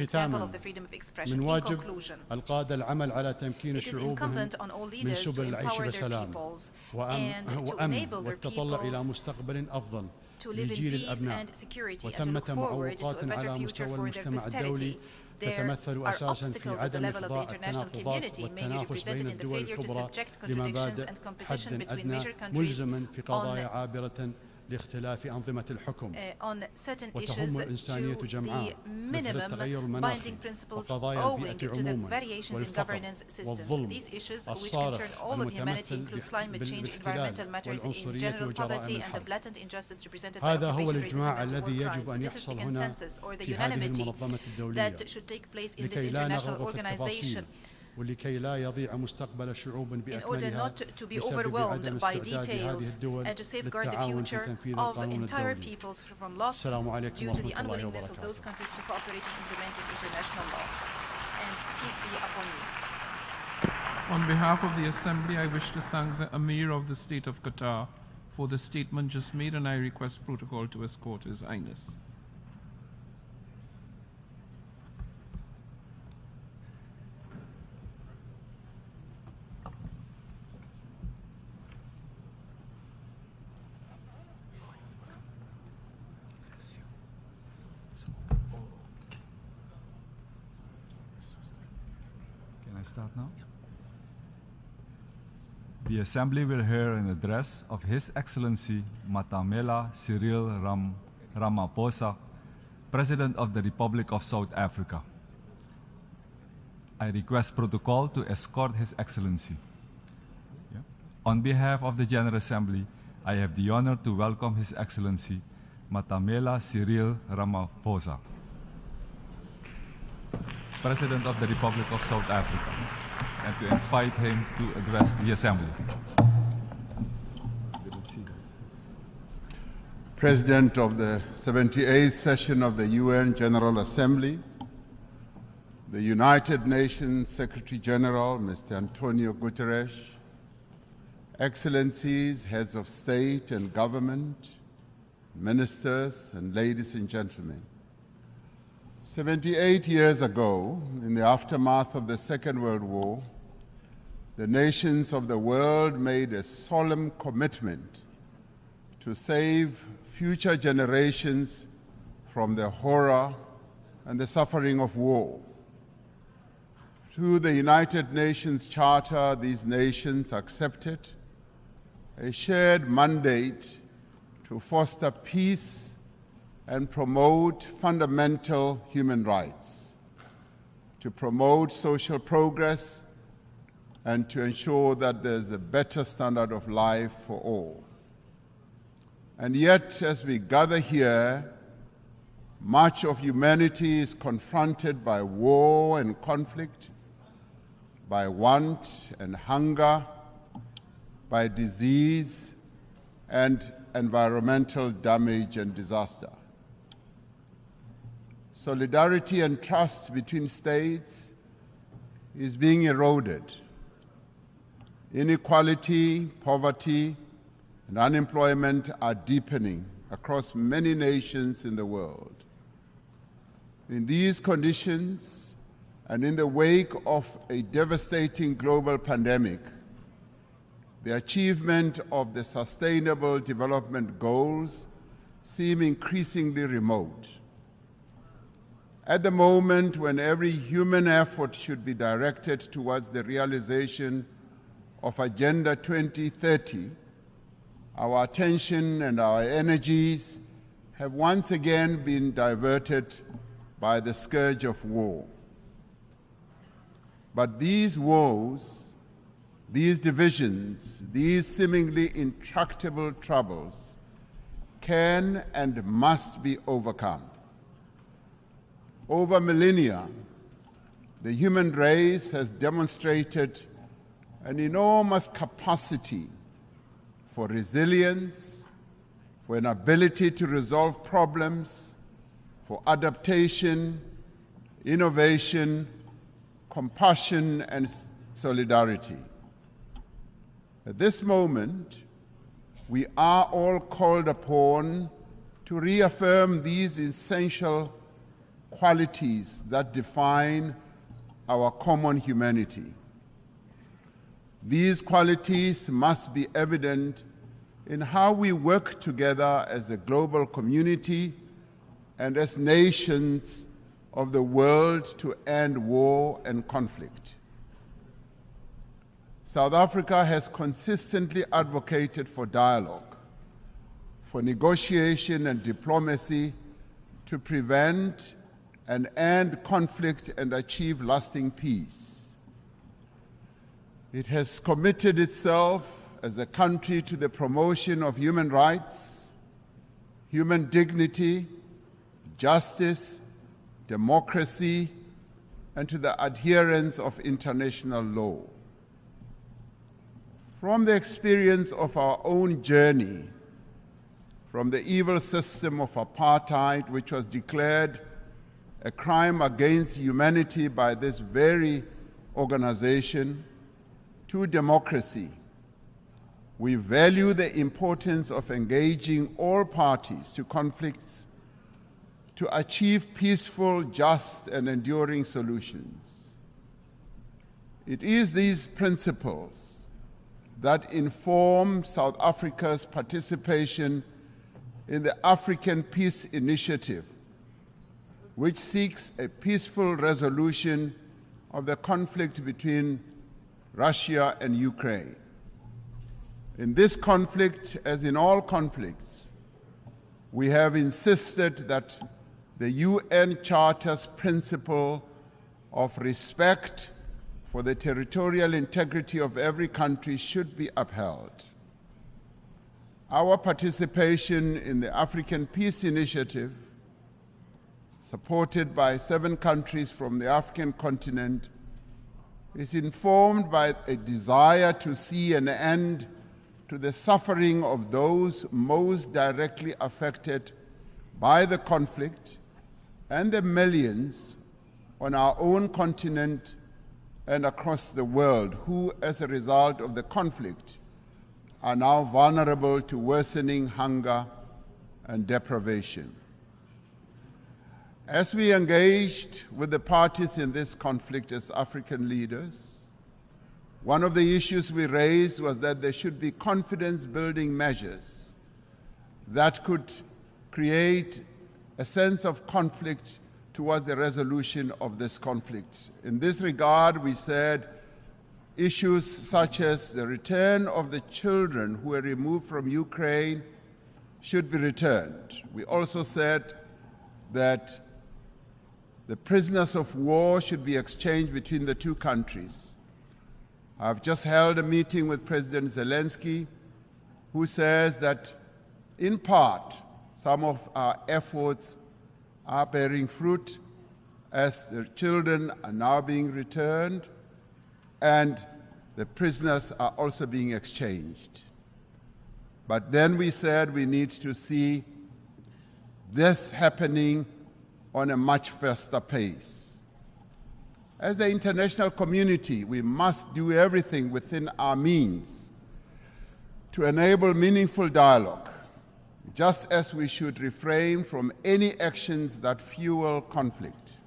ختاما، من واجب القادة العمل على تمكين الشعوب من سبل العيش بسلام وأمن والتطلع إلى مستقبل أفضل لجيل الأبناء، وثمة معوقات على مستوى المجتمع الدولي تتمثل أساسا في عدم إخضاع التناقضات والتنافس بين الدول الكبرى لمبادئ حد أدنى ملزما في قضايا عابرة لاختلاف أنظمة الحكم، وتهم الإنسانية جمعاء مثل التغير المناخي وقضايا البيئة عموما والفقر والظلم الصارخ المتمثل بالاحتلال والعنصرية وجرائم الحرب. هذا هو الإجماع الذي يجب أن يحصل هنا في هذه المنظمة الدولية لكي لا نغرق في التفاصيل ولكي لا يضيع مستقبل شعوب بأكملها بسبب عدم استعداد هذه الدول للتعاون في تنفيذ القانون الدولي. السلام عليكم ورحمة الله وبركاته. On behalf of the Assembly, I wish to thank the Emir of the State of Qatar for the statement just made, and I request protocol to escort His Highness. Start now. The Assembly will hear an address of His Excellency Matamela Cyril Ramaphosa, President of the Republic of South Africa. I request protocol to escort His Excellency. Yeah. On behalf of the General Assembly, I have the honor to welcome His Excellency Matamela Cyril Ramaphosa, President of the Republic of South Africa, and to invite him to address the Assembly. President of the 78th session of the UN General Assembly, the United Nations Secretary General, Mr. Antonio Guterres, Excellencies, heads of state and government, ministers, and ladies and gentlemen. 78 years ago, in the aftermath of the Second World War, the nations of the world made a solemn commitment to save future generations from the horror and the suffering of war. Through the United Nations Charter, these nations accepted a shared mandate to foster peace and promote fundamental human rights, to promote social progress, and to ensure that there's a better standard of life for all. And yet, as we gather here, much of humanity is confronted by war and conflict, by want and hunger, by disease and environmental damage and disaster. Solidarity and trust between states is being eroded. Inequality, poverty, and unemployment are deepening across many nations in the world. In these conditions, and in the wake of a devastating global pandemic, the achievement of the Sustainable Development Goals seem increasingly remote. At the moment when every human effort should be directed towards the realization of Agenda 2030, our attention and our energies have once again been diverted by the scourge of war. But these woes, these divisions, these seemingly intractable troubles can and must be overcome. Over millennia, the human race has demonstrated an enormous capacity for resilience, for an ability to resolve problems, for adaptation, innovation, compassion, and solidarity. At this moment, we are all called upon to reaffirm these essential qualities that define our common humanity. These qualities must be evident in how we work together as a global community and as nations of the world to end war and conflict. South Africa has consistently advocated for dialogue, for negotiation and diplomacy to prevent and end conflict and achieve lasting peace. It has committed itself as a country to the promotion of human rights, human dignity, justice, democracy, and to the adherence of international law. From the experience of our own journey, from the evil system of apartheid, which was declared a crime against humanity by this very organization, to democracy, we value the importance of engaging all parties to conflicts to achieve peaceful, just, and enduring solutions. It is these principles that inform South Africa's participation in the African Peace Initiative, which seeks a peaceful resolution of the conflict between Russia and Ukraine. In this conflict, as in all conflicts, we have insisted that the UN Charter's principle of respect for the territorial integrity of every country should be upheld. Our participation in the African Peace Initiative, supported by 7 countries from the African continent, is informed by a desire to see an end to the suffering of those most directly affected by the conflict and the millions on our own continent and across the world who, as a result of the conflict, are now vulnerable to worsening hunger and deprivation. As we engaged with the parties in this conflict as African leaders, one of the issues we raised was that there should be confidence-building measures that could create a sense of conflict towards the resolution of this conflict. In this regard, we said issues such as the return of the children who were removed from Ukraine should be returned. We also said that the prisoners of war should be exchanged between the two countries. I've just held a meeting with President Zelensky, who says that, in part, some of our efforts are bearing fruit as the children are now being returned and the prisoners are also being exchanged. But then we said we need to see this happening on a much faster pace. As the international community, we must do everything within our means to enable meaningful dialogue, just as we should refrain from any actions that fuel conflict.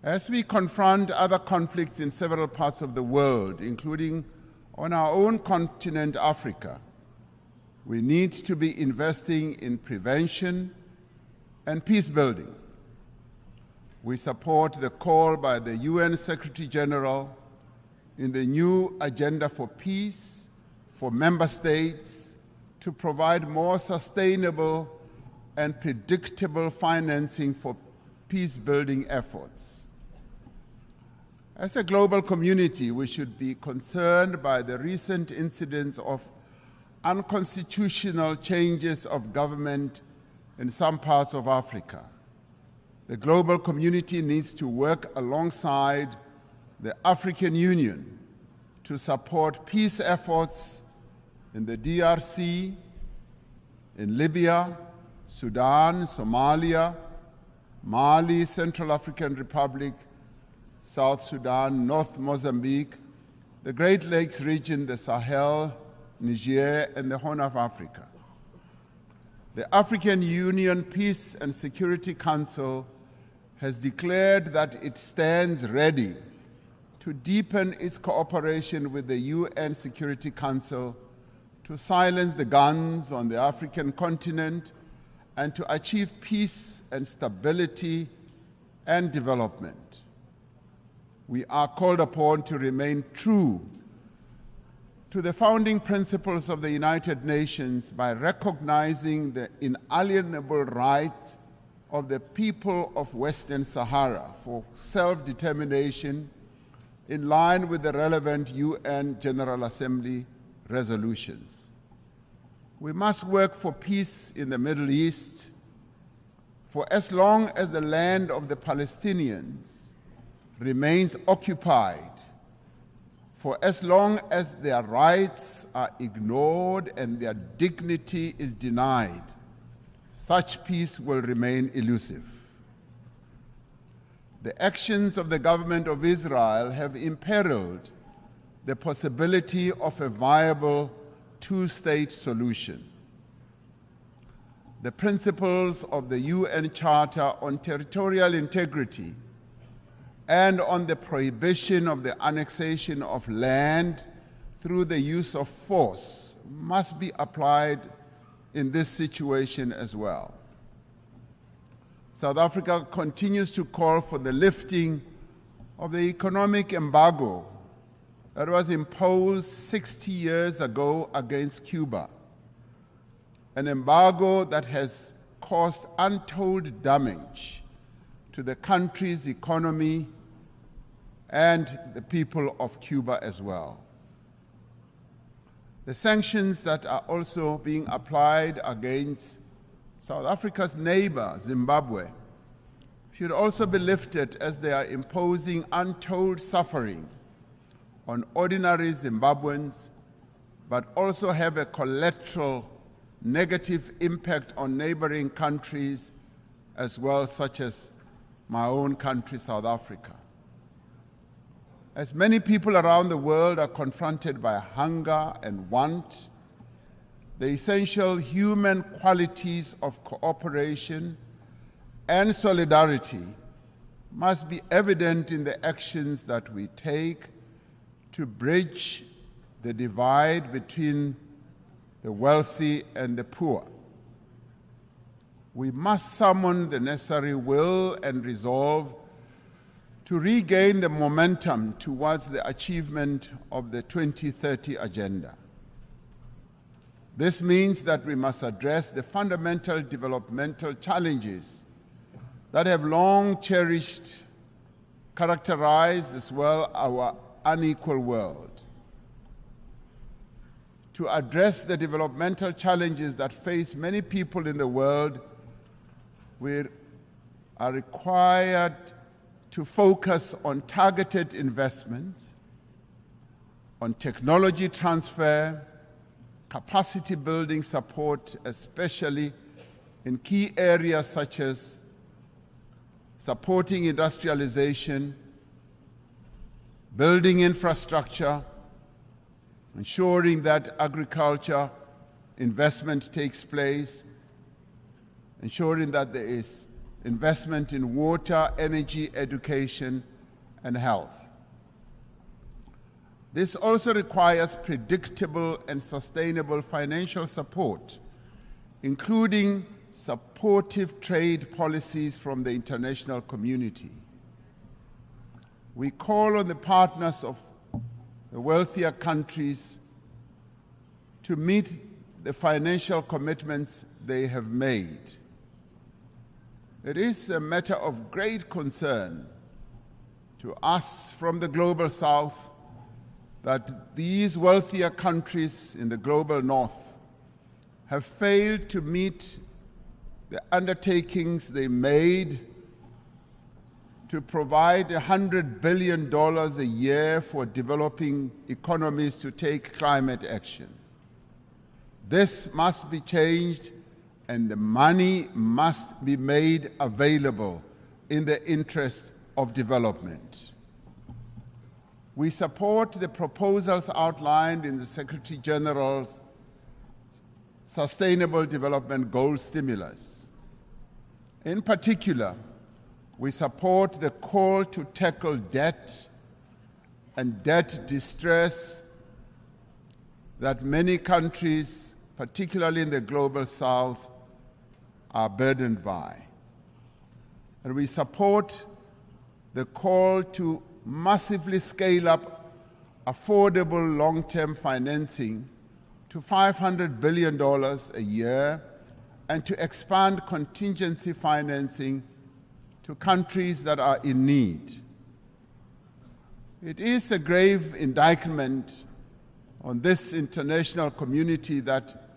As we confront other conflicts in several parts of the world, including on our own continent, Africa, we need to be investing in prevention and peace building. We support the call by the UN Secretary General in the new Agenda for Peace for member states to provide more sustainable and predictable financing for peace-building efforts. As a global community, we should be concerned by the recent incidents of unconstitutional changes of government in some parts of Africa. The global community needs to work alongside the African Union to support peace efforts in the DRC, in Libya, Sudan, Somalia, Mali, Central African Republic, South Sudan, North Mozambique, the Great Lakes region, the Sahel, Niger, and the Horn of Africa. The African Union Peace and Security Council has declared that it stands ready to deepen its cooperation with the UN Security Council to silence the guns on the African continent and to achieve peace and stability and development. We are called upon to remain true to the founding principles of the United Nations by recognizing the inalienable right of the people of Western Sahara for self-determination in line with the relevant UN General Assembly resolutions. We must work for peace in the Middle East for as long as the land of the Palestinians remains occupied, for as long as their rights are ignored and their dignity is denied, such peace will remain elusive. The actions of the government of Israel have imperiled the possibility of a viable two-state solution. The principles of the UN Charter on Territorial Integrity and on the prohibition of the annexation of land through the use of force must be applied in this situation as well. South Africa continues to call for the lifting of the economic embargo that was imposed 60 years ago against Cuba, an embargo that has caused untold damage to the country's economy and the people of Cuba as well. The sanctions that are also being applied against South Africa's neighbor, Zimbabwe, should also be lifted as they are imposing untold suffering on ordinary Zimbabweans but also have a collateral negative impact on neighboring countries as well, such as my own country, South Africa. As many people around the world are confronted by hunger and want, the essential human qualities of cooperation and solidarity must be evident in the actions that we take to bridge the divide between the wealthy and the poor. We must summon the necessary will and resolve to regain the momentum towards the achievement of the 2030 agenda. This means that we must address the fundamental developmental challenges that have long characterized as well our unequal world. To address the developmental challenges that face many people in the world, we are required to focus on targeted investments, on technology transfer, capacity building support, especially in key areas such as supporting industrialization, building infrastructure, ensuring that agriculture investment takes place, ensuring that there is investment in water, energy, education, and health. This also requires predictable and sustainable financial support, including supportive trade policies from the international community. We call on the partners of the wealthier countries to meet the financial commitments they have made. It is a matter of great concern to us from the Global South that these wealthier countries in the Global North have failed to meet the undertakings they made to provide $100 billion a year for developing economies to take climate action. This must be changed, and the money must be made available in the interest of development. We support the proposals outlined in the Secretary General's Sustainable Development Goals stimulus. In particular, we support the call to tackle debt and debt distress that many countries, particularly in the Global South, are burdened by. And we support the call to massively scale up affordable long-term financing to $500 billion a year and to expand contingency financing to countries that are in need. It is a grave indictment on this international community that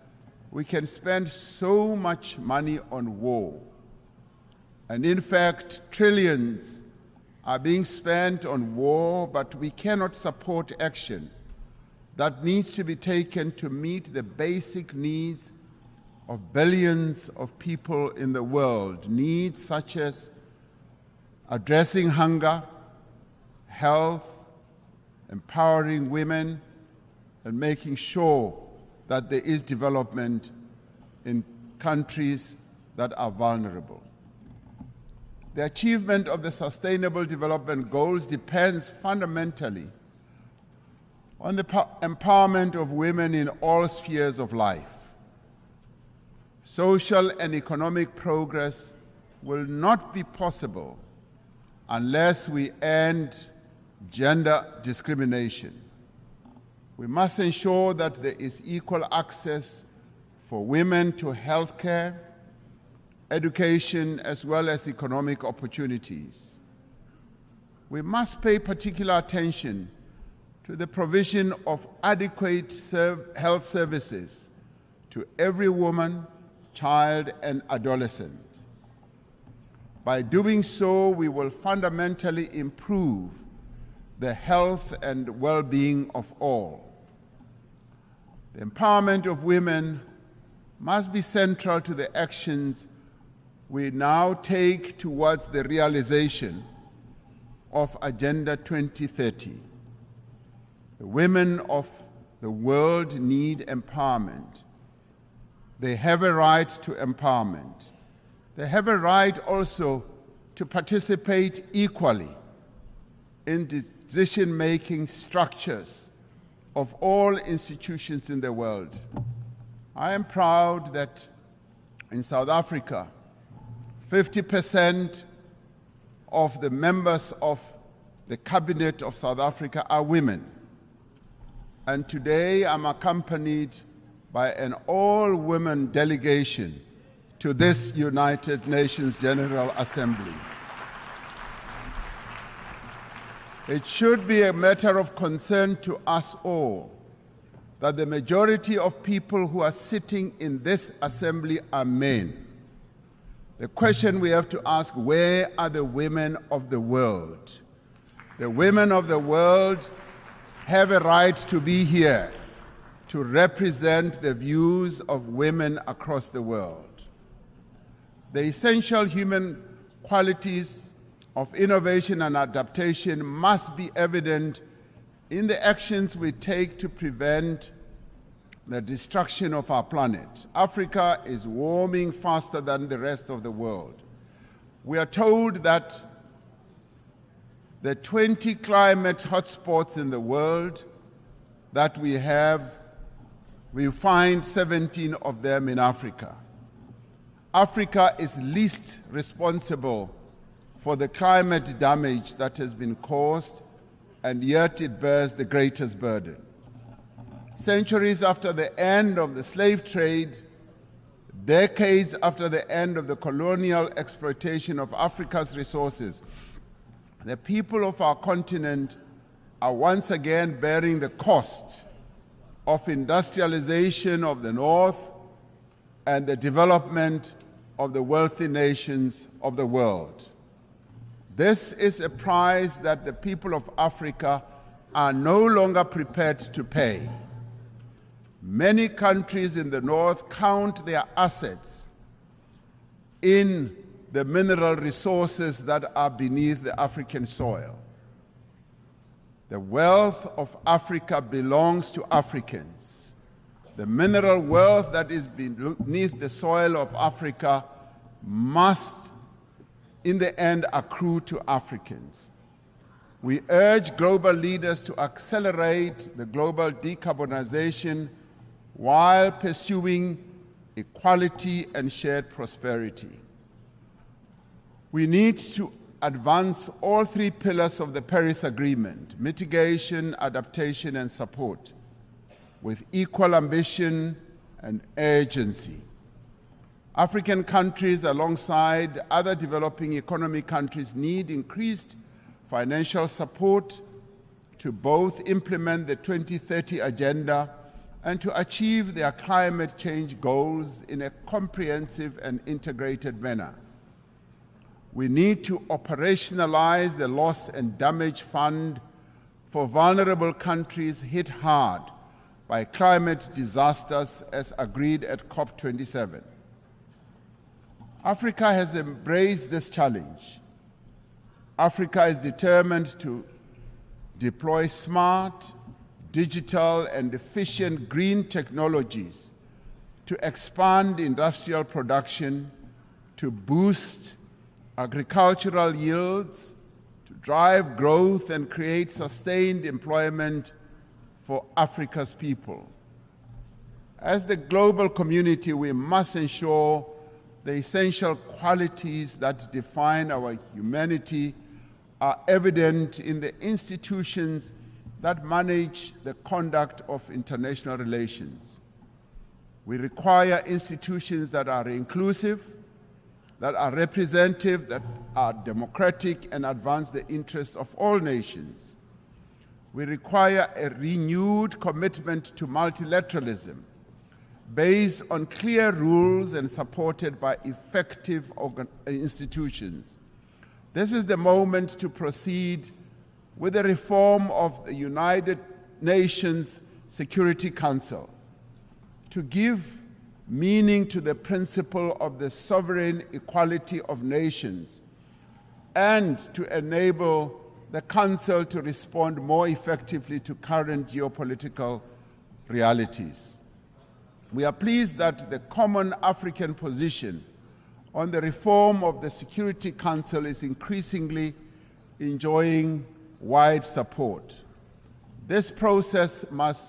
we can spend so much money on war. And in fact, trillions are being spent on war, but we cannot support action that needs to be taken to meet the basic needs of billions of people in the world, needs such as addressing hunger, health, empowering women, and making sure that there is development in countries that are vulnerable. The achievement of the Sustainable Development Goals depends fundamentally on the empowerment of women in all spheres of life. Social and economic progress will not be possible unless we end gender discrimination. We must ensure that there is equal access for women to health care, education, as well as economic opportunities. We must pay particular attention to the provision of adequate health services to every woman, child, and adolescent. By doing so, we will fundamentally improve the health and well-being of all. The empowerment of women must be central to the actions we now take towards the realization of Agenda 2030. The women of the world need empowerment. They have a right to empowerment. They have a right also to participate equally in decision-making structures of all institutions in the world. I am proud that in South Africa, 50% of the members of the cabinet of South Africa are women. And today I'm accompanied by an all-women delegation to this United Nations General Assembly. It should be a matter of concern to us all that the majority of people who are sitting in this assembly are men. The question we have to ask, where are the women of the world? The women of the world have a right to be here to represent the views of women across the world. The essential human qualities of innovation and adaptation must be evident in the actions we take to prevent the destruction of our planet. Africa is warming faster than the rest of the world. We are told that the 20 climate hotspots in the world that we have, we find 17 of them in Africa. Africa is least responsible for the climate damage that has been caused, and yet it bears the greatest burden. Centuries after the end of the slave trade, decades after the end of the colonial exploitation of Africa's resources, the people of our continent are once again bearing the cost of industrialization of the North and the development of the wealthy nations of the world. This is a price that the people of Africa are no longer prepared to pay. Many countries in the North count their assets in the mineral resources that are beneath the African soil. The wealth of Africa belongs to Africans. The mineral wealth that is beneath the soil of Africa must, in the end, accrue to Africans. We urge global leaders to accelerate the global decarbonization while pursuing equality and shared prosperity. We need to advance all three pillars of the Paris Agreement: mitigation, adaptation, and support, with equal ambition and urgency. African countries, alongside other developing economy countries, need increased financial support to both implement the 2030 Agenda and to achieve their climate change goals in a comprehensive and integrated manner. We need to operationalize the Loss and Damage Fund for vulnerable countries hit hard by climate disasters, as agreed at COP27. Africa has embraced this challenge. Africa is determined to deploy smart, digital, and efficient green technologies to expand industrial production, to boost agricultural yields, to drive growth and create sustained employment for Africa's people. As the global community, we must ensure the essential qualities that define our humanity are evident in the institutions that manage the conduct of international relations. We require institutions that are inclusive, that are representative, that are democratic, and advance the interests of all nations. We require a renewed commitment to multilateralism, based on clear rules and supported by effective institutions. This is the moment to proceed with the reform of the United Nations Security Council, to give meaning to the principle of the sovereign equality of nations, and to enable the Council to respond more effectively to current geopolitical realities. We are pleased that the common African position on the reform of the Security Council is increasingly enjoying wide support. This process must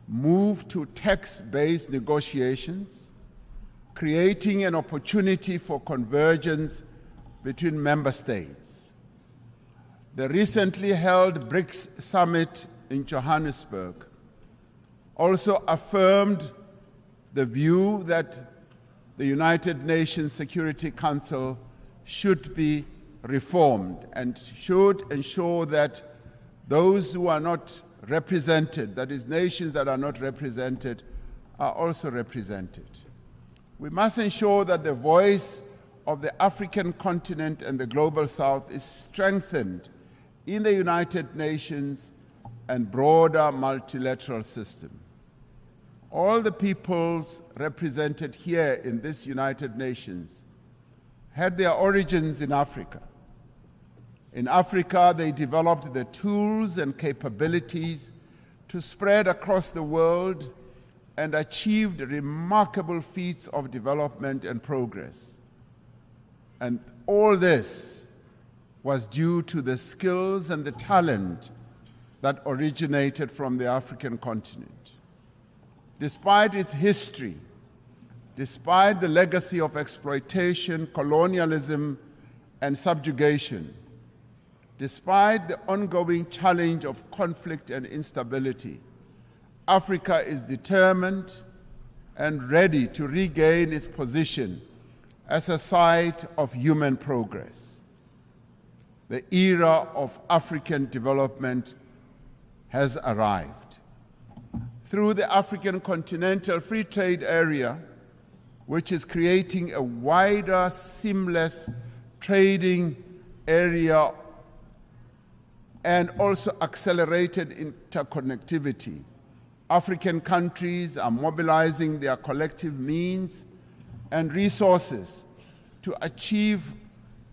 move to text-based negotiations, creating an opportunity for convergence between member states. The recently held BRICS summit in Johannesburg also affirmed the view that the United Nations Security Council should be reformed and should ensure that those who are not represented, that is, nations that are not represented, are also represented. We must ensure that the voice of the African continent and the Global South is strengthened in the United Nations and broader multilateral system. All the peoples represented here in this United Nations had their origins in Africa. In Africa, they developed the tools and capabilities to spread across the world and achieved remarkable feats of development and progress. And all this was due to the skills and the talent that originated from the African continent. Despite its history, despite the legacy of exploitation, colonialism, and subjugation, despite the ongoing challenge of conflict and instability, Africa is determined and ready to regain its position as a site of human progress. The era of African development has arrived. Through the African Continental Free Trade Area, which is creating a wider, seamless trading area and also accelerated interconnectivity, African countries are mobilizing their collective means and resources to achieve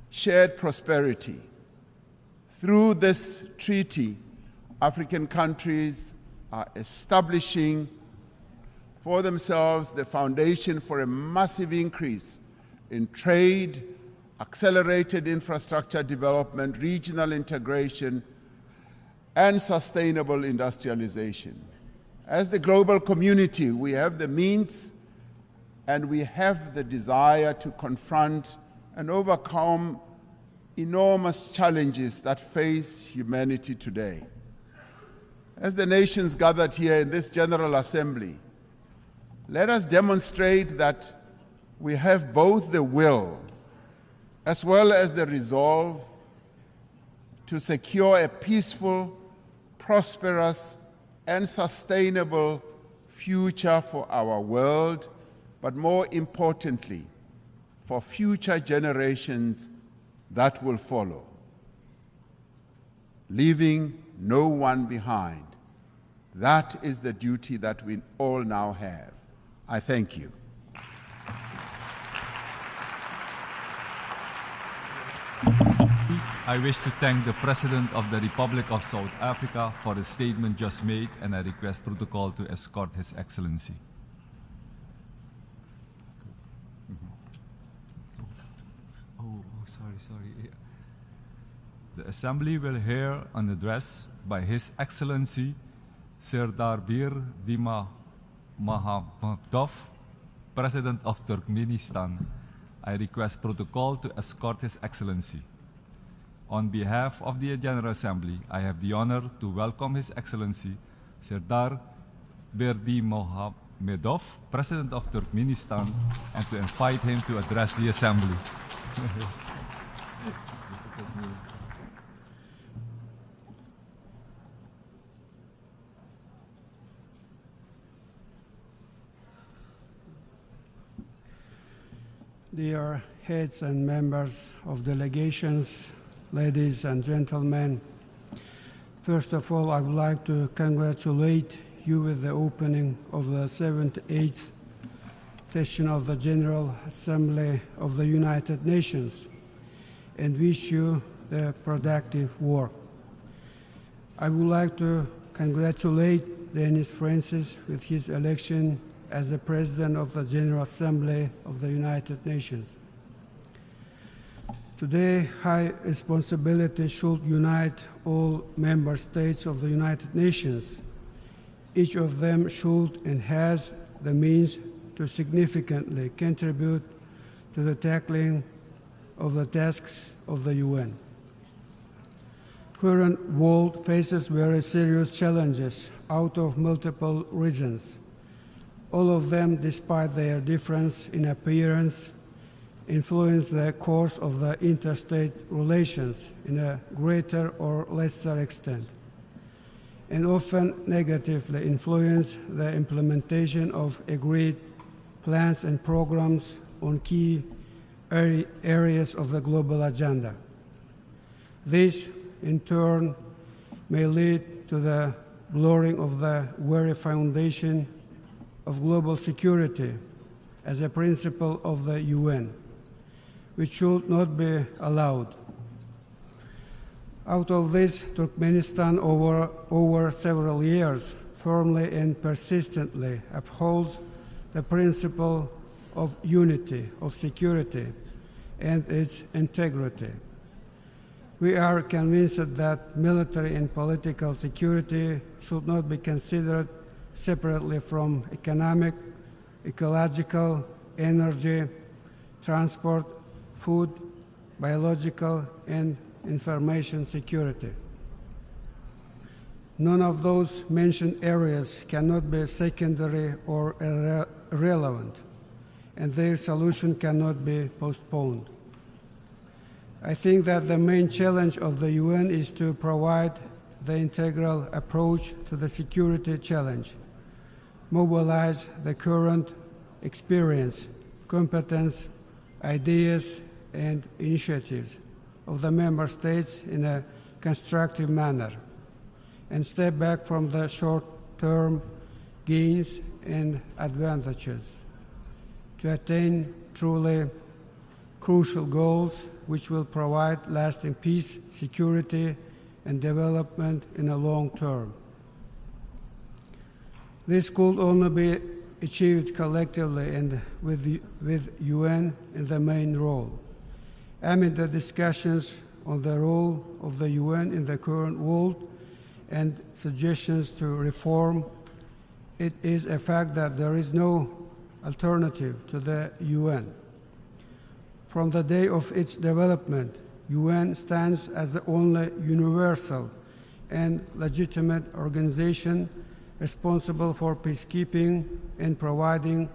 shared prosperity. Through this treaty, African countries are establishing for themselves the foundation for a massive increase in trade, accelerated infrastructure development, regional integration, and sustainable industrialization. As the global community, we have the means and we have the desire to confront and overcome enormous challenges that face humanity today. As the nations gathered here in this General Assembly, let us demonstrate that we have both the will as well as the resolve to secure a peaceful, prosperous, and sustainable future for our world, but more importantly, for future generations that will follow, leaving no one behind. That is the duty that we all now have. I thank you. I wish to thank the President of the Republic of South Africa for the statement just made, and I request protocol to escort His Excellency. Sorry. The Assembly will hear an address by His Excellency Serdar Bir Dima Mahamadov, President of Turkmenistan. I request protocol to escort His Excellency. On behalf of the General Assembly, I have the honor to welcome His Excellency Serdar Berdi Mohamedov, President of Turkmenistan, and to invite him to address the Assembly. Dear heads and members of delegations, ladies and gentlemen, first of all, I would like to congratulate you with the opening of the 78th session of the General Assembly of the United Nations and wish you the productive work. I would like to congratulate Denis Francis with his election as the President of the General Assembly of the United Nations. Today, high responsibility should unite all member states of the United Nations. Each of them should and has the means to significantly contribute to the tackling of the tasks of the UN. Current world faces very serious challenges out of multiple reasons. All of them, despite their difference in appearance, influence the course of the interstate relations in a greater or lesser extent, and often negatively influence the implementation of agreed plans and programs on key areas of the global agenda. This, in turn, may lead to the blurring of the very foundation of global security as a principle of the UN, which should not be allowed. Out of this, Turkmenistan over several years firmly and persistently upholds the principle of unity, of security, and its integrity. We are convinced that military and political security should not be considered separately from economic, ecological, energy, transport, food, biological, and information security. None of those mentioned areas cannot be secondary or irrelevant, and their solution cannot be postponed. I think that the main challenge of the UN is to provide the integral approach to the security challenge, mobilize the current experience, competence, ideas, and initiatives of the member states in a constructive manner, and step back from the short-term gains and advantages to attain truly crucial goals which will provide lasting peace, security, and development in the long term. This could only be achieved collectively and with UN in the main role. Amid the discussions on the role of the UN in the current world and suggestions to reform, it is a fact that there is no alternative to the UN. From the day of its development, UN stands as the only universal and legitimate organization responsible for peacekeeping and providing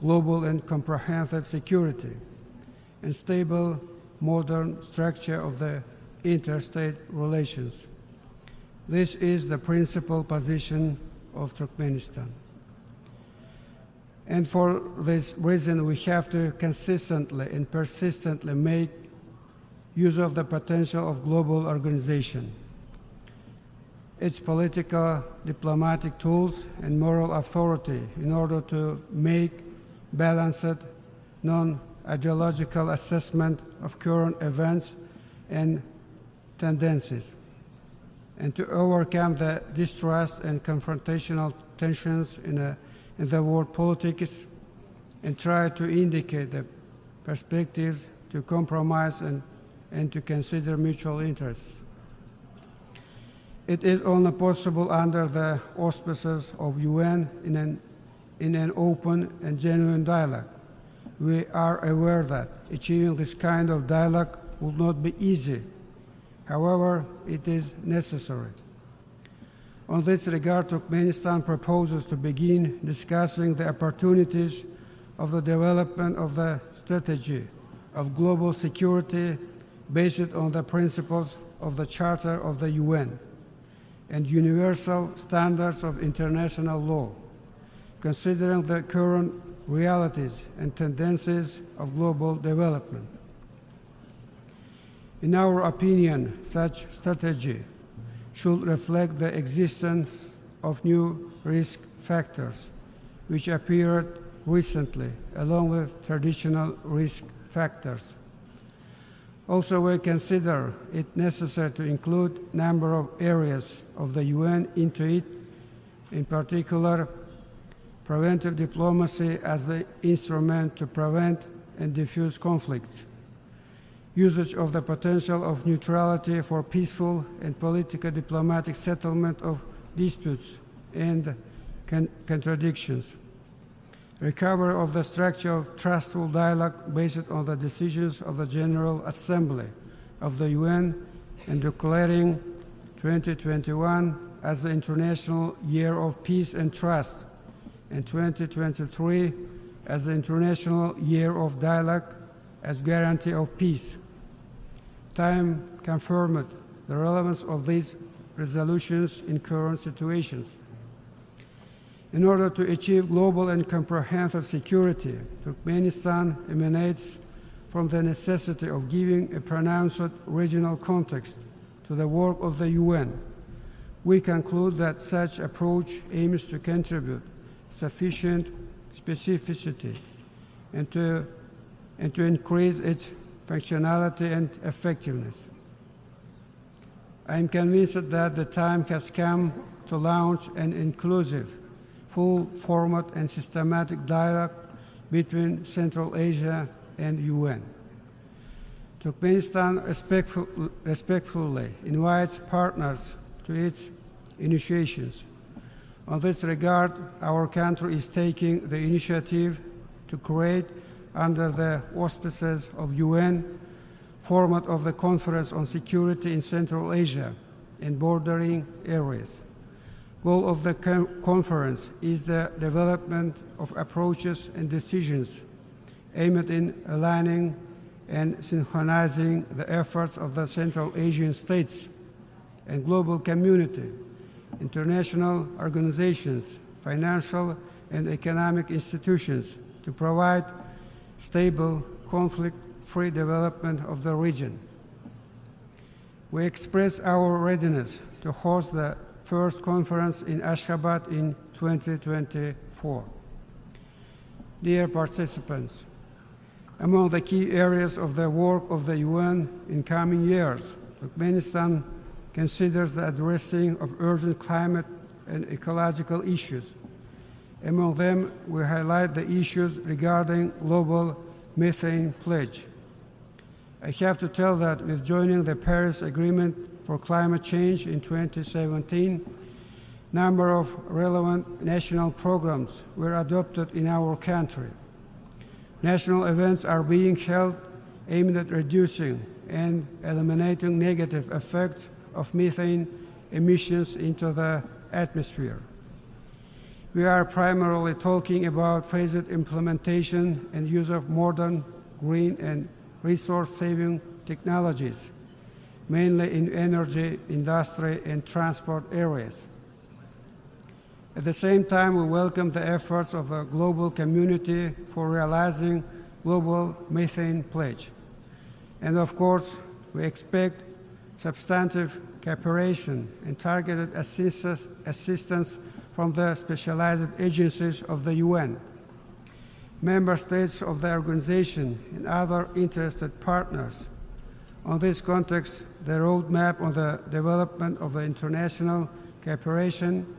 global and comprehensive security and stable modern structure of the interstate relations. This is the principal position of Turkmenistan. And for this reason, we have to consistently and persistently make use of the potential of global organization, its political, diplomatic tools, and moral authority in order to make balanced, non-ideological assessment of current events and tendencies, and to overcome the distrust and confrontational tensions in the world politics, and try to indicate the perspectives to compromise and to consider mutual interests. It is only possible under the auspices of UN in an open and genuine dialogue. We are aware that achieving this kind of dialogue will not be easy. However, it is necessary. On this regard, Turkmenistan proposes to begin discussing the opportunities of the development of the strategy of global security based on the principles of the Charter of the UN and universal standards of international law, considering the current realities and tendencies of global development. In our opinion, such strategy should reflect the existence of new risk factors, which appeared recently, along with traditional risk factors. Also, we consider it necessary to include a number of areas of the UN into it, in particular, preventive diplomacy as the instrument to prevent and diffuse conflicts, usage of the potential of neutrality for peaceful and political diplomatic settlement of disputes and contradictions, recovery of the structure of trustful dialogue based on the decisions of the General Assembly of the UN, and declaring 2021 as the International Year of Peace and Trust, and 2023 as the International Year of Dialogue as guarantee of peace. Time confirmed the relevance of these resolutions in current situations. In order to achieve global and comprehensive security, Turkmenistan emanates from the necessity of giving a pronounced regional context to the work of the UN. We conclude that such approach aims to contribute sufficient specificity and to increase its functionality and effectiveness. I am convinced that the time has come to launch an inclusive, full format and systematic dialogue between Central Asia and UN. Turkmenistan respectfully invites partners to its initiations. On this regard, our country is taking the initiative to create, under the auspices of UN, format of the Conference on Security in Central Asia and bordering areas. Goal of the conference is the development of approaches and decisions aimed in aligning and synchronizing the efforts of the Central Asian states and global community, international organizations, financial and economic institutions to provide stable, conflict-free development of the region. We express our readiness to host the first conference in Ashgabat in 2024. Dear participants, among the key areas of the work of the UN in coming years, Turkmenistan considers the addressing of urgent climate and ecological issues. Among them, we highlight the issues regarding global methane pledge. I have to tell that with joining the Paris Agreement for Climate Change in 2017, a number of relevant national programs were adopted in our country. National events are being held aimed at reducing and eliminating negative effects of methane emissions into the atmosphere. We are primarily talking about phased implementation and use of modern, green, and resource-saving technologies, mainly in energy, industry, and transport areas. At the same time, we welcome the efforts of the global community for realizing global methane pledge. And of course, we expect substantive cooperation and targeted assistance from the specialized agencies of the UN, member states of the organization, and other interested partners. On this context, the roadmap on the development of the international cooperation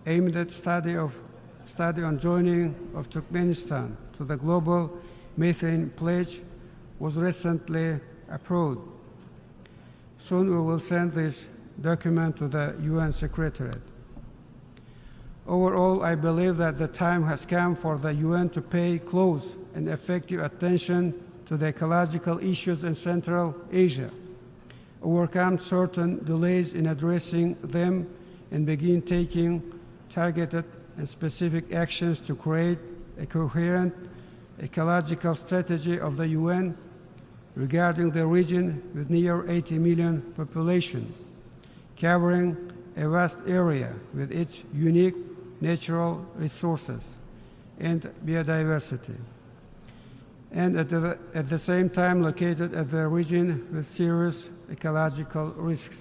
aimed at study on joining of Turkmenistan to the global methane pledge was recently approved. Soon we will send this document to the UN Secretariat. Overall, I believe that the time has come for the UN to pay close and effective attention to the ecological issues in Central Asia, overcome certain delays in addressing them, and begin taking targeted and specific actions to create a coherent ecological strategy of the UN regarding the region with near 80 million population, covering a vast area with its unique natural resources and biodiversity, and at the same time located at the region with serious ecological risks.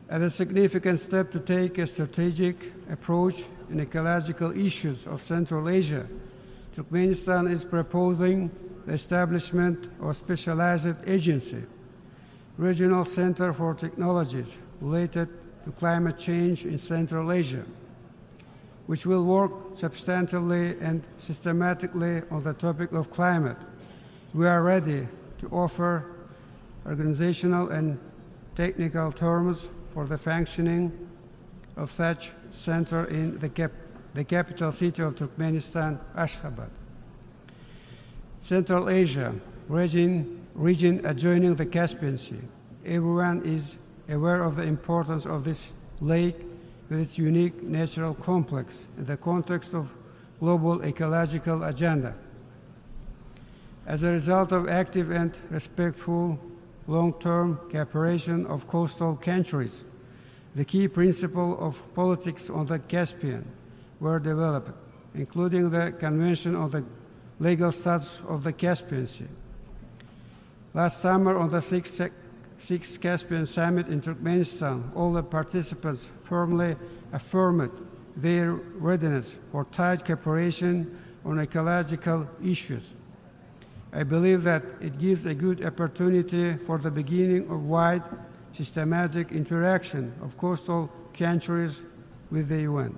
As a significant step to take a strategic approach in ecological issues of Central Asia, Turkmenistan is proposing the establishment of a specialized agency, Regional Center for Technologies related to climate change in Central Asia, which will work substantively and systematically on the topic of climate. We are ready to offer organizational and technical terms for the functioning of such center in the capital city of Turkmenistan, Ashgabat. Central Asia, region adjoining the Caspian Sea. Everyone is aware of the importance of this lake with its unique natural complex in the context of global ecological agenda. As a result of active and respectful long-term cooperation of coastal countries, the key principles of politics on the Caspian were developed, including the Convention on the Legal Status of the Caspian Sea. Last summer, on the Sixth Caspian Summit in Turkmenistan, all the participants firmly affirmed their readiness for tight cooperation on ecological issues. I believe that it gives a good opportunity for the beginning of wide, systematic interaction of coastal countries with the UN.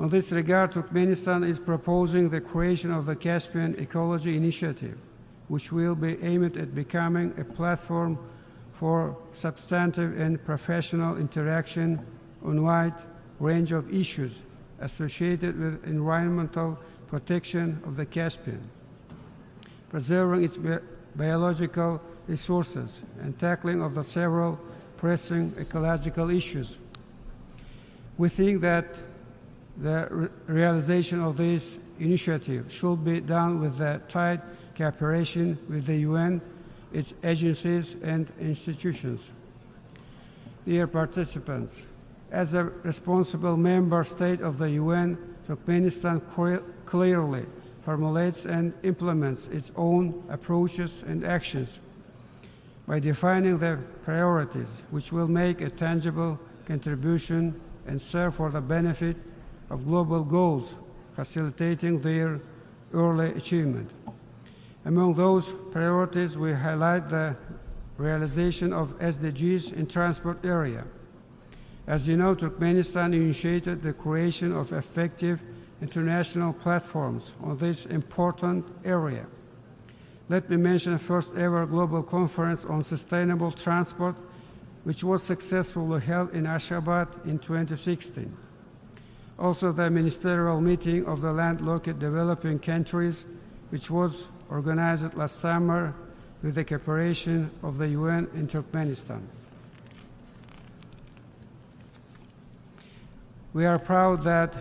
On this regard, Turkmenistan is proposing the creation of the Caspian Ecology Initiative, which will be aimed at becoming a platform for substantive and professional interaction on a wide range of issues associated with environmental protection of the Caspian, preserving its biological resources, and tackling of the several pressing ecological issues. We think that the realization of this initiative should be done with the tight cooperation with the UN, its agencies and institutions. Dear participants, as a responsible member state of the UN, Turkmenistan clearly formulates and implements its own approaches and actions by defining the priorities which will make a tangible contribution and serve for the benefit of global goals, facilitating their early achievement. Among those priorities, we highlight the realization of SDGs in transport area. As you know, Turkmenistan initiated the creation of effective international platforms on this important area. Let me mention the first ever global conference on sustainable transport, which was successfully held in Ashgabat in 2016. Also, the ministerial meeting of the landlocked developing countries, which was organized last summer with the cooperation of the UN in Turkmenistan. We are proud that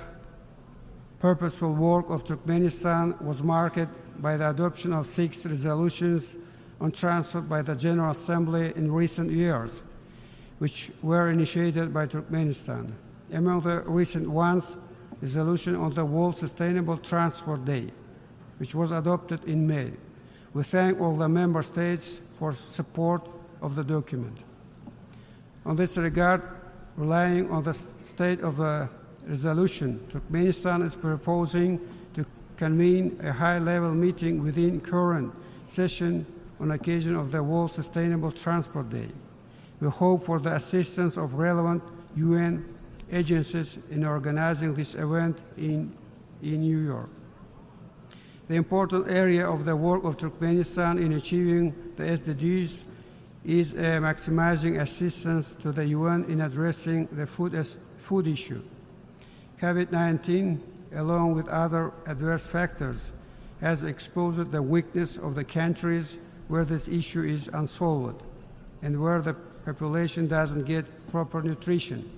purposeful work of Turkmenistan was marked by the adoption of 6 resolutions on transport by the General Assembly in recent years, which were initiated by Turkmenistan. Among the recent ones, resolution on the World Sustainable Transport Day, which was adopted in May. We thank all the member states for support of the document. On this regard, relying on the state of the resolution, Turkmenistan is proposing to convene a high-level meeting within current session on occasion of the World Sustainable Transport Day. We hope for the assistance of relevant UN agencies in organizing this event in New York. The important area of the work of Turkmenistan in achieving the SDGs is maximizing assistance to the UN in addressing the food issue. COVID-19, along with other adverse factors, has exposed the weakness of the countries where this issue is unsolved and where the population doesn't get proper nutrition.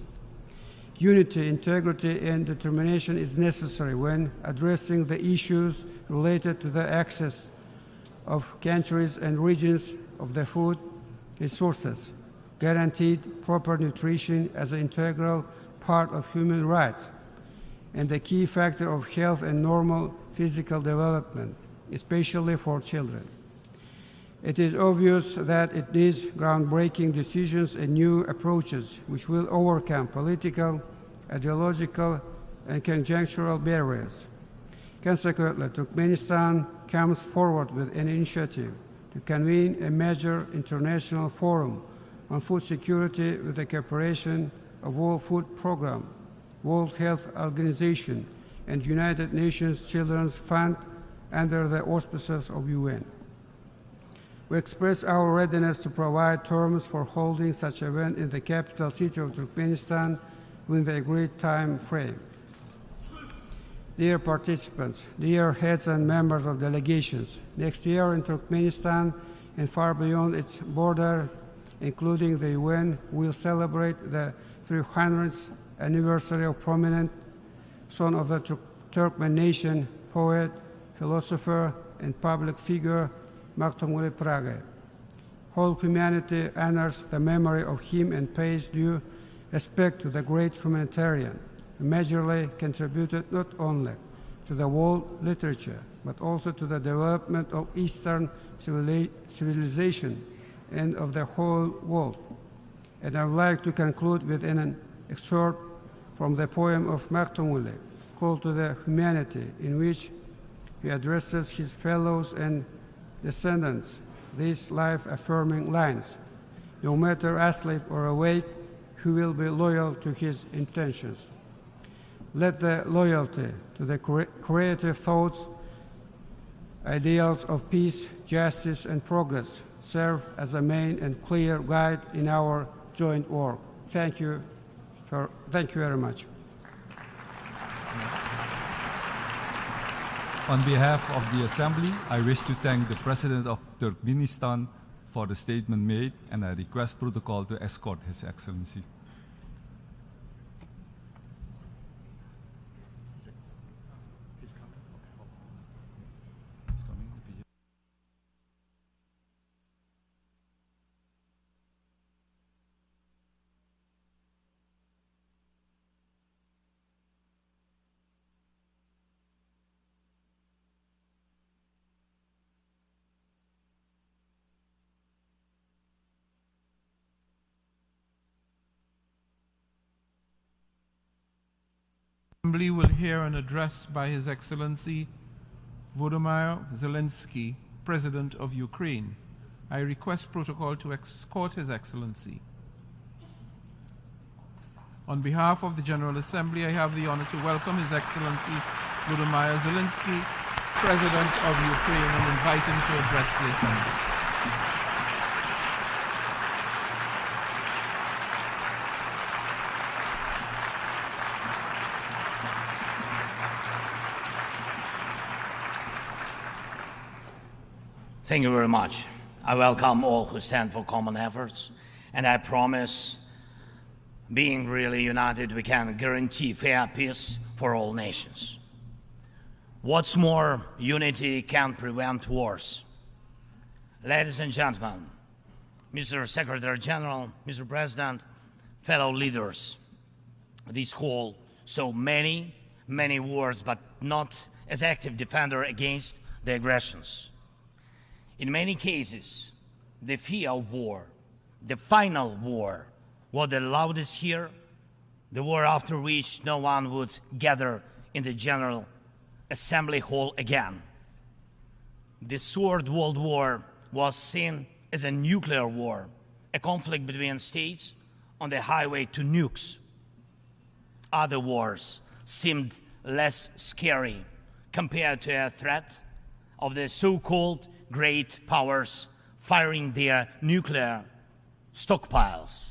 Unity, integrity, and determination is necessary when addressing the issues related to the access of countries and regions of the food resources, guaranteed proper nutrition as an integral part of human rights, and the key factor of health and normal physical development, especially for children. It is obvious that it needs groundbreaking decisions and new approaches which will overcome political, ideological, and conjunctural barriers. Consequently, Turkmenistan comes forward with an initiative to convene a major international forum on food security with the cooperation of World Food Programme, World Health Organization, and United Nations Children's Fund under the auspices of UN. We express our readiness to provide terms for holding such an event in the capital city of Turkmenistan within the agreed time frame. Dear participants, dear heads and members of delegations, next year in Turkmenistan and far beyond its border, including the UN, will celebrate the 300th anniversary of prominent son of the Turkmen nation, poet, philosopher, and public figure, Maktumuli Prage. Whole humanity honors the memory of him and pays due respect to the great humanitarian who majorly contributed not only to the world literature, but also to the development of Eastern civilization and of the whole world. And I would like to conclude with an excerpt from the poem of Maktumuli, Call to the Humanity, in which he addresses his fellows and descendants these life-affirming lines: no matter asleep or awake, he will be loyal to his intentions. Let the loyalty to the creative thoughts, ideals of peace, justice, and progress serve as a main and clear guide in our joint work. Thank you very much. On behalf of the Assembly, I wish to thank the President of Turkmenistan for the statement made, and I request protocol to escort His Excellency. Assembly will hear an address by His Excellency Volodymyr Zelensky, President of Ukraine. I request protocol to escort His Excellency. On behalf of the General Assembly, I have the honor to welcome His Excellency Volodymyr Zelensky, President of Ukraine, and invite him to address the Assembly. Thank you very much. I welcome all who stand for common efforts, and I promise, being really united, we can guarantee fair peace for all nations. What's more, unity can prevent wars. Ladies and gentlemen, Mr. Secretary General, Mr. President, fellow leaders, this call saw many wars, but not as active defender against the aggressions. In many cases, the fear of war, the final war, was the loudest here, the war after which no one would gather in the General Assembly Hall again. The Third World War was seen as a nuclear war, a conflict between states on the highway to nukes. Other wars seemed less scary compared to a threat of the so-called great powers firing their nuclear stockpiles.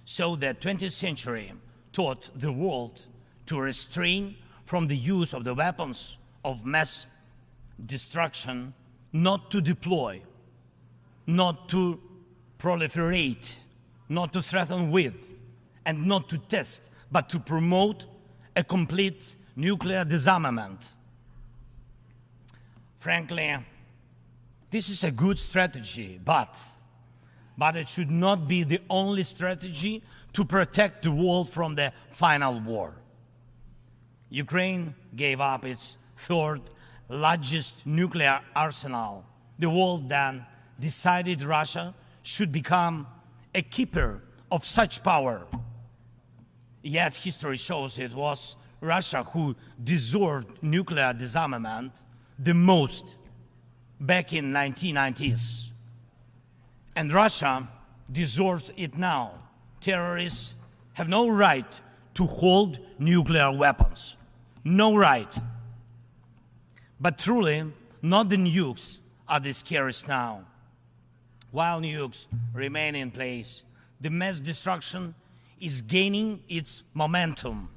So the 20th century taught the world to restrain from the use of the weapons of mass destruction, not to deploy, not to proliferate, not to threaten with, and not to test, but to promote a complete nuclear disarmament. Frankly, this is a good strategy, but it should not be the only strategy to protect the world from the final war. Ukraine gave up its third largest nuclear arsenal. The world then decided Russia should become a keeper of such power. Yet history shows it was Russia who deserved nuclear disarmament the most back in 1990s. And Russia deserves it now. Terrorists have no right to hold nuclear weapons. No right. But truly, not the nukes are the scariest now. While nukes remain in place, the mass destruction is gaining its momentum.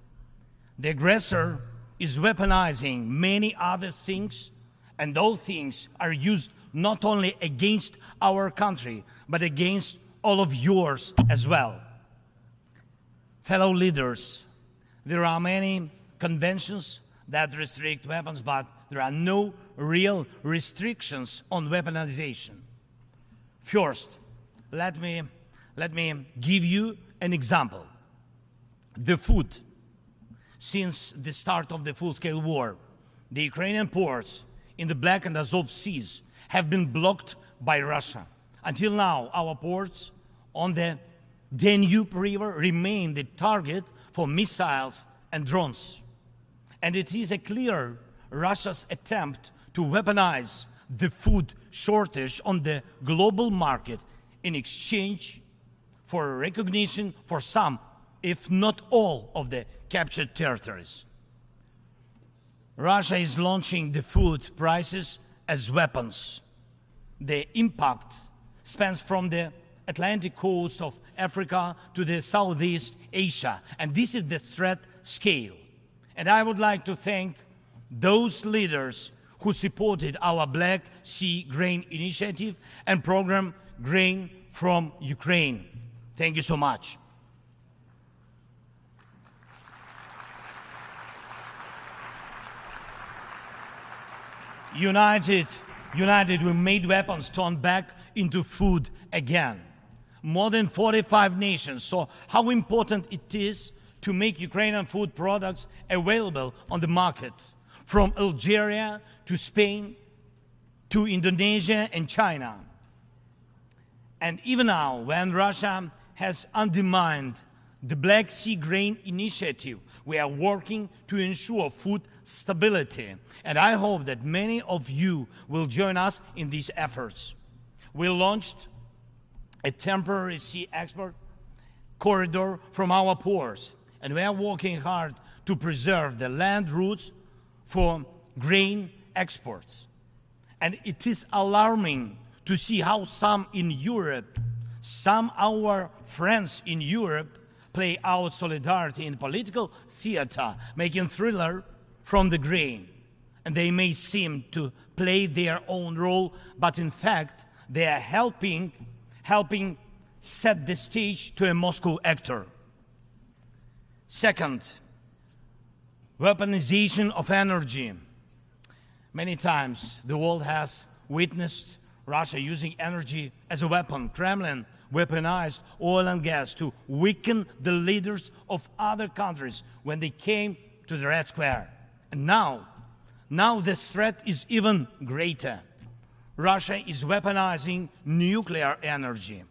The aggressor is weaponizing many other things, and those things are used not only against our country, but against all of yours as well. Fellow leaders, there are many conventions that restrict weapons, but there are no real restrictions on weaponization. First, let me give you an example. The food. Since the start of the full-scale war, the Ukrainian ports in the Black and Azov Seas have been blocked by Russia. Until now, our ports on the Danube River remain the target for missiles and drones. And it is a clear Russia's attempt to weaponize the food shortage on the global market in exchange for recognition for some, if not all, of the captured territories. Russia is launching the food prices as weapons. The impact spans from the Atlantic coast of Africa to the Southeast Asia, and this is the threat scale. And I would like to thank those leaders who supported our Black Sea Grain Initiative and program Grain from Ukraine. Thank you so much. United, we made weapons turn back into food again. More than 45 nations saw how important it is to make Ukrainian food products available on the market, from Algeria to Spain to Indonesia and China. And even now, when Russia has undermined the Black Sea Grain Initiative, we are working to ensure food stability. And I hope that many of you will join us in these efforts. We launched a temporary sea export corridor from our ports, and we are working hard to preserve the land routes for grain exports. And it is alarming to see how some in Europe, some our friends in Europe, play out solidarity in political theater, making thriller from the grain. And they may seem to play their own role, but in fact, they are helping set the stage to a Moscow actor. Second, weaponization of energy. Many times the world has witnessed Russia using energy as a weapon. Kremlin weaponized oil and gas to weaken the leaders of other countries when they came to the Red Square. And now this threat is even greater. Russia is weaponizing nuclear energy.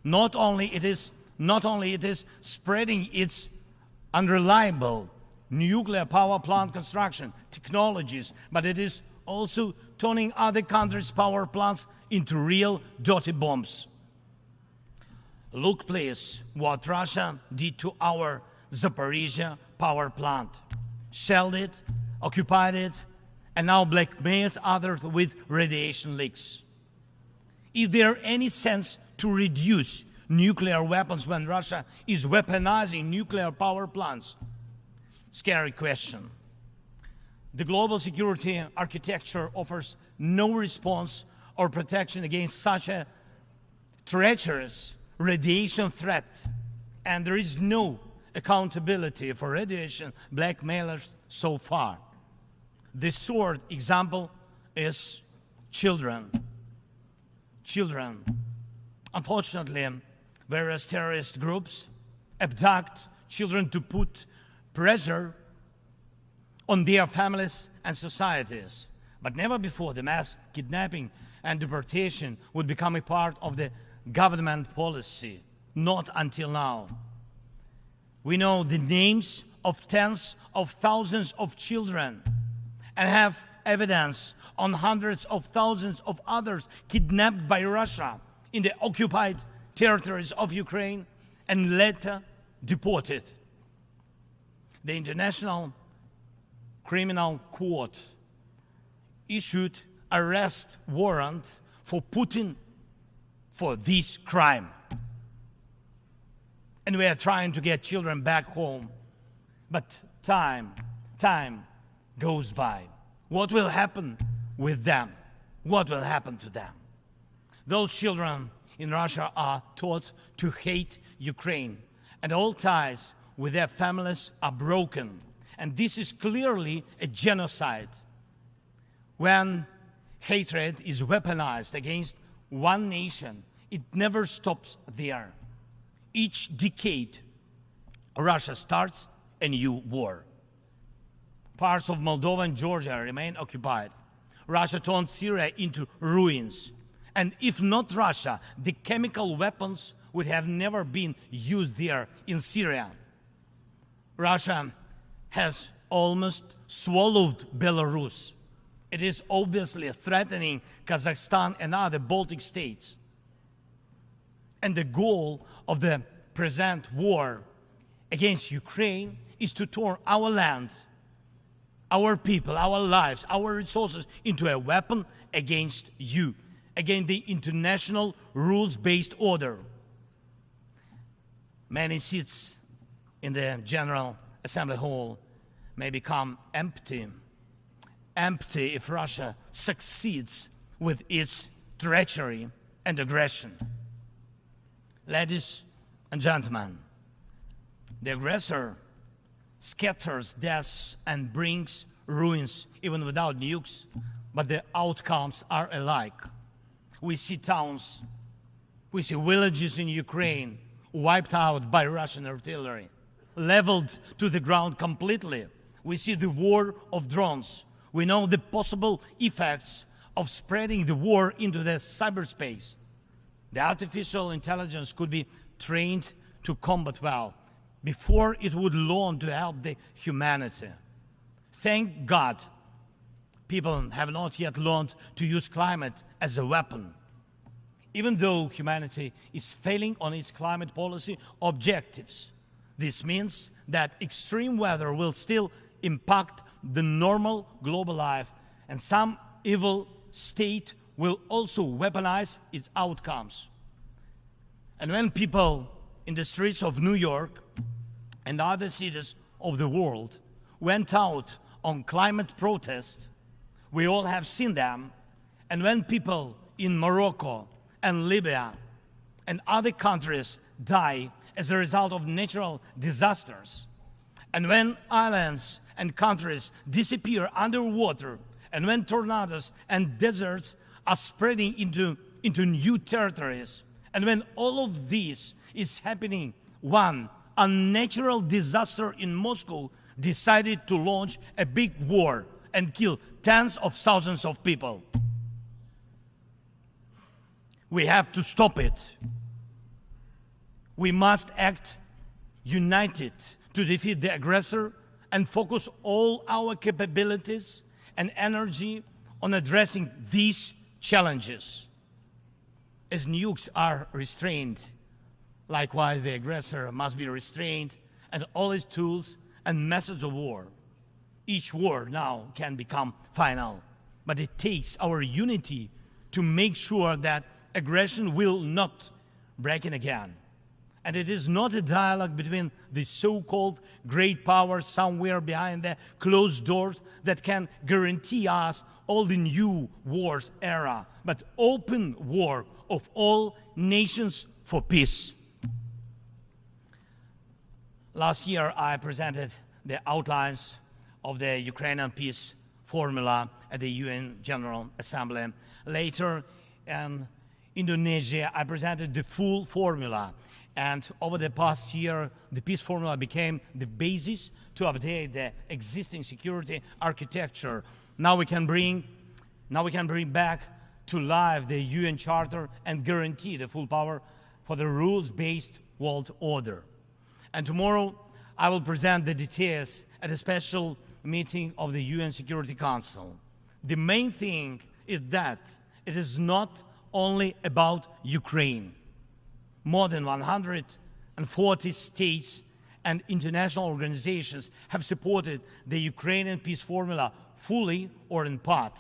Not only it is spreading its unreliable nuclear power plant construction technologies, but it is also turning other countries' power plants into real dirty bombs. Look, please, what Russia did to our Zaporizhia power plant. Shelled it, occupied it, and now blackmails others with radiation leaks. Is there any sense to reduce nuclear weapons when Russia is weaponizing nuclear power plants? Scary question. The global security architecture offers no response or protection against such a treacherous radiation threat, and there is no accountability for radiation blackmailers so far. The third example is children. Children. Unfortunately, various terrorist groups abduct children to put pressure on their families and societies. But never before the mass kidnapping and deportation would become a part of the government policy. Not until now. We know the names of tens of thousands of children and have evidence on hundreds of thousands of others kidnapped by Russia in the occupied territories of Ukraine and later deported. The International Criminal Court issued arrest warrant for Putin for this crime. And we are trying to get children back home. But time goes by. What will happen with them? What will happen to them? Those children in Russia are taught to hate Ukraine, and all ties with their families are broken. And this is clearly a genocide. When hatred is weaponized against one nation, it never stops there. Each decade, Russia starts a new war. Parts of Moldova and Georgia remain occupied. Russia turned Syria into ruins. And if not Russia, the chemical weapons would have never been used there in Syria. Russia has almost swallowed Belarus. It is obviously threatening Kazakhstan and other Baltic states. And the goal of the present war against Ukraine is to turn our land, our people, our lives, our resources into a weapon against you, against the international rules-based order. Many seats in the General Assembly Hall may become empty if Russia succeeds with its treachery and aggression. Ladies and gentlemen, the aggressor scatters deaths and brings ruins even without nukes, but the outcomes are alike. We see towns, we see villages in Ukraine wiped out by Russian artillery, leveled to the ground completely. We see the war of drones. We know the possible effects of spreading the war into the cyberspace. The artificial intelligence could be trained to combat well before it would learn to help the humanity. Thank God, people have not yet learned to use climate as a weapon. Even though humanity is failing on its climate policy objectives, this means that extreme weather will still impact the normal global life, and some evil state will also weaponize its outcomes. And when people in the streets of New York and other cities of the world went out on climate protest, we all have seen them. And when people in Morocco and Libya and other countries die as a result of natural disasters, and when islands and countries disappear underwater, and when tornadoes and deserts are spreading into new territories, and when all of this is happening, one unnatural disaster in Moscow decided to launch a big war and kill tens of thousands of people. We have to stop it. We must act united to defeat the aggressor and focus all our capabilities and energy on addressing these challenges. As nukes are restrained, likewise the aggressor must be restrained, and all his tools and methods of war. Each war now can become final, but it takes our unity to make sure that aggression will not break in again. And it is not a dialogue between the so-called great powers somewhere behind the closed doors that can guarantee us all the new wars era, but open war of all nations for peace. Last year, I presented the outlines of the Ukrainian peace formula at the UN General Assembly. Later, in Indonesia, I presented the full formula. And over the past year, the peace formula became the basis to update the existing security architecture. Now we can bring Now we can bring back to life the UN Charter and guarantee the full power for the rules-based world order. And tomorrow, I will present the details at a special meeting of the UN Security Council. The main thing is that it is not only about Ukraine. More than 140 states and international organizations have supported the Ukrainian peace formula fully or in part.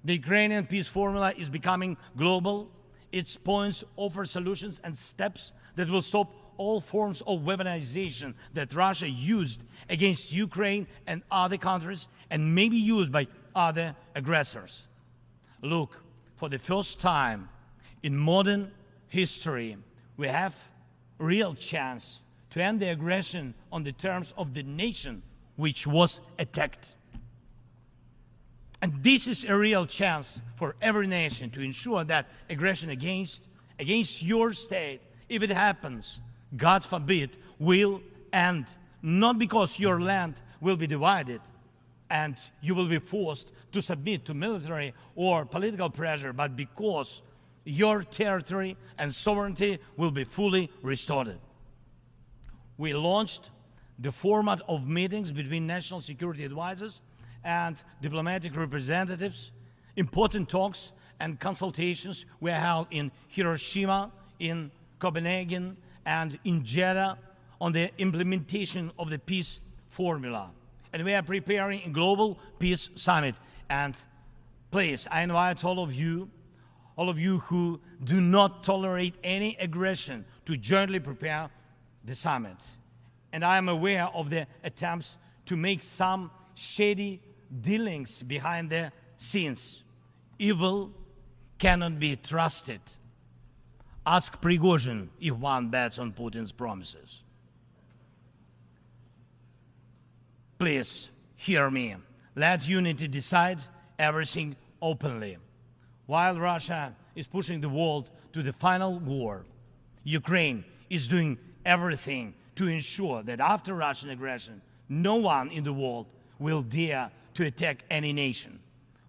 The Ukrainian peace formula is becoming global. Its points offer solutions and steps that will stop all forms of weaponization that Russia used against Ukraine and other countries and may be used by other aggressors. Look, for the first time in modern history, we have a real chance to end the aggression on the terms of the nation which was attacked. And this is a real chance for every nation to ensure that aggression against your state, if it happens, God forbid, will end, not because your land will be divided and you will be forced to submit to military or political pressure, but because your territory and sovereignty will be fully restored. We launched the format of meetings between national security advisors and diplomatic representatives. Important talks and consultations were held in Hiroshima, in Copenhagen, and in Jeddah on the implementation of the peace formula. And we are preparing a global peace summit. And please, I invite all of you who do not tolerate any aggression to jointly prepare the summit. And I am aware of the attempts to make some shady dealings behind the scenes. Evil cannot be trusted. Ask Prigozhin if one bets on Putin's promises. Please, hear me. Let unity decide everything openly. While Russia is pushing the world to the final war, Ukraine is doing everything to ensure that after Russian aggression, no one in the world will dare to attack any nation.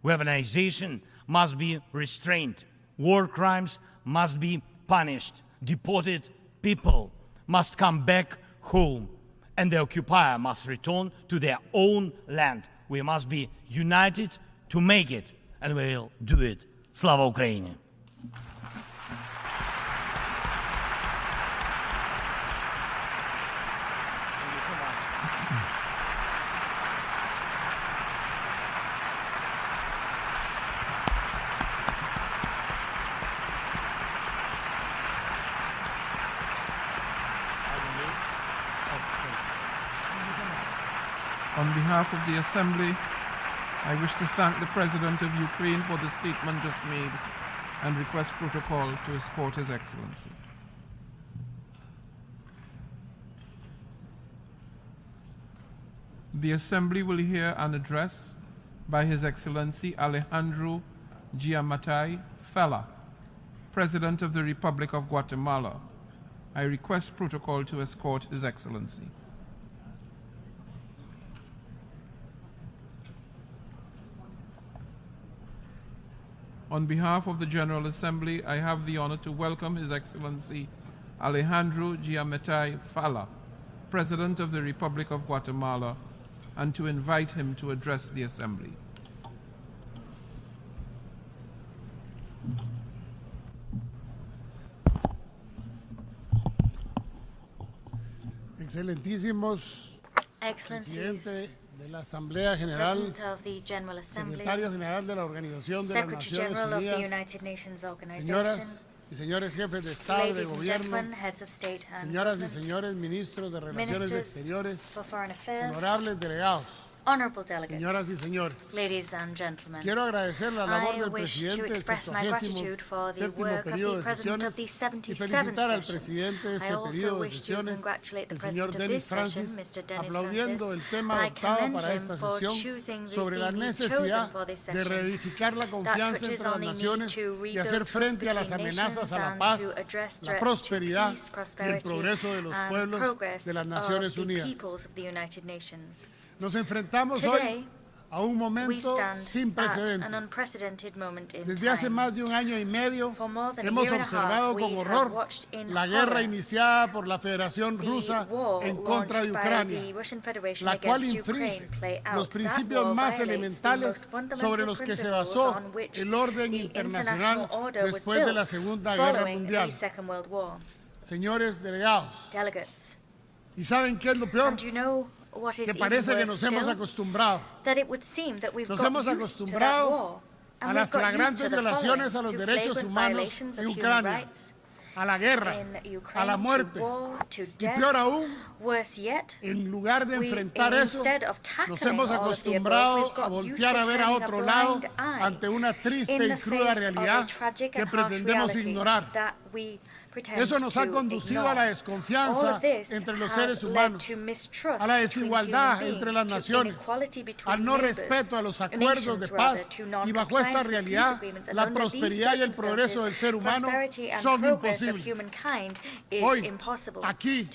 Weaponization must be restrained. War crimes must be punished. Deported people must come back home. And the occupier must return to their own land. We must be united to make it, and we will do it. Slava Ukraini! On behalf of the Assembly, I wish to thank the President of Ukraine for the statement just made and request protocol to escort His Excellency. The Assembly will hear an address by His Excellency Alejandro Giammattei Fella, President of the Republic of Guatemala. I request protocol to escort His Excellency. On behalf of the General Assembly, I have the honor to welcome His Excellency Alejandro Giammattei Fella, President of the Republic of Guatemala, and to invite him to address the Assembly. Excelentísimos, Presidente de la Asamblea General, Secretario General de la Organización de las Naciones Unidas, señoras y señores jefes de Estado y de Gobierno, señoras y señores ministros de Relaciones Exteriores, honorables delegados, señoras y señores, quiero agradecer la labor del presidente del 77º periodo de sesiones y felicitar al presidente de este periodo de sesiones, el señor Denis Francis, aplaudiendo el tema adoptado para esta sesión sobre la necesidad de reedificar la confianza entre las naciones y hacer frente a las amenazas a la paz, la prosperidad y el progreso de los pueblos de las Naciones Unidas. Nos enfrentamos hoy a un momento sin precedentes. Desde hace más de un año y medio hemos observado con horror la guerra iniciada por la Federación Rusa en contra de Ucrania, la cual infringe los principios más elementales sobre los que se basó el orden internacional después de la Segunda Guerra Mundial. Señores delegados, ¿y saben qué es lo peor? Que parece que nos hemos acostumbrado. Nos hemos acostumbrado a las flagrantes violaciones a los derechos humanos en Ucrania, a la guerra, a la muerte, y peor aún, en lugar de enfrentar eso, nos hemos acostumbrado a voltear a ver a otro lado ante una triste y cruda realidad que pretendemos ignorar. Eso nos ha conducido a la desconfianza entre los seres humanos, a la desigualdad entre las naciones, al no respeto a los acuerdos de paz, y bajo esta realidad, la prosperidad y el progreso del ser humano son imposibles. Hoy, aquí,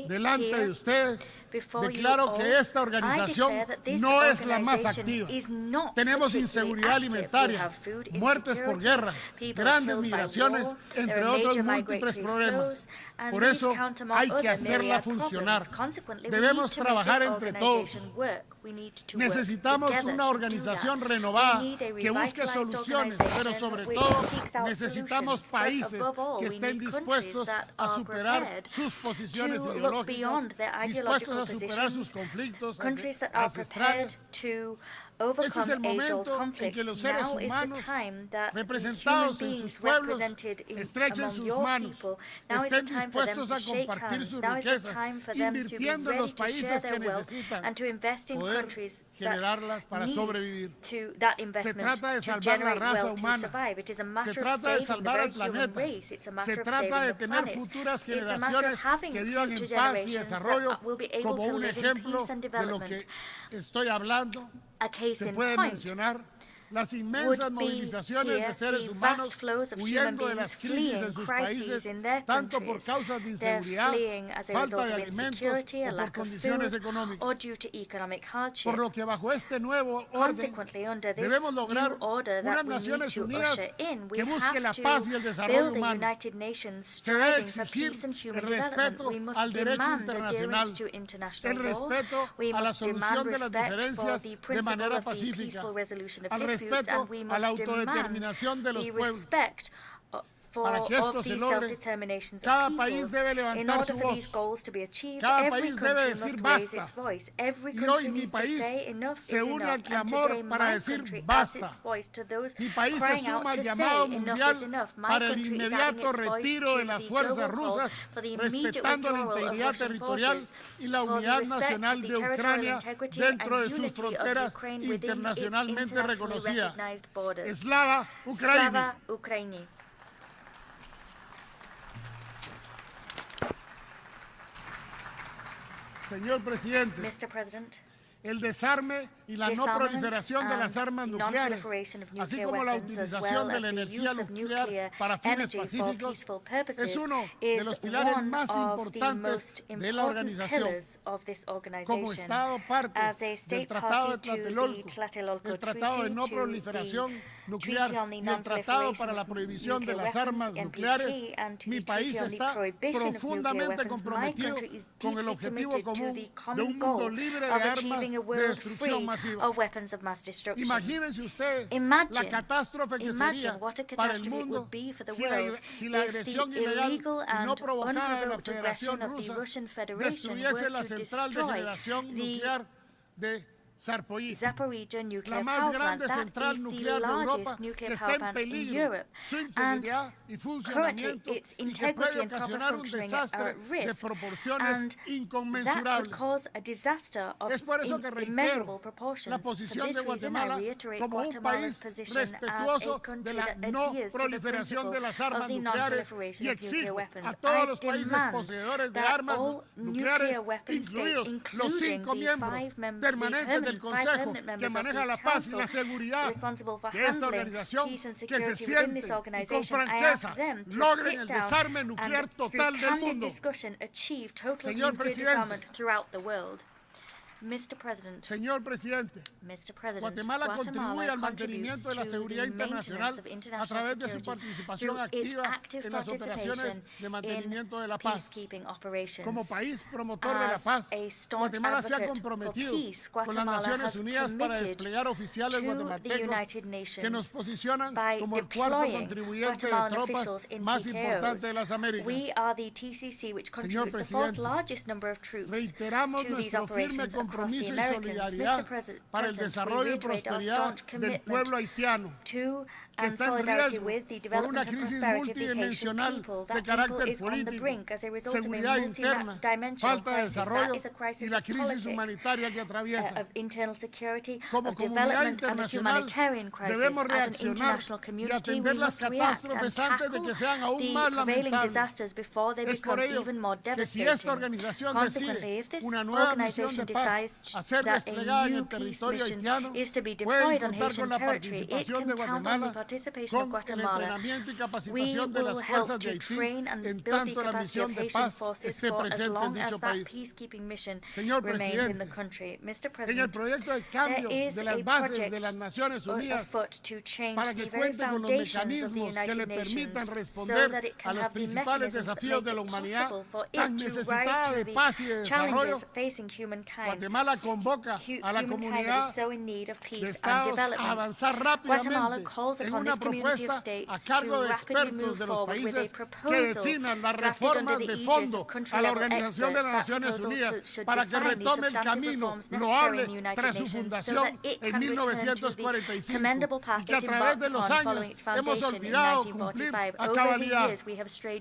delante de ustedes, declaro que esta organización no es la más activa. Tenemos inseguridad alimentaria, muertes por guerra, grandes migraciones, entre otros múltiples problemas. Por eso hay que hacerla funcionar. Debemos trabajar entre todos. Necesitamos una organización renovada que busque soluciones, pero sobre todo necesitamos países que estén dispuestos a superar sus posiciones ideológicas, dispuestos a superar sus conflictos ancestrales. Este es el momento en que los seres humanos, representados en sus pueblos, estrechen sus manos, estén dispuestos a compartir sus riquezas, invirtiendo en los países que necesitan poder generarlas para sobrevivir. Se trata de salvar la raza humana, se trata de salvar el planeta, se trata de tener futuras generaciones que vivan en paz y desarrollo, como un ejemplo de lo que estoy hablando. Se puede mencionar las inmensas movilizaciones de seres humanos huyendo de las crisis en sus países, tanto por causas de inseguridad, falta de alimentos o por condiciones económicas. Por lo que bajo este nuevo orden debemos lograr unas Naciones Unidas que busque la paz y el desarrollo humano. Se debe exigir el respeto al derecho internacional, el respeto a la solución de las diferencias de manera pacífica, al respeto a la autodeterminación de los pueblos. Para que esto se logre, cada país debe levantar su voz. Cada país debe decir basta. Y hoy mi país se une al clamor para decir basta. Mi país se suma al llamado mundial para el inmediato retiro de las fuerzas rusas, respetando la integridad territorial y la unidad nacional de Ucrania dentro de sus fronteras internacionalmente reconocidas. Slava Ukraini. Señor presidente, el desarme y la no proliferación de las armas nucleares, así como la utilización de la energía nuclear para fines pacíficos, es uno de los pilares más importantes de la organización. Como Estado parte del Tratado de Tlatelolco, el Tratado de No Proliferación Nuclear y el Tratado para la Prohibición de las Armas Nucleares, mi país está profundamente comprometido con el objetivo común de un mundo libre de armas de destrucción masiva. Imagínense ustedes la catástrofe que sería para el mundo si la agresión ilegal y no provocada de la Federación Rusa destruyese la central de generación nuclear de Zaporizhzhia, la más grande central nuclear de Europa, que está en peligro, su integridad y funcionamiento, y que puede ocasionar un desastre de proporciones inconmensurables. Es por eso que reitero la posición de Guatemala como un país respetuoso de la no proliferación de las armas nucleares, y exijo a todos los países poseedores de armas nucleares, incluidos los 5 miembros permanentes del Consejo que maneja la paz y la seguridad de esta organización, que se sienten y con franqueza logren el desarme nuclear total del mundo. Señor presidente, Mr. President, Señor Presidente, Guatemala contribuye al mantenimiento de la seguridad internacional a través de su participación activa en las operaciones de mantenimiento de la paz. Como país promotor de la paz, Guatemala se ha comprometido con las Naciones Unidas para desplegar oficiales guatemaltecos que nos posicionan como el cuarto contribuyente de tropas más importante de las Américas. Señor Presidente, reiteramos nuestro firme compromiso y solidaridad para el desarrollo y prosperidad del pueblo haitiano, que está en riesgo por una crisis multidimensional de carácter político, seguridad interna, falta de desarrollo y la crisis humanitaria que atraviesa. Como comunidad internacional debemos reaccionar y atender las catástrofes antes de que sean aún más lamentables. Es por ello que si esta organización decide una nueva misión de paz a ser desplegada en el territorio haitiano, pueden contar con la participación de Guatemala, con el entrenamiento y capacitación de las fuerzas de Haití en tanto la misión de paz esté presente en dicho país. Señor Presidente, en el proyecto de cambio de las bases de las Naciones Unidas para que cuente con los mecanismos que le permitan responder a los principales desafíos de la humanidad tan necesitada de paz y de desarrollo, Guatemala convoca a la comunidad de estados a avanzar rápidamente en una propuesta a cargo de expertos de los países que definan las reformas de fondo a la Organización de las Naciones Unidas para que retome el camino loable tras su fundación en 1945 y que a través de los años hemos olvidado cumplir a cabalidad.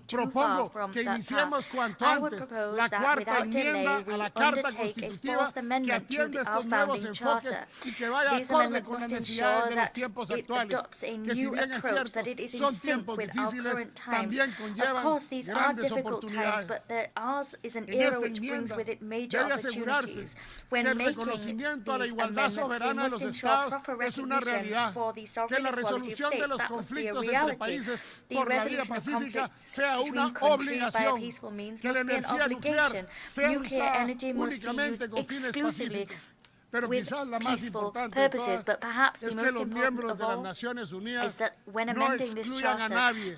Propongo que iniciemos cuanto antes la cuarta enmienda a la Carta Constitutiva que atiende estos nuevos enfoques y que vaya acorde con las necesidades de los tiempos actuales, que si bien es cierto, son tiempos difíciles, también conllevan grandes oportunidades. En esta enmienda debe asegurarse que el reconocimiento a la igualdad soberana de los Estados es una realidad, que la resolución de los conflictos entre países por la vía pacífica sea una obligación, que la energía nuclear sea usada únicamente con fines pacíficos. Pero quizás la más importante de todas es que los miembros de las Naciones Unidas no excluyan a nadie,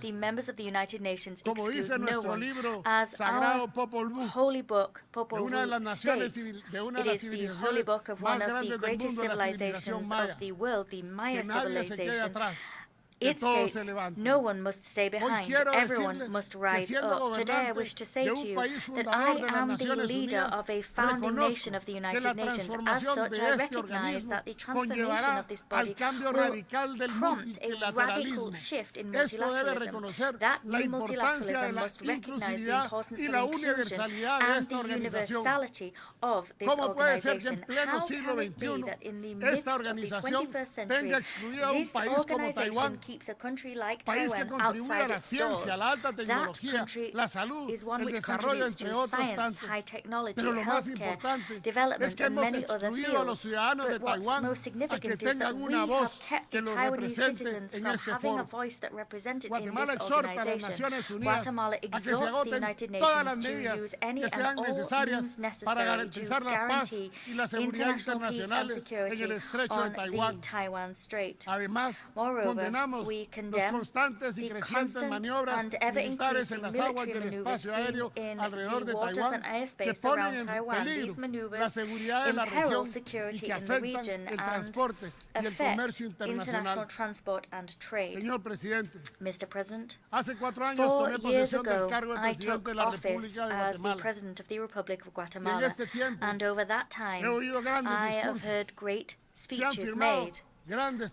como dice nuestro libro sagrado Popol Vuh, de una de las naciones de una de las civilizaciones más grandes del mundo, la civilización maya, que nadie se quede atrás. It states, no one must stay behind, everyone must rise up. Today I wish to say to you that I am the leader of a founding nation of the United Nations. As such, I recognize that the transformation of this body will prompt a radical shift in multilateralism. That new multilateralism must recognize the importance of inclusion and the universality of this organization. How can it be that in the midst of the 21st century, this organization keeps a country like Taiwan outside its doors? That country is one which contributes to science, high technology, healthcare, development, and many other fields. But what's most significant is that we have kept the Taiwanese citizens from having a voice that represented in this organization. Guatemala exhorts the United Nations to use any and all means necessary to guarantee international peace and security on the Taiwan Strait. Moreover, we condemn the constant and ever-increasing military maneuvers seen in the waters and airspace around Taiwan. These maneuvers imperil security in the region and affect international transport and trade. Mr. President, 4 years ago, I took office as the President of the Republic of Guatemala, and over that time, I have heard great speeches made.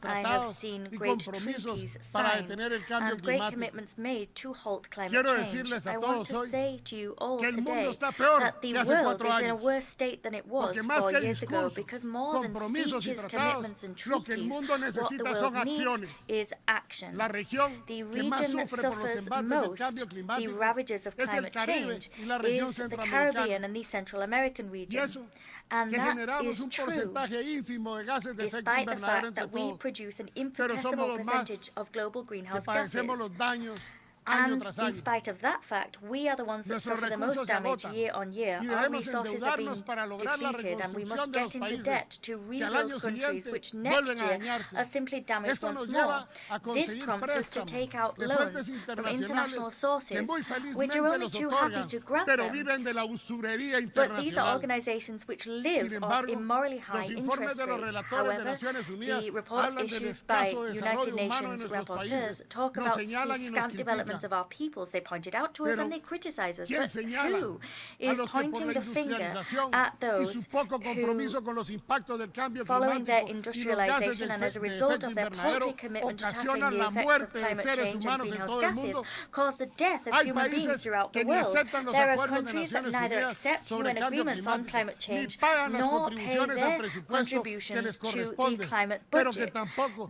I have seen great treaties signed and great commitments made to halt climate change. I want to say to you all today that the world is in a worse state than it was 4 years ago, because more than speeches, commitments and treaties, what the world needs is action. The region that suffers most the ravages of climate change is the Caribbean and the Central American region. And that is true, despite the fact that we produce an infinitesimal percentage of global greenhouse gases. And in spite of that fact, we are the ones that suffer the most damage year on year. Our resources are being depleted, and we must get into debt to rebuild countries which next year are simply damaged once more. This prompts us to take out loans from international sources, which are only too happy to grant them. But these are organizations which live off immorally high interest rates. However, the reports issued by United Nations rapporteurs talk about the scant development of our peoples. They point it out to us and they criticize us. But who is pointing the finger at those who, following their industrialization and as a result of their paltry commitment to tackling the effects of climate change and greenhouse gases, cause the death of human beings throughout the world? There are countries that neither accept UN agreements on climate change nor pay their contributions to the climate budget.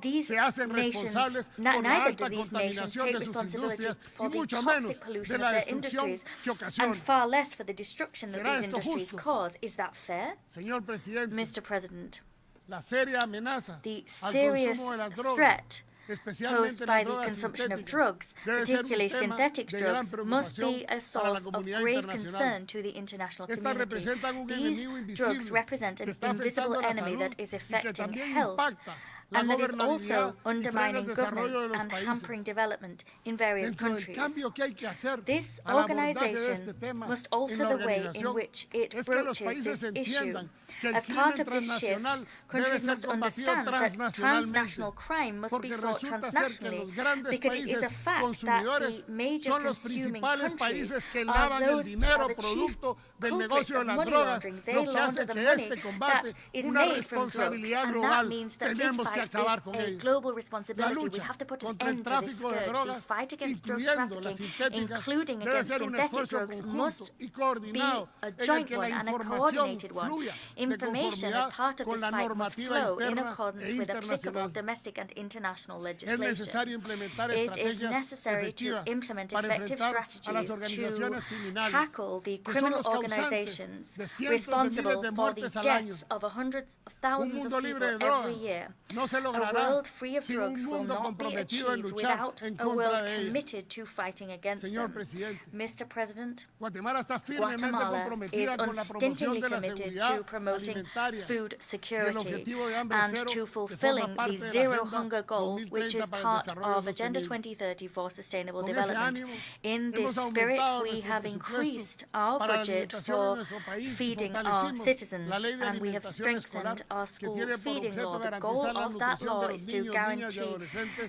These nations, neither do these nations take responsibility for the toxic pollution of their industries, and far less for the destruction that these industries cause. Is that fair? Mr. President, the serious threat posed by the consumption of drugs, particularly synthetic drugs, must be a source of grave concern to the international community. These drugs represent an invisible enemy that is affecting health, and that is also undermining governance and hampering development in various countries. This organization must alter the way in which it broaches this issue. As part of this shift, countries must understand that transnational crime must be fought transnationally, because it is a fact that the major consuming countries are those who are the chief culprits of money laundering. They launder the money that is made from drugs, and that means that this fight is a global responsibility. We have to put an end to this scourge. The fight against drug trafficking, including against synthetic drugs, must be a joint one and a coordinated one. Information as part of this fight must flow in accordance with applicable domestic and international legislation. It is necessary to implement effective strategies to tackle the criminal organizations responsible for the deaths of hundreds of thousands of people every year. A world free of drugs will not be achieved without a world committed to fighting against them. Mr. President, Guatemala is unstintingly committed to promoting food security and to fulfilling the zero hunger goal, which is part of Agenda 2030 for Sustainable Development. In this spirit, we have increased our budget for feeding our citizens, and we have strengthened our school feeding law. The goal of that law is to guarantee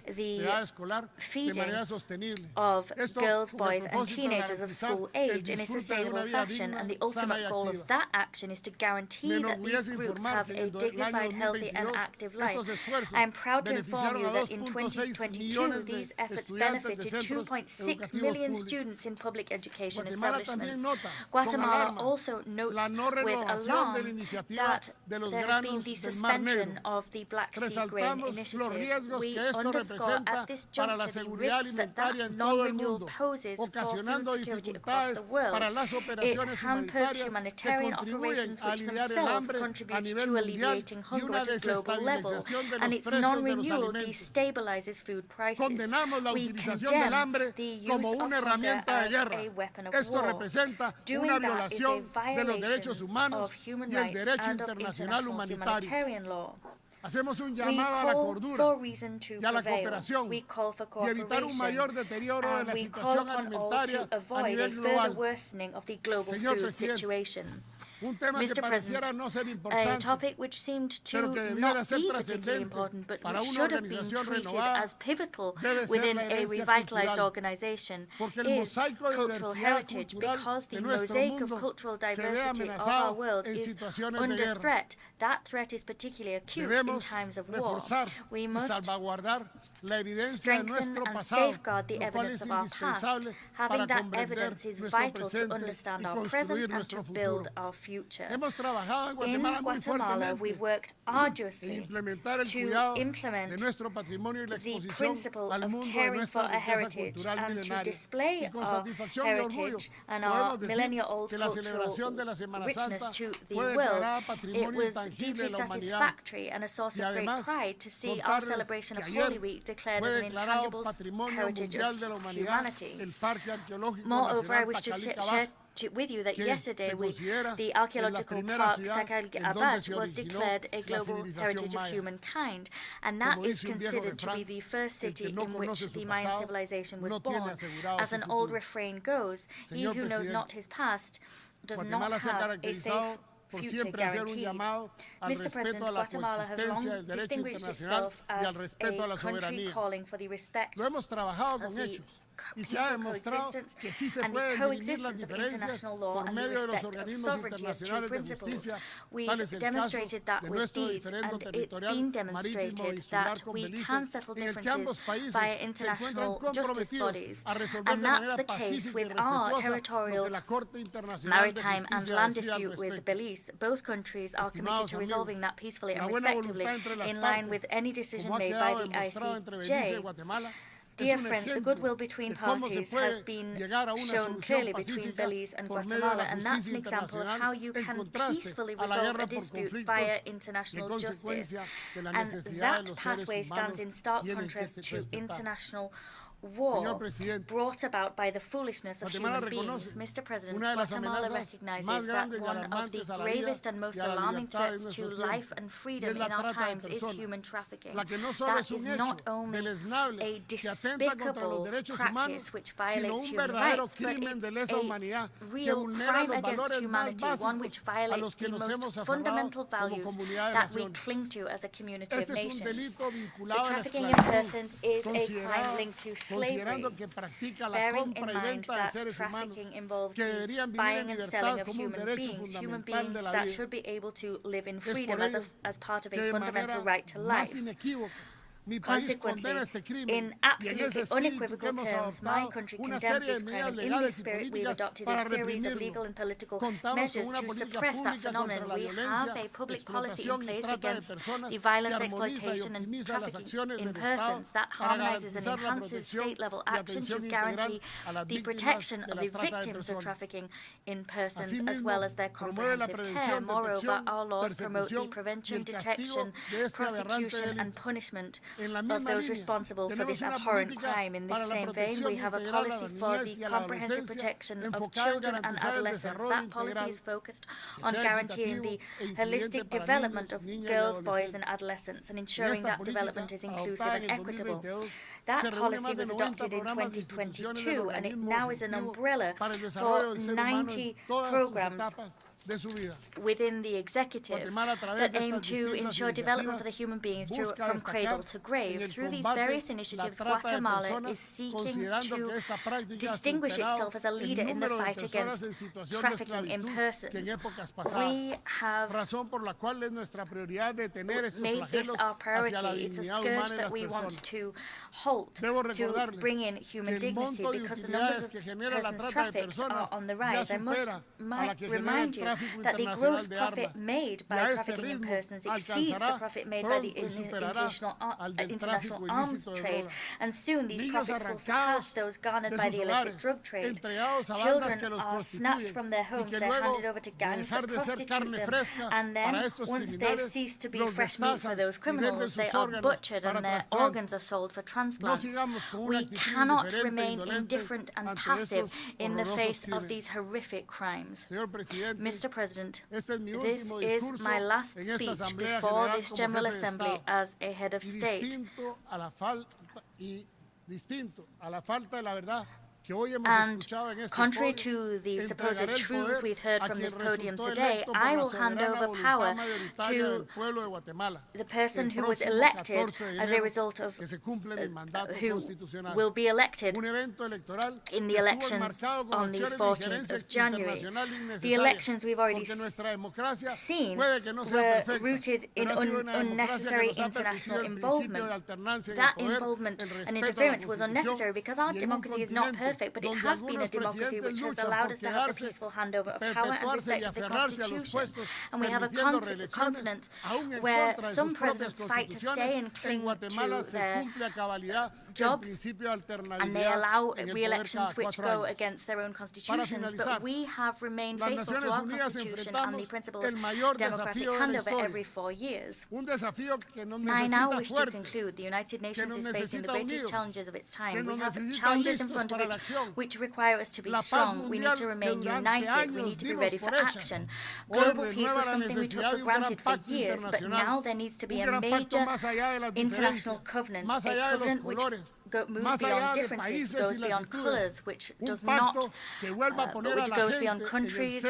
the feeding of girls, boys, and teenagers of school age in a sustainable fashion, and the ultimate goal of that action is to guarantee that these groups have a dignified, healthy, and active life. I am proud to inform you that in 2022, these efforts benefited 2.6 million students in public education establishments. Guatemala also notes with alarm that there has been the suspension of the Black Sea Grain Initiative. We underscore at this juncture the risks that non-renewal poses for food security across the world. It hampers humanitarian operations which themselves contribute to alleviating hunger at a global level, and its non-renewal destabilizes food prices. We condemn the use of hunger as a weapon of war. Doing that is a violation of human rights and of international humanitarian law. We call for reason to prevail. We call for cooperation, and we call upon all to avoid a further worsening of the global food situation. Mr. President, a topic which seemed to not be particularly important, but which should have been treated as pivotal within a revitalized organization, is cultural heritage, because the mosaic of cultural diversity of our world is under threat. That threat is particularly acute in times of war. We must strengthen and safeguard the evidence of our past. Having that evidence is vital to understand our present and to build our future. future. In Guatemala, we worked arduously to implement the principle of caring for our heritage and to display our heritage and our millennia-old cultural richness to the world. It was deeply satisfactory and a source of great pride to see our celebration of Holy Week declared as an intangible heritage of humanity. Moreover, I wish to share with you that yesterday the archaeological park Takal was declared a global heritage of humankind, and that is considered to be the first city in which the Mayan civilization was born. As an old refrain goes, he who knows not his past does not have a safe future guaranteed. Mr. President, Guatemala has long distinguished itself as a country calling for the respect of the peaceful coexistence and the coexistence of international law and the respect of sovereignty as two principles. We've demonstrated that with deeds, and it's been demonstrated that we can settle differences via international justice bodies. And that's the case with our territorial, maritime and land dispute with Belize. Both countries are committed to resolving that peacefully and respectively in line with any decision made by the ICJ. Dear friends, the goodwill between parties has been shown clearly between Belize and Guatemala, and that's an example of how you can peacefully resolve a dispute via international justice. And that pathway stands in stark contrast to international war brought about by the foolishness of human beings. Mr. President, Guatemala recognizes that one of the gravest and most alarming threats to life and freedom in our times is human trafficking. That is not only a despicable practice which violates human rights, but it's a real crime against humanity, one which violates the most fundamental values that we cling to as a community of nations. The trafficking in persons is a crime linked to slavery, bearing in mind that trafficking involves the buying and selling of human beings that should be able to live in freedom as part of a fundamental right to life. Consequently, in absolutely unequivocal terms, my country condemns this crime, and in this spirit we have adopted a series of legal and political measures to suppress that phenomenon. We have a public policy in place against the violence, exploitation and trafficking in persons that harmonizes and enhances state-level action to guarantee the protection of the victims of trafficking in persons as well as their comprehensive care. Moreover, our laws promote the prevention, detection, prosecution and punishment of those responsible for this abhorrent crime. In this same vein, we have a policy for the comprehensive protection of children and adolescents. That policy is focused on guaranteeing the holistic development of girls, boys and adolescents and ensuring that development is inclusive and equitable. That policy was adopted in 2022 and it now is an umbrella for 90 programs within the executive that aim to ensure development for the human beings from cradle to grave. Through these various initiatives, Guatemala is seeking to distinguish itself as a leader in the fight against trafficking in persons. We have made this our priority. It's a scourge that we want to halt, to bring in human dignity, because the numbers of persons trafficked are on the rise. I might remind you that the gross profit made by trafficking in persons exceeds the profit made by the international arms trade, and soon these profits will surpass those garnered by the illicit drug trade. Children are snatched from their homes, they're handed over to gangs that prostitute them, and then, once they cease to be fresh meat for those criminals, they are butchered and their organs are sold for transplants. We cannot remain indifferent and passive in the face of these horrific crimes. Mr. President, this is my last speech before this General Assembly as a head of state. And contrary to the supposed truths we've heard from this podium today, I will hand over power to the person who was elected as a result of who will be elected in the elections on the 14th of January. The elections we've already seen were rooted in unnecessary international involvement. That involvement and interference was unnecessary because our democracy is not perfect. perfect, but it has been a democracy which has allowed us to have the peaceful handover of power and respect for the Constitution. And we have a continent where some presidents fight to stay and cling to their jobs, and they allow re-elections which go against their own constitutions, but we have remained faithful to our constitution and the principle of democratic handover every 4 years. I now wish to conclude. The United Nations is facing the greatest challenges of its time. We have challenges in front of it which require us to be strong. We need to remain united. We need to be ready for action. Global peace was something we took for granted for years, but now there needs to be a major international covenant, a covenant which moves beyond differences, goes beyond colours, which does not, which goes beyond countries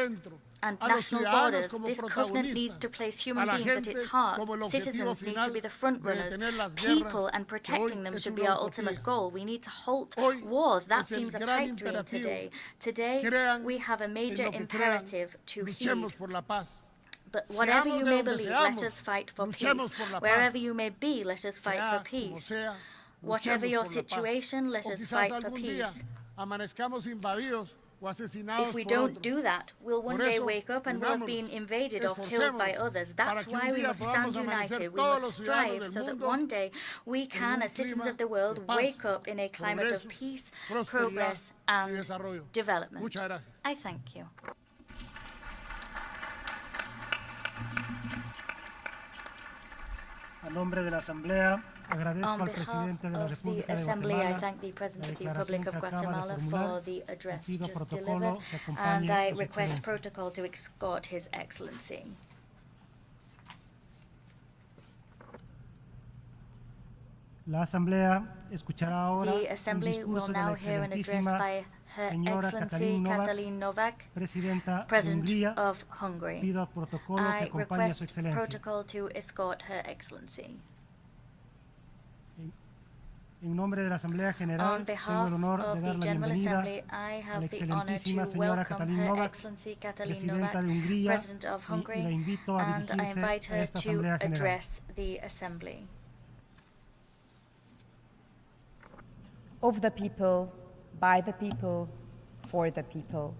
and national borders. This covenant needs to place human beings at its heart. Citizens need to be the front runners. People and protecting them should be our ultimate goal. We need to halt wars. That seems a pipe dream today. Today, we have a major imperative to heed. But whatever you may believe, let us fight for peace. Wherever you may be, let us fight for peace. Whatever your situation, let us fight for peace. If we don't do that, we'll one day wake up and we'll have been invaded or killed by others. That's why we must stand united. We must strive so that one day we can, as citizens of the world, wake up in a climate of peace, progress, and development. I thank you. A nombre de la Asamblea, On behalf of the Assembly, I thank the President of the Republic of Guatemala for the address just delivered, and I request protocol to escort His Excellency. La Asamblea escuchará ahora The Assembly will now hear an address by Her Excellency Katalin Novak, President of Hungary. I request protocol to escort Her Excellency. On behalf of the General Assembly, I have the honor to welcome Her Excellency Katalin Novak, President of Hungary, and I invite her to address the Assembly. Of the people, by the people, for the people.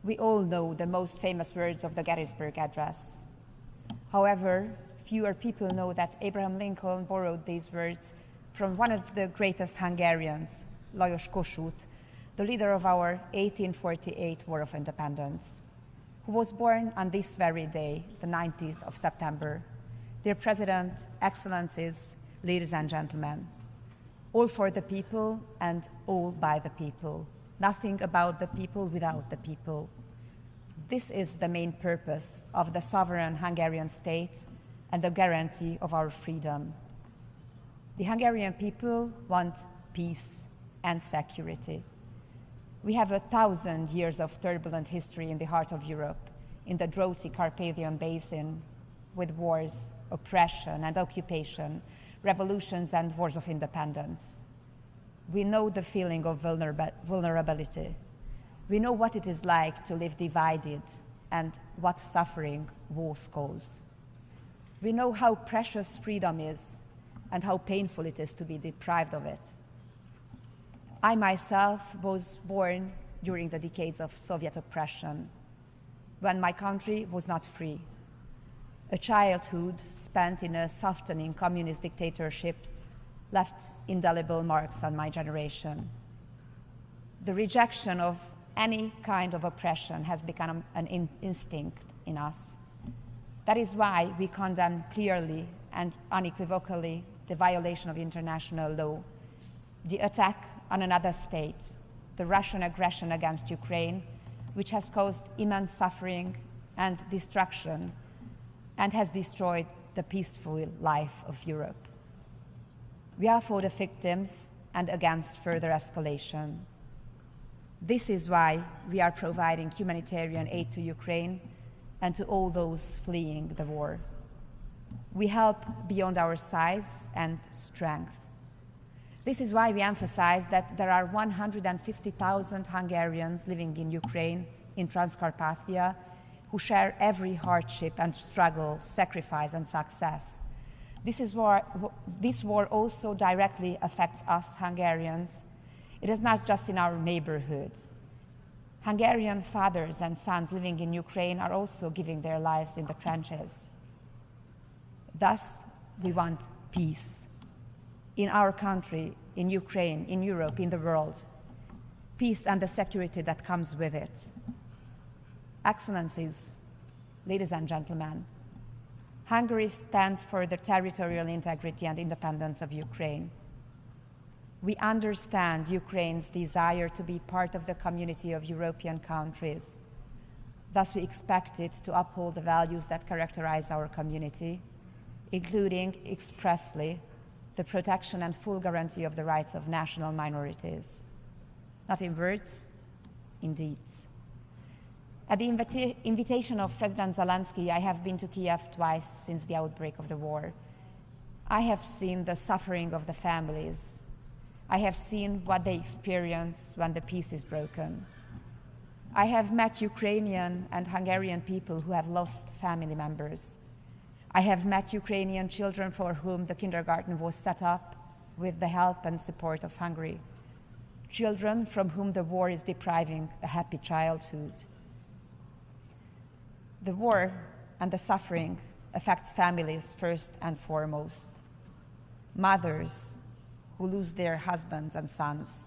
We all know the most famous words of the Gettysburg Address. However, fewer people know that Abraham Lincoln borrowed these words from one of the greatest Hungarians, Lajos Kossuth, the leader of our 1848 War of Independence, who was born on this very day, the 19th of September. Dear President, Excellencies, ladies and gentlemen, all for the people and all by the people. Nothing about the people without the people. This is the main purpose of the sovereign Hungarian state and the guarantee of our freedom. The Hungarian people want peace and security. We have 1,000 years of turbulent history in the heart of Europe, in the droughty Carpathian Basin, with wars, oppression and occupation, revolutions and wars of independence. We know the feeling of vulnerability. We know what it is like to live divided and what suffering wars cause. We know how precious freedom is and how painful it is to be deprived of it. I myself was born during the decades of Soviet oppression, when my country was not free. A childhood spent in a softening communist dictatorship left indelible marks on my generation. The rejection of any kind of oppression has become an instinct in us. That is why we condemn clearly and unequivocally the violation of international law, the attack on another state, the Russian aggression against Ukraine, which has caused immense suffering and destruction and has destroyed the peaceful life of Europe. We are for the victims and against further escalation. This is why we are providing humanitarian aid to Ukraine and to all those fleeing the war. We help beyond our size and strength. This is why we emphasize that there are 150,000 Hungarians living in Ukraine, in Transcarpathia, who share every hardship and struggle, sacrifice and success. This war also directly affects us Hungarians It is not just in our neighborhood. Hungarian fathers and sons living in Ukraine are also giving their lives in the trenches. Thus, we want peace in our country, in Ukraine, in Europe, in the world. Peace and the security that comes with it. Excellencies, ladies and gentlemen, Hungary stands for the territorial integrity and independence of Ukraine. We understand Ukraine's desire to be part of the community of European countries. Thus, we expect it to uphold the values that characterize our community, including expressly the protection and full guarantee of the rights of national minorities. Not in words, in deeds. At the invitation of President Zelensky, I have been to Kiev twice since the outbreak of the war. I have seen the suffering of the families. I have seen what they experience when the peace is broken. I have met Ukrainian and Hungarian people who have lost family members. I have met Ukrainian children for whom the kindergarten was set up with the help and support of Hungary. Children from whom the war is depriving a happy childhood. The war and the suffering affects families first and foremost. Mothers who lose their husbands and sons.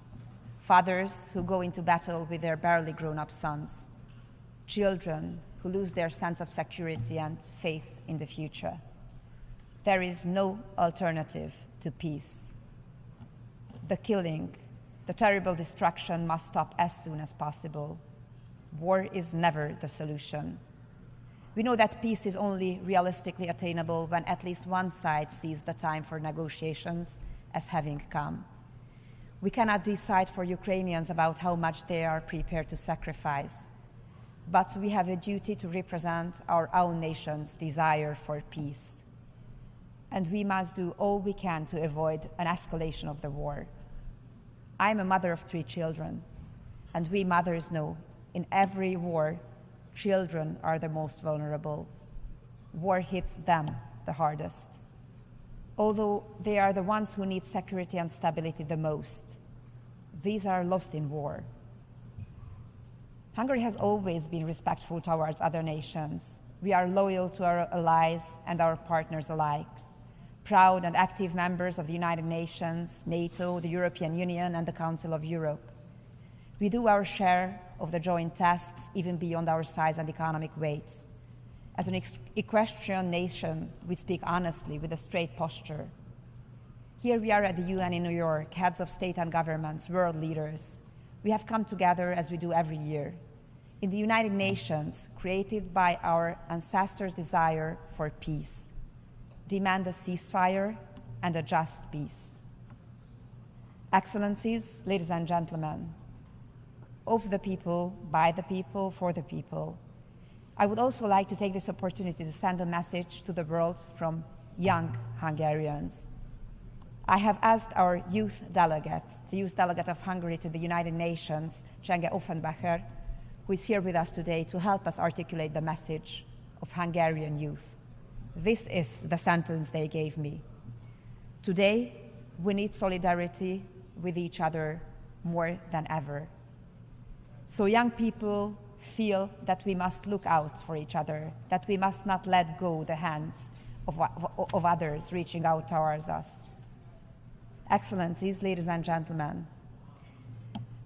Fathers who go into battle with their barely grown-up sons. Children who lose their sense of security and faith in the future. There is no alternative to peace. The killing, the terrible destruction must stop as soon as possible. War is never the solution. We know that peace is only realistically attainable when at least one side sees the time for negotiations as having come. We cannot decide for Ukrainians about how much they are prepared to sacrifice, but we have a duty to represent our own nation's desire for peace. And we must do all we can to avoid an escalation of the war. I'm a mother of 3 children, and we mothers know in every war, children are the most vulnerable. War hits them the hardest. Although they are the ones who need security and stability the most, these are lost in war. Hungary has always been respectful towards other nations. We are loyal to our allies and our partners alike, proud and active members of the United Nations, NATO, the European Union, and the Council of Europe. We do our share of the joint tasks, even beyond our size and economic weight. As an equestrian nation, we speak honestly with a straight posture. Here we are at the UN in New York, heads of state and governments, world leaders. We have come together as we do every year. In the United Nations, created by our ancestors' desire for peace, demand a ceasefire and a just peace. Excellencies, ladies and gentlemen, of the people, by the people, for the people, I would also like to take this opportunity to send a message to the world from young Hungarians. I have asked our youth delegates, the youth delegate of Hungary to the United Nations, Csenge Offenbacher, who is here with us today, to help us articulate the message of Hungarian youth. This is the sentence they gave me. Today, we need solidarity with each other more than ever. So young people feel that we must look out for each other, that we must not let go the hands of others reaching out towards us. Excellencies, ladies and gentlemen,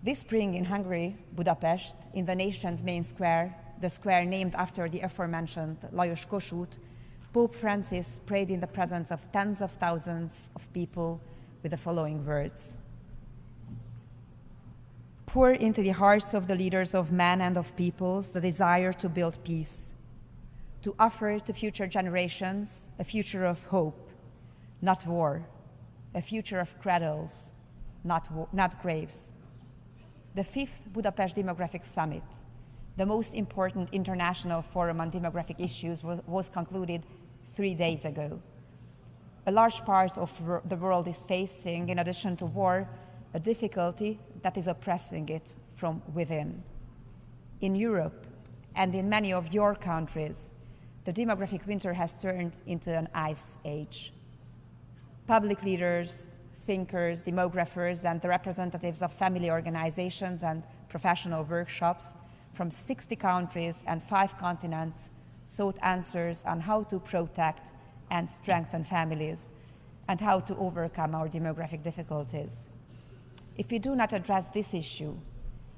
this spring in Hungary, Budapest, in the nation's main square, the square named after the aforementioned Lajos Kossuth, Pope Francis prayed in the presence of tens of thousands of people with the following words: pour into the hearts of the leaders of men and of peoples the desire to build peace, to offer to future generations a future of hope, not war, a future of cradles, not graves. The 5th Budapest Demographic Summit, the most important international forum on demographic issues, was concluded 3 days ago. A large part of the world is facing, in addition to war, a difficulty that is oppressing it from within. In Europe and in many of your countries, the demographic winter has turned into an ice age. Public leaders, thinkers, demographers, and the representatives of family organizations and professional workshops from 60 countries and 5 continents sought answers on how to protect and strengthen families and how to overcome our demographic difficulties. If we do not address this issue,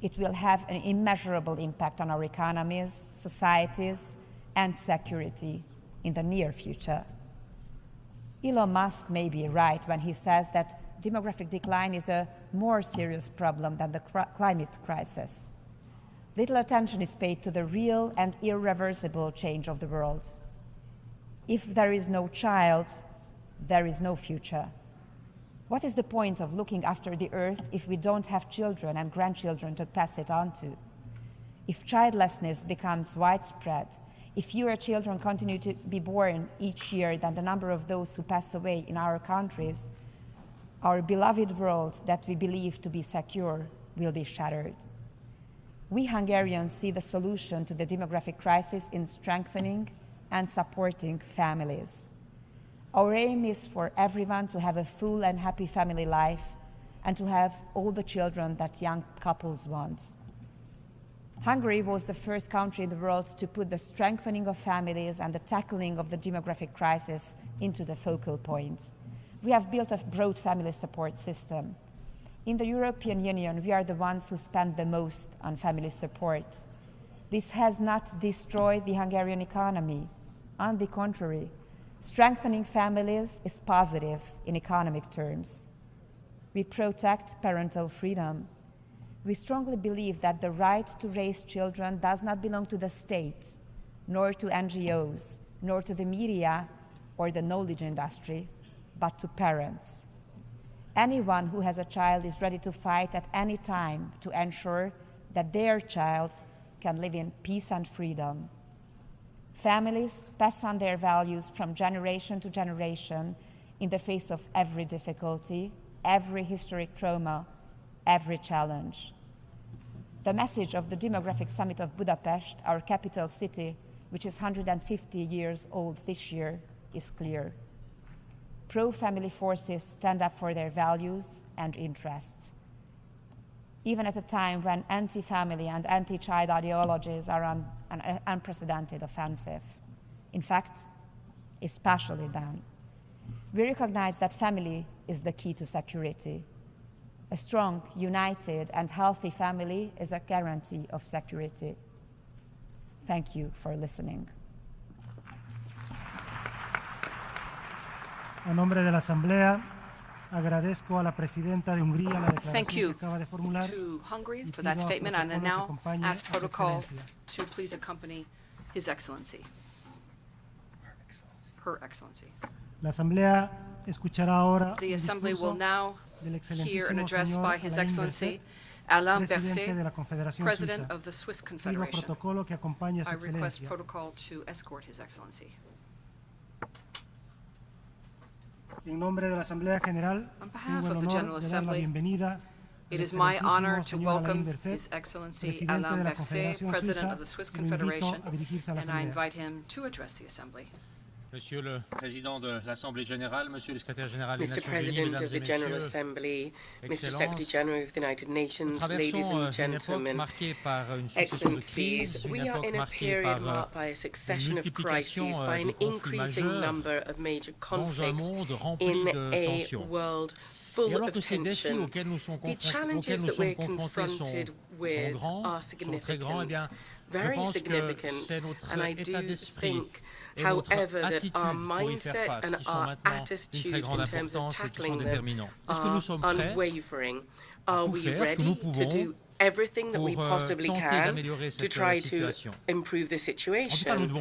it will have an immeasurable impact on our economies, societies, and security in the near future. Elon Musk may be right when he says that demographic decline is a more serious problem than the climate crisis. Little attention is paid to the real and irreversible change of the world. If there is no child, there is no future. What is the point of looking after the earth if we don't have children and grandchildren to pass it on to? If childlessness becomes widespread, if fewer children continue to be born each year than the number of those who pass away in our countries, our beloved world that we believe to be secure will be shattered. We Hungarians see the solution to the demographic crisis in strengthening and supporting families. Our aim is for everyone to have a full and happy family life and to have all the children that young couples want. Hungary was the first country in the world to put the strengthening of families and the tackling of the demographic crisis into the focal point. We have built a broad family support system. In the European Union, we are the ones who spend the most on family support. This has not destroyed the Hungarian economy. On the contrary, strengthening families is positive in economic terms. We protect parental freedom. We strongly believe that the right to raise children does not belong to the state, nor to NGOs, nor to the media or the knowledge industry, but to parents. Anyone who has a child is ready to fight at any time to ensure that their child can live in peace and freedom. Families pass on their values from generation to generation in the face of every difficulty, every historic trauma, every challenge. The message of the Demographic Summit of Budapest, our capital city, which is 150 years old this year, is clear. Pro-family forces stand up for their values and interests. Even at a time when anti-family and anti-child ideologies are on an unprecedented offensive. In fact, especially then. We recognize that family is the key to security. A strong, united, and healthy family is a guarantee of security. Thank you for listening. A nombre de la Asamblea, agradezco a la presidenta de Hungría la declaración que acaba de formular. Thank you to Hungary for that statement, and I now ask protocol to please accompany His Excellency. Her Excellency. La Asamblea escuchará ahora The Assembly will now hear an address by His Excellency Alain Berset, President of the Swiss Confederation. I request protocol to escort His Excellency. En nombre de la Asamblea General, on behalf of the General Assembly, it is my honor to welcome His Excellency Alain Berset, President of the Swiss Confederation, and I invite him to address the Assembly. Monsieur le Président de l'Assemblée Générale, Monsieur le Secrétaire Général des Mr. Nations Unies, President Mesdames of the et General Messieurs, Assembly, Mr. Excellences, Secretary General of the United Nations, ladies and gentlemen, Excellencies, we are in a period marked by a succession of crises, by an increasing number of major conflicts in a world full of tension. The challenges that we're confronted with are significant, very significant, and I do think, however, that our mindset and our attitude in terms of tackling them are unwavering. Are we ready to do everything that we possibly can to try to improve the situation?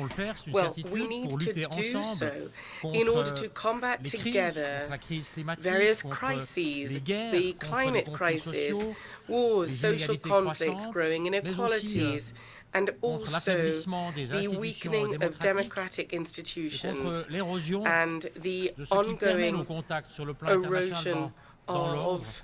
Well, we need to do so in order to combat together various crises, the climate crisis, wars, social conflicts, growing inequalities, and also the weakening of democratic institutions and the ongoing erosion of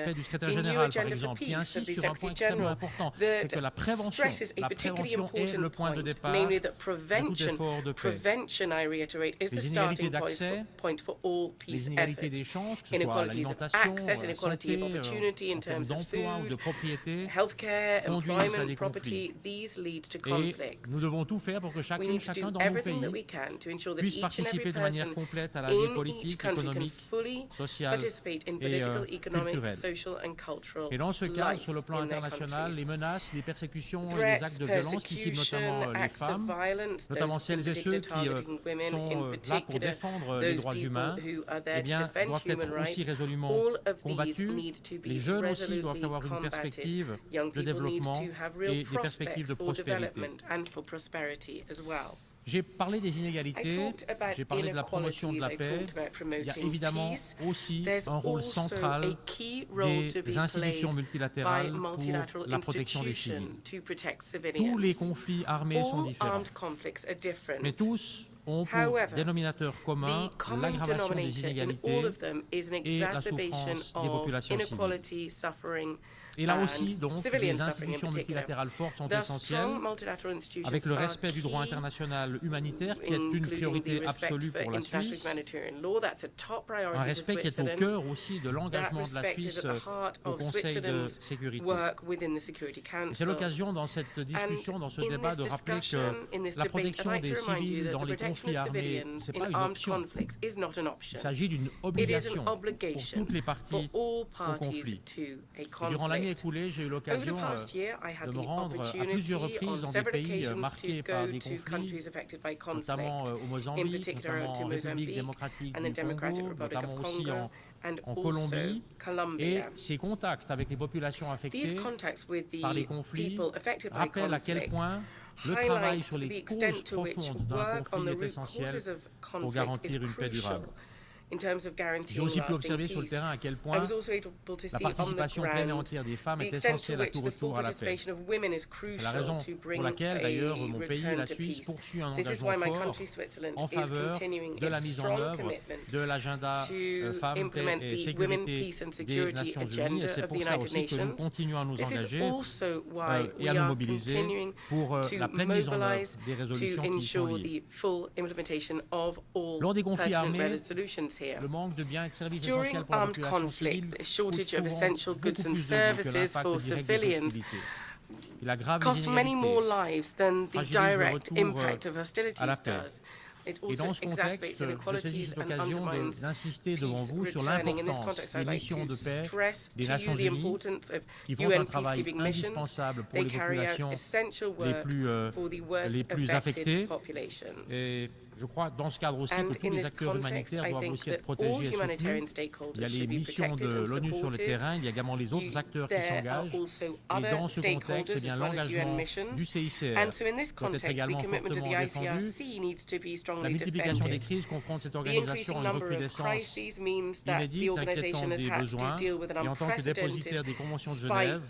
appels du secrétaire général, par exemple, qui insiste sur un point extrêmement important, c'est que la prévention est le point de départ de tout effort de paix. Les inégalités d'accès, les inégalités d'échange, que ce soit l'alimentation, la santé, en termes d'emploi ou de propriété, conduisent à des conflits. Et nous devons tout faire pour que chacun dans nos pays puisse participer de manière complète à la vie politique, économique, sociale et culturelle. Et dans ce cadre, sur le plan international, les menaces, les persécutions et les actes de violence qui ciblent notamment les femmes, notamment celles et ceux qui sont là pour défendre les droits humains, eh bien, doivent être aussi résolument combattus. Les jeunes aussi doivent avoir une perspective de développement et des perspectives de prospérité. J'ai parlé des inégalités, j'ai parlé de la promotion de la paix. Il y a évidemment aussi un rôle central des institutions multilatérales pour la protection des civils. Tous les conflits armés sont différents, mais tous ont pour dénominateur commun l'aggravation des inégalités et la souffrance des populations civiles. Et là aussi, donc, les institutions multilatérales fortes sont essentielles, avec le respect du droit international humanitaire, qui est une priorité absolue pour la Suisse, un respect qui est au cœur aussi de l'engagement de la Suisse au Conseil de sécurité. C'est l'occasion dans cette discussion, dans ce débat, de rappeler que la protection des civils dans les conflits armés, ce n'est pas une option. Il s'agit d'une obligation pour toutes les parties au conflit. Durant l'année écoulée, j'ai eu l'occasion de me rendre à plusieurs reprises dans des pays marqués par des conflits, notamment au Mozambique, notamment en République démocratique du Congo, notamment aussi en Colombie. Et ces contacts avec les populations affectées par les conflits rappellent à quel point le travail sur les causes profondes d'un conflit est essentiel pour garantir une paix durable. J'ai aussi pu observer sur le terrain à quel point la participation pleine et entière des femmes est essentielle à tout retour à la paix. C'est la raison pour laquelle, d'ailleurs, mon pays, la Suisse, poursuit un engagement fort en faveur de la mise en œuvre de l'agenda femmes, paix et sécurité des Nations Unies. Et c'est pour ça aussi que nous continuons à nous engager et à nous mobiliser pour la pleine mise en œuvre des résolutions qui y sont liées. Lors des conflits armés, le manque de biens et de services essentiels pour la population civile shortage of essential goods and services for civilians cost many more lives than the direct impact of hostilities does. It also exacerbates inequalities and undermines peace returning. In this context, I'd like to stress to you the importance of UN peacekeeping missions. They carry out essential work for the worst affected populations. Je crois, dans ce cadre aussi, que tous les acteurs humanitaires doivent aussi être protégés et soutenus. Il y a les missions de l'ONU sur le terrain, il y a également les autres acteurs qui s'engagent. Et dans ce contexte, eh bien, l'engagement du CICR doit être également fortement défendu. La multiplication des crises confronte cette organisation à une recrudescence inédite, inquiétante des besoins. Et en tant que dépositaire des conventions de Genève,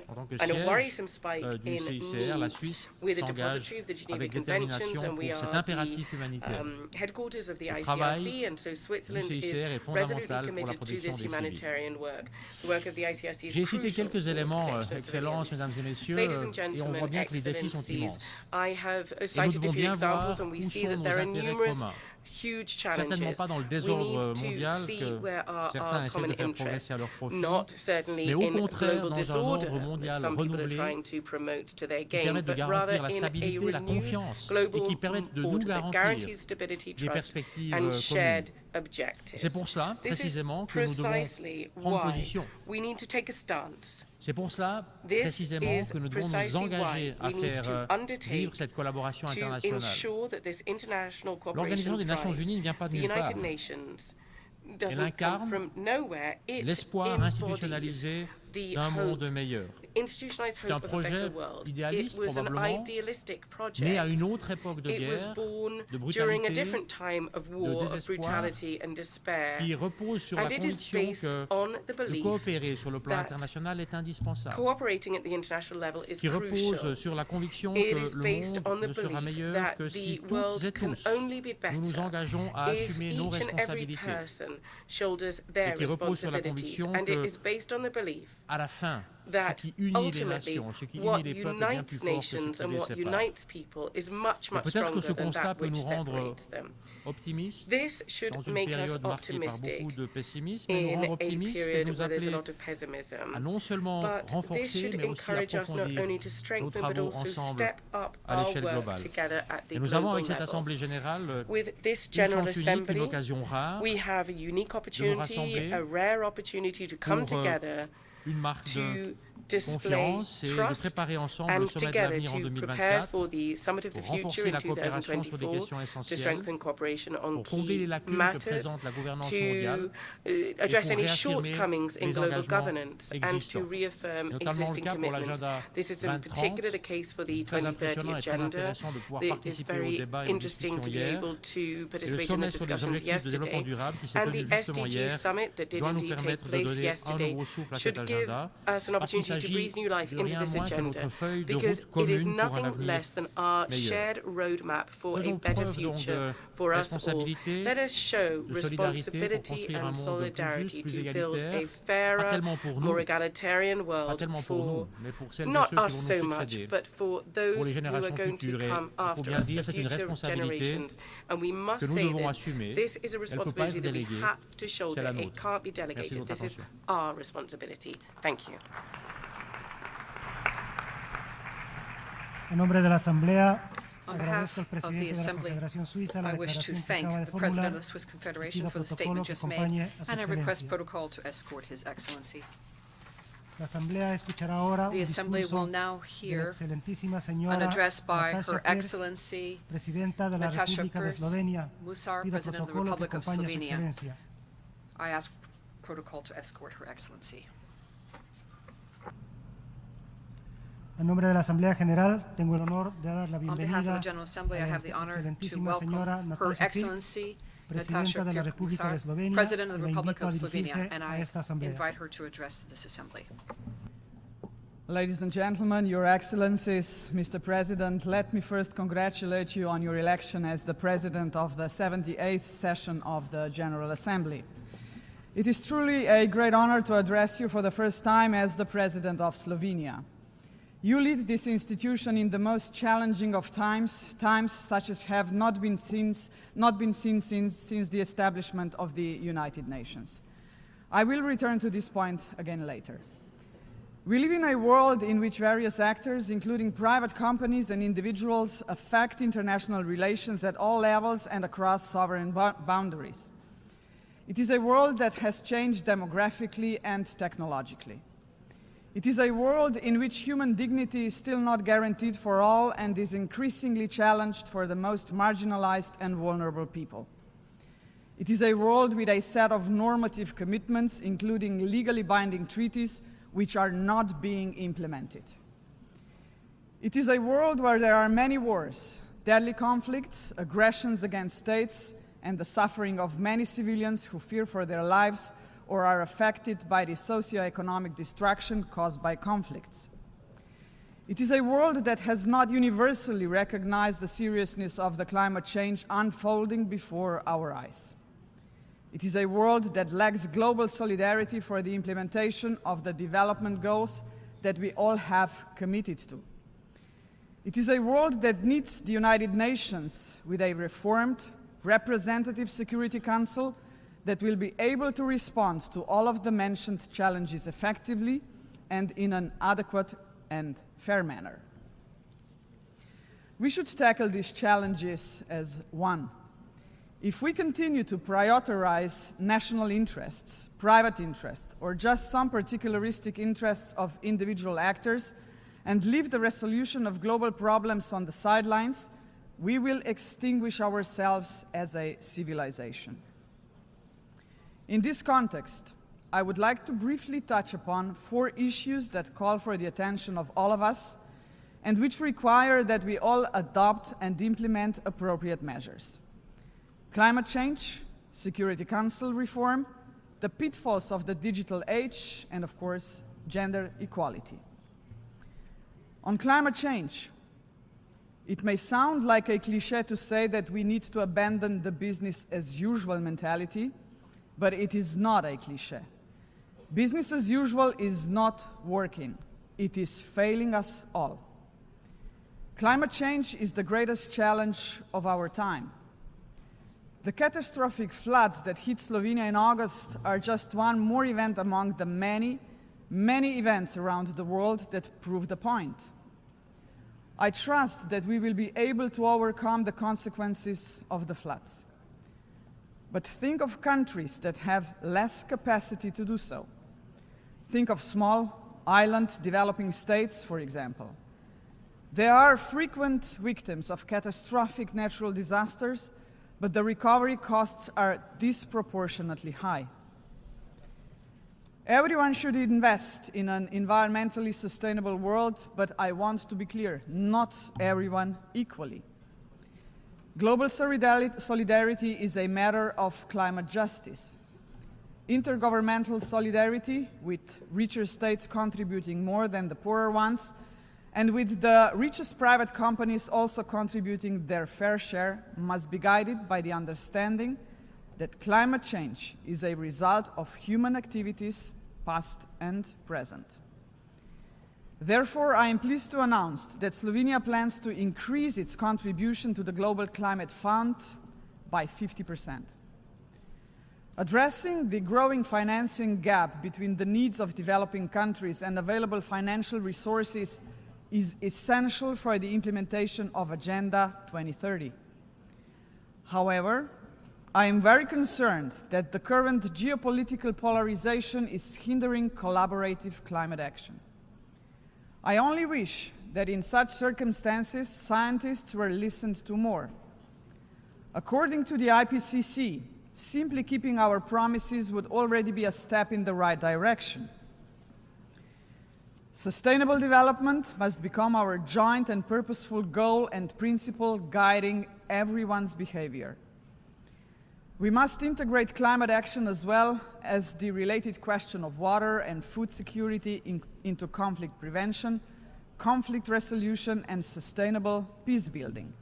en tant que siège du CICR, la Suisse s'engage avec détermination pour cet impératif humanitaire. Headquarters of the ICRC, and so Switzerland is resolutely committed to this humanitarian work. The work of the ICRC is J'ai cité crucial quelques éléments, Excellences, Mesdames et Messieurs, et on voit bien que les défis sont immenses. I have cited a few examples, and we see that there are numerous huge challenges. We need to see where are our common interests, not certainly in global disorder that some people are trying to promote to their gain, but rather in a renewed global order that guarantees stability, trust, and shared objectives. C'est pour cela, précisément, que nous devons prendre position. We need to take a stance. C'est pour cela, précisément, que nous devons nous engager à faire vivre cette collaboration internationale. L'Organisation des Nations Unies ne vient pas de nulle part. Elle incarne l'espoir institutionnalisé d'un monde meilleur. C'est un projet idéaliste, probablement, né à une autre époque de guerre, de brutalité, de désespoir, qui repose sur la conviction que coopérer sur le plan international est indispensable, qui repose sur la conviction que le monde ne sera meilleur que si toutes et tous nous nous engageons à assumer nos responsabilités, et qui repose sur la conviction que, à la fin, that ultimately what unites nations and what unites people is much, much stronger than that which separates them. This should make us optimistic in a period where there's a lot of pessimism. But this should encourage us not only to strengthen but also step up our work together at the global level. With this General Assembly, we have a unique opportunity, a rare opportunity to come together to display trust and together to prepare for the Summit of the Future in 2024, to strengthen cooperation on key matters, to address any shortcomings in global governance, and to reaffirm existing commitments. This is in particular the case for the 2030 agenda. It is very interesting to be able to participate in the discussions yesterday. And the SDG summit that did indeed take place yesterday should give us an opportunity to breathe new life into this agenda, because it is nothing less than our shared roadmap for a better future for us all. Let us show responsibility and solidarity to build a fairer, more egalitarian world for not us so much, but for those who are going to come after us, for future generations. And we must say this is a responsibility that we have to shoulder. It can't be delegated. This is our responsibility. Thank you. En nombre de la Asamblea, on behalf of the Assembly, I wish to thank the President of the Swiss Confederation for the statement just made, and I request protocol to escort His Excellency. The Assembly will now hear an address by Her Excellency Natasha Musar, President of the Republic of Slovenia. I ask protocol to escort Her Excellency. En nombre de la Asamblea General, tengo el honor de dar la bienvenida on behalf of the General Assembly, I have the honor to welcome Her Excellency Natasha Musar, President of the Republic of Slovenia, and I invite her to address this Assembly. Ladies and gentlemen, Your Excellencies, Mr. President, let me first congratulate you on your election as the President of the 78th session of the General Assembly. It is truly a great honor to address you for the first time as the President of Slovenia. You lead this institution in the most challenging of times such as have not been seen since the establishment of the United Nations. I will return to this point again later. We live in a world in which various actors, including private companies and individuals, affect international relations at all levels and across sovereign boundaries. It is a world that has changed demographically and technologically. It is a world in which human dignity is still not guaranteed for all and is increasingly challenged for the most marginalized and vulnerable people. It is a world with a set of normative commitments, including legally binding treaties, which are not being implemented. It is a world where there are many wars, deadly conflicts, aggressions against states, and the suffering of many civilians who fear for their lives or are affected by the socio-economic destruction caused by conflicts. It is a world that has not universally recognized the seriousness of the climate change unfolding before our eyes. It is a world that lacks global solidarity for the implementation of the development goals that we all have committed to. It is a world that needs the United Nations with a reformed, representative Security Council that will be able to respond to all of the mentioned challenges effectively and in an adequate and fair manner. We should tackle these challenges as one. If we continue to prioritize national interests, private interests, or just some particularistic interests of individual actors and leave the resolution of global problems on the sidelines, we will extinguish ourselves as a civilization. In this context, I would like to briefly touch upon 4 issues that call for the attention of all of us and which require that we all adopt and implement appropriate measures. Climate change, Security Council reform, the pitfalls of the digital age, and of course, gender equality. On climate change, it may sound like a cliché to say that we need to abandon the business as usual mentality, but it is not a cliché. Business as usual is not working. It is failing us all. Climate change is the greatest challenge of our time. The catastrophic floods that hit Slovenia in August are just one more event among the many, many events around the world that prove the point. I trust that we will be able to overcome the consequences of the floods. But think of countries that have less capacity to do so. Think of small, island developing states, for example. They are frequent victims of catastrophic natural disasters, but the recovery costs are disproportionately high. Everyone should invest in an environmentally sustainable world, but I want to be clear, not everyone equally. Global solidarity is a matter of climate justice. Intergovernmental solidarity, with richer states contributing more than the poorer ones, and with the richest private companies also contributing their fair share, must be guided by the understanding that climate change is a result of human activities, past and present. Therefore, I am pleased to announce that Slovenia plans to increase its contribution to the Global Climate Fund by 50%. Addressing the growing financing gap between the needs of developing countries and available financial resources is essential for the implementation of Agenda 2030. However, I am very concerned that the current geopolitical polarization is hindering collaborative climate action. I only wish that in such circumstances, scientists were listened to more. According to the IPCC, simply keeping our promises would already be a step in the right direction. Sustainable development must become our joint and purposeful goal and principle guiding everyone's behavior. We must integrate climate action as well as the related question of water and food security into conflict prevention, conflict resolution, and sustainable peace building.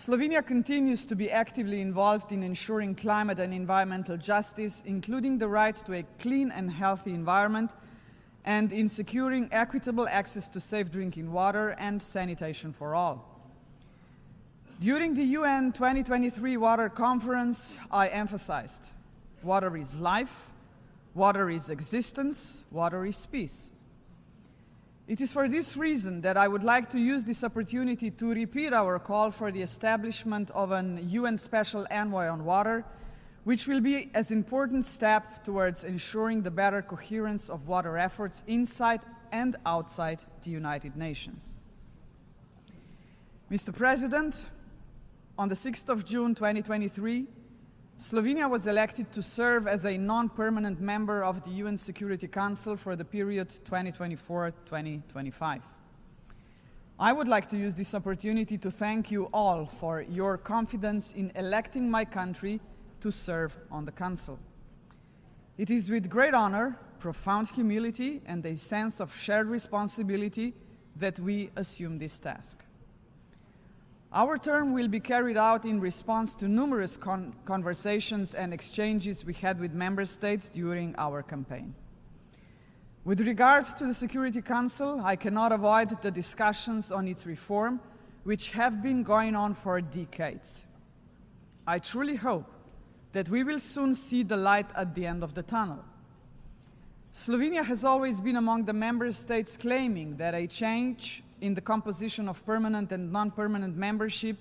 Slovenia continues to be actively involved in ensuring climate and environmental justice, including the right to a clean and healthy environment, and in securing equitable access to safe drinking water and sanitation for all. During the UN 2023 Water Conference, I emphasized, water is life, water is existence, water is peace. It is for this reason that I would like to use this opportunity to repeat our call for the establishment of an UN Special Envoy on Water, which will be an important step towards ensuring the better coherence of water efforts inside and outside the United Nations. Mr. President, on the 6th of June 2023, Slovenia was elected to serve as a non-permanent member of the UN Security Council for the period 2024-2025. I would like to use this opportunity to thank you all for your confidence in electing my country to serve on the Council. It is with great honor, profound humility, and a sense of shared responsibility that we assume this task. Our term will be carried out in response to numerous conversations and exchanges we had with member states during our campaign. With regards to the Security Council, I cannot avoid the discussions on its reform, which have been going on for decades. I truly hope that we will soon see the light at the end of the tunnel. Slovenia has always been among the member states claiming that a change in the composition of permanent and non-permanent membership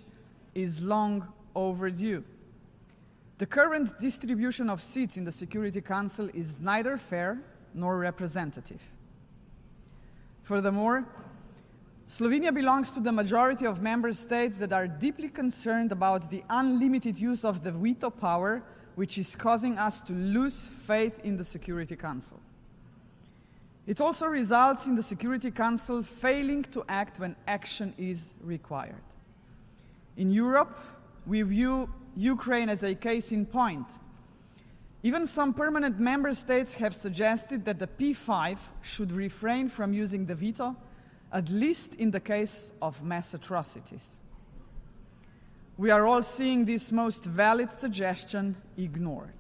is long overdue. The current distribution of seats in the Security Council is neither fair nor representative. Furthermore, Slovenia belongs to the majority of member states that are deeply concerned about the unlimited use of the veto power, which is causing us to lose faith in the Security Council. It also results in the Security Council failing to act when action is required. In Europe, we view Ukraine as a case in point. Even some permanent member states have suggested that the P5 should refrain from using the veto, at least in the case of mass atrocities. We are all seeing this most valid suggestion ignored.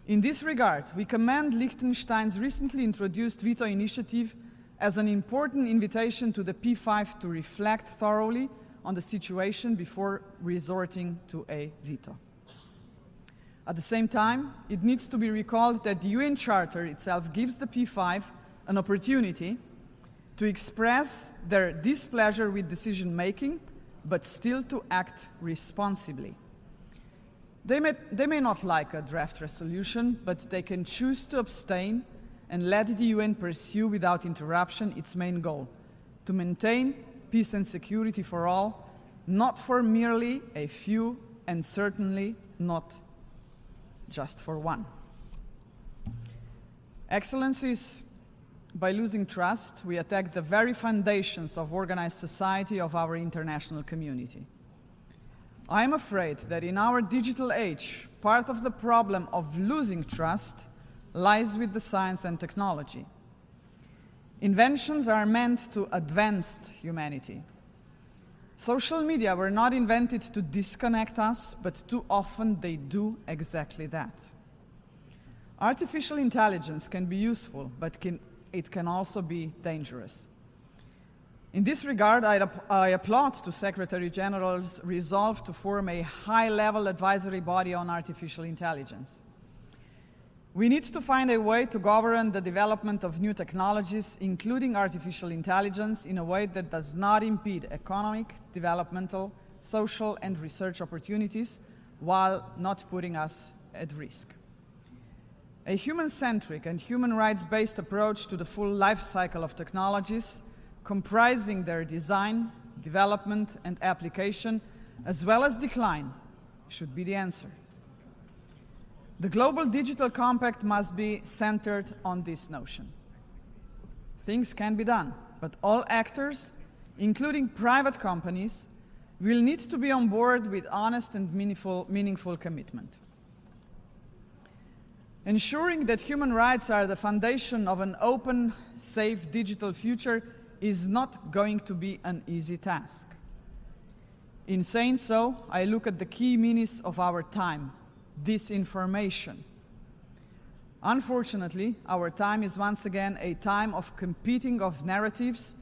In this regard, we commend Liechtenstein's recently introduced veto initiative as an important invitation to the P5 to reflect thoroughly on the situation before resorting to a veto. At the same time, it needs to be recalled that the UN Charter itself gives the P5 an opportunity to express their displeasure with decision-making, but still to act responsibly. They may not like a draft resolution, but they can choose to abstain and let the UN pursue without interruption its main goal, to maintain peace and security for all, not for merely a few, and certainly not just for one. Excellencies, by losing trust, we attack the very foundations of organized society of our international community. I am afraid that in our digital age, part of the problem of losing trust lies with the science and technology. Inventions are meant to advance humanity. Social media were not invented to disconnect us, but too often they do exactly that. Artificial intelligence can be useful, but it can also be dangerous. In this regard, I applaud to Secretary General's resolve to form a high-level advisory body on artificial intelligence. We need to find a way to govern the development of new technologies, including artificial intelligence, in a way that does not impede economic, developmental, social, and research opportunities, while not putting us at risk. A human-centric and human rights-based approach to the full life cycle of technologies, comprising their design, development, and application, as well as decline, should be the answer. The Global Digital Compact must be centered on this notion. Things can be done, but all actors, including private companies, will need to be on board with honest and meaningful commitment. Ensuring that human rights are the foundation of an open, safe digital future is not going to be an easy task. In saying so, I look at the key menace of our time: disinformation. Unfortunately, our time is once again a time of competing of narratives,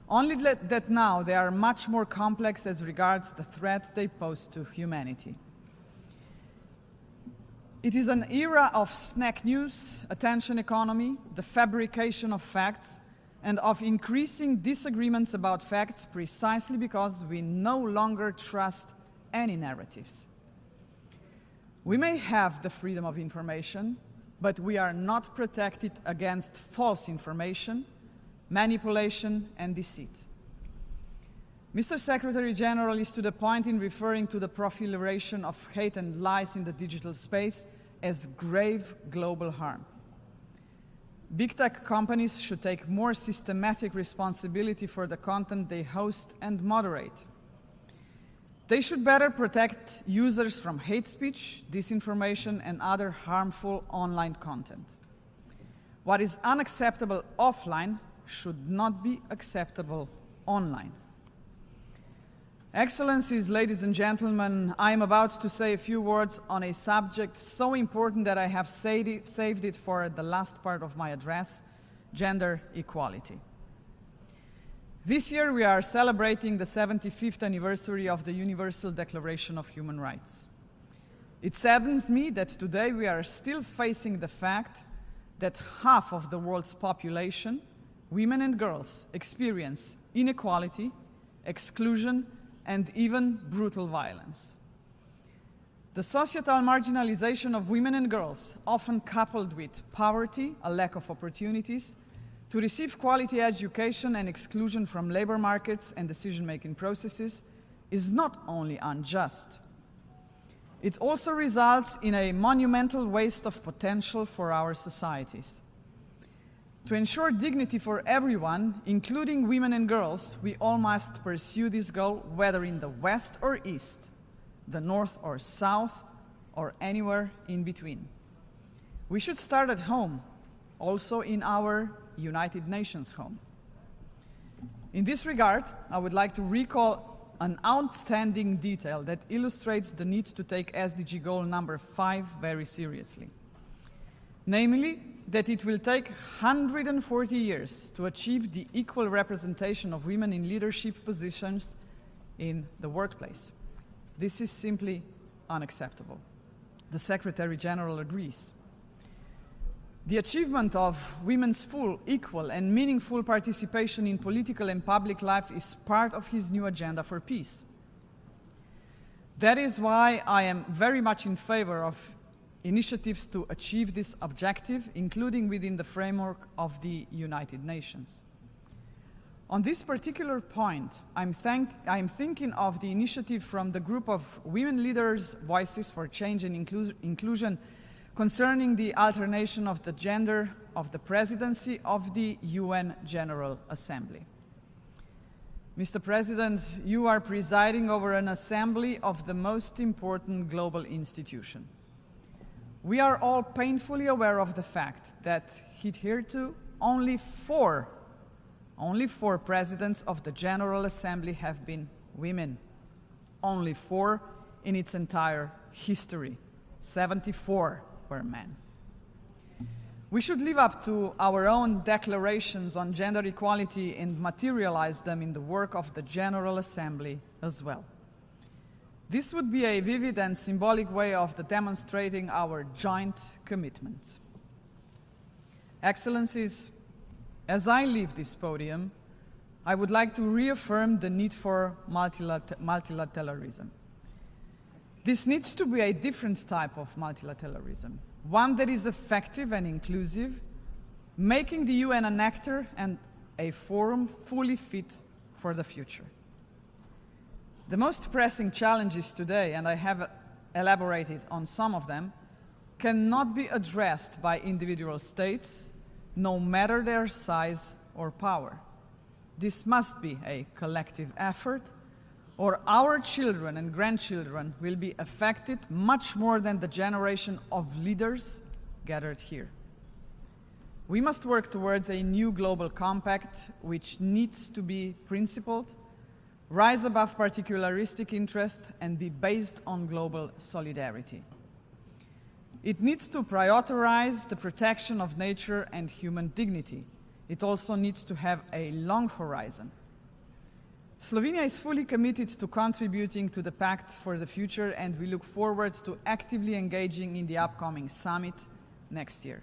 only that now they are much more complex as regards the threat they pose to humanity. It is an era of snack news, attention economy, the fabrication of facts, and of increasing disagreements about facts precisely because we no longer trust any narratives. We may have the freedom of information, but we are not protected against false information, manipulation, and deceit. Mr. Secretary General is to the point in referring to the proliferation of hate and lies in the digital space as grave global harm. Big tech companies should take more systematic responsibility for the content they host and moderate. They should better protect users from hate speech, disinformation, and other harmful online content. What is unacceptable offline should not be acceptable online. Excellencies, ladies and gentlemen, I am about to say a few words on a subject so important that I have saved it for the last part of my address: gender equality. This year we are celebrating the 75th anniversary of the Universal Declaration of Human Rights. It saddens me that today we are still facing the fact that half of the world's population, women and girls, experience inequality, exclusion, and even brutal violence. The societal marginalization of women and girls, often coupled with poverty, a lack of opportunities to receive quality education, and exclusion from labor markets and decision-making processes, is not only unjust. It also results in a monumental waste of potential for our societies. To ensure dignity for everyone, including women and girls, we all must pursue this goal, whether in the West or East, the North or South, or anywhere in between. We should start at home, also in our United Nations home. In this regard, I would like to recall an outstanding detail that illustrates the need to take SDG goal number 5 very seriously. Namely, that it will take 140 years to achieve the equal representation of women in leadership positions in the workplace. This is simply unacceptable. The Secretary General agrees. The achievement of women's full, equal, and meaningful participation in political and public life is part of his new agenda for peace. That is why I am very much in favor of initiatives to achieve this objective, including within the framework of the United Nations. On this particular point, I'm thinking of the initiative from the group of women leaders, Voices for Change and Inclusion, concerning the alternation of the gender of the presidency of the UN General Assembly. Mr. President, you are presiding over an assembly of the most important global institution. We are all painfully aware of the fact that hitherto only four presidents of the General Assembly have been women. Only 4 in its entire history. 74 were men. We should live up to our own declarations on gender equality and materialize them in the work of the General Assembly as well. This would be a vivid and symbolic way of demonstrating our joint commitments. Excellencies, as I leave this podium, I would like to reaffirm the need for multilateralism. This needs to be a different type of multilateralism, one that is effective and inclusive, making the UN an actor and a forum fully fit for the future. The most pressing challenges today, and I have elaborated on some of them, cannot be addressed by individual states, no matter their size or power. This must be a collective effort, or our children and grandchildren will be affected much more than the generation of leaders gathered here. We must work towards a new global compact which needs to be principled, rise above particularistic interest, and be based on global solidarity. It needs to prioritize the protection of nature and human dignity. It also needs to have a long horizon. Slovenia is fully committed to contributing to the Pact for the Future, and we look forward to actively engaging in the upcoming summit next year.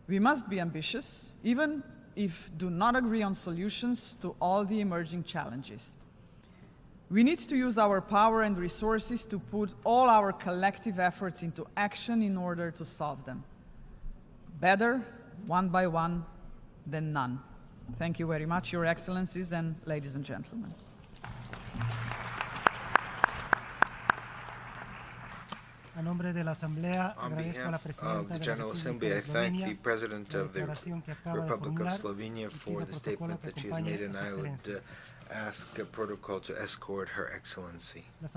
We must be ambitious, even if do not agree on solutions to all the emerging challenges. We need to use our power and resources to put all our collective efforts into action in order to solve them. Better, one by one, than none. Thank you very much, Your Excellencies and ladies and gentlemen. On behalf of the General Assembly, I thank the President of the Republic of Slovenia for the statement that she has made, and I would ask a protocol to escort Her Excellency. The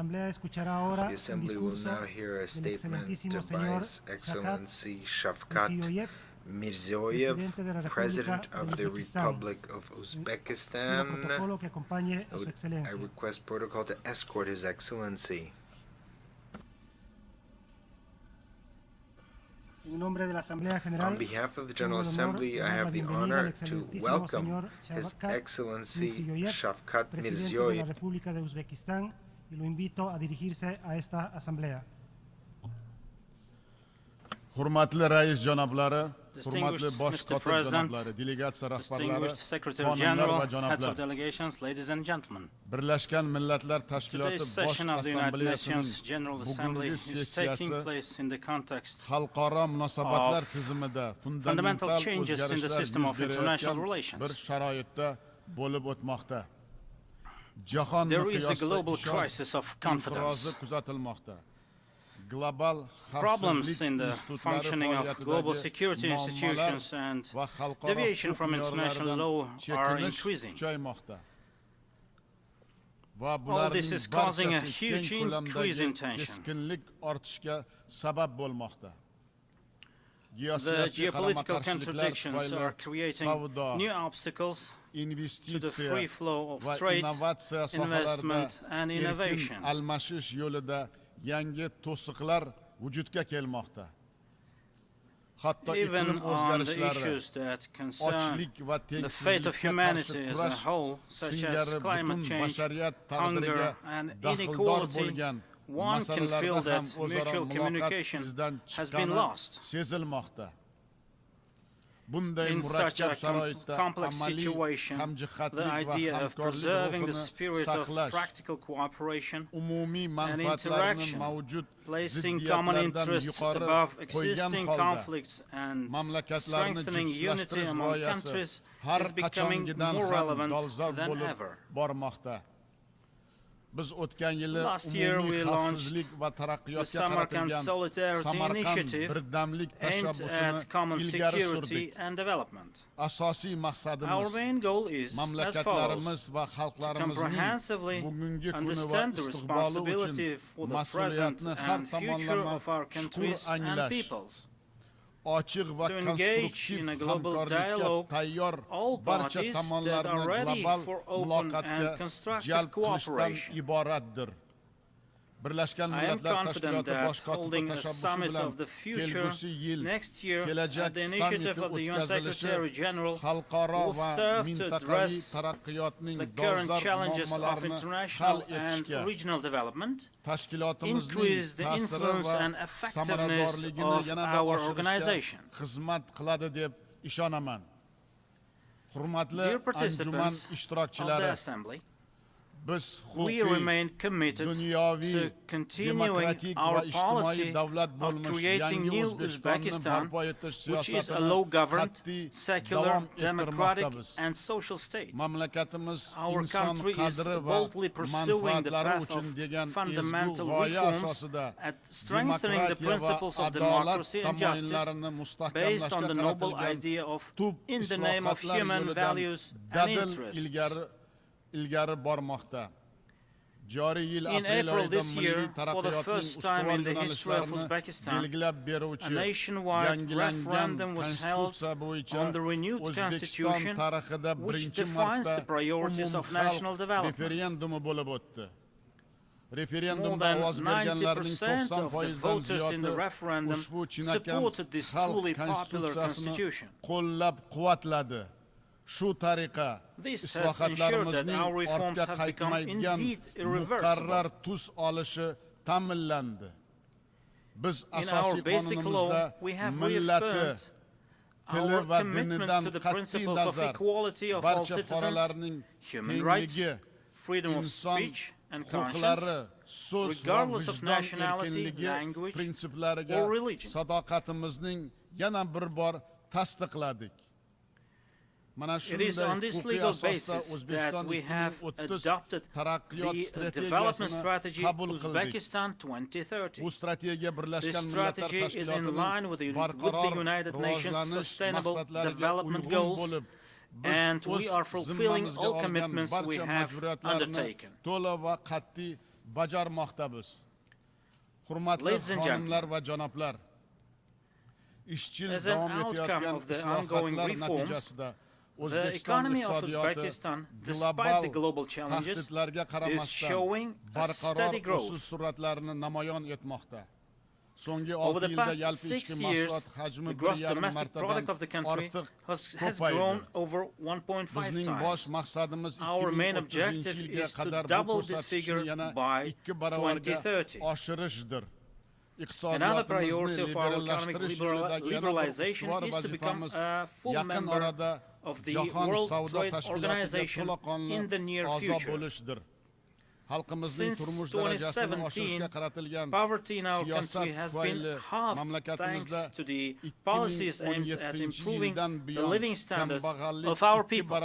Assembly will now hear a statement by His Excellency Shavkat Mirziyoyev, President of the Republic of Uzbekistan. I request protocol to escort His Excellency. On behalf of the General Assembly, I have the honor to welcome His Excellency Shavkat Mirziyoyev. Hurmatli Rais Janoblari, Distinguished Mr. President, distinguished Secretary General, heads of delegations, ladies and gentlemen. Today's session of the United Nations General Assembly is taking place in the context of fundamental changes in the system of international relations. There is a global crisis of confidence. Problems in the functioning of global security institutions and deviation from international law are increasing. All this is causing a huge increase in tension. The geopolitical contradictions are creating new obstacles to the free flow of trade, investment, and innovation. Yangi to'siqlar vujudga kelmoqda. Even on the issues that concern the fate of humanity as a whole, such as climate change, hunger, and inequality, one can feel that mutual communication has been lost. In such a complex situation, the idea of preserving the spirit of practical cooperation and interaction, placing common interests above existing conflicts and strengthening unity among countries is becoming more relevant than ever. Last year we launched the Samarkand Solidarity Initiative aimed at common security and development. Our main goal is as follows: to comprehensively understand the responsibility for the present and future of our countries and peoples, to engage in a global dialogue all parties that are ready for open and constructive cooperation. I am confident that holding a summit of the future next year at the initiative of the UN Secretary General will serve to address the current challenges of international and regional development, increase the influence and effectiveness of our organization. Dear participants of the Assembly, we remain committed to continuing our policy of creating new Uzbekistan, which is a low-governed, secular, democratic and social state. Our country is boldly pursuing the path of fundamental reforms and strengthening the principles of democracy and justice based on the noble idea of in the name of human values and interests. In April this year, for the first time in the history of Uzbekistan, a nationwide referendum was held on the renewed constitution, which defines the priorities of national development. More than 90% of the voters in the referendum supported this truly popular constitution. This has ensured that our reforms have become indeed irreversible. In our basic law, we have reaffirmed our commitment to the principles of equality of all citizens, human rights, freedom of speech and conscience, regardless of nationality, language, or religion. It is on this legal basis that we have adopted the development strategy Uzbekistan 2030. This strategy is in line with the United Nations Sustainable Development Goals, and we are fulfilling all commitments we have undertaken. Ladies and gentlemen, as an outcome of the ongoing reforms, the economy of Uzbekistan, despite the global challenges, is showing a steady growth. Over the past 6 years, the gross domestic product of the country has grown over 1.5 times. Our main objective is to double this figure by 2030. Another priority of our economic liberalization is to become a full member of the World Trade Organization in the near future. Since 2017, poverty in our country has been halved thanks to the policies aimed at improving the living standards of our people.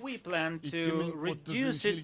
We plan to reduce it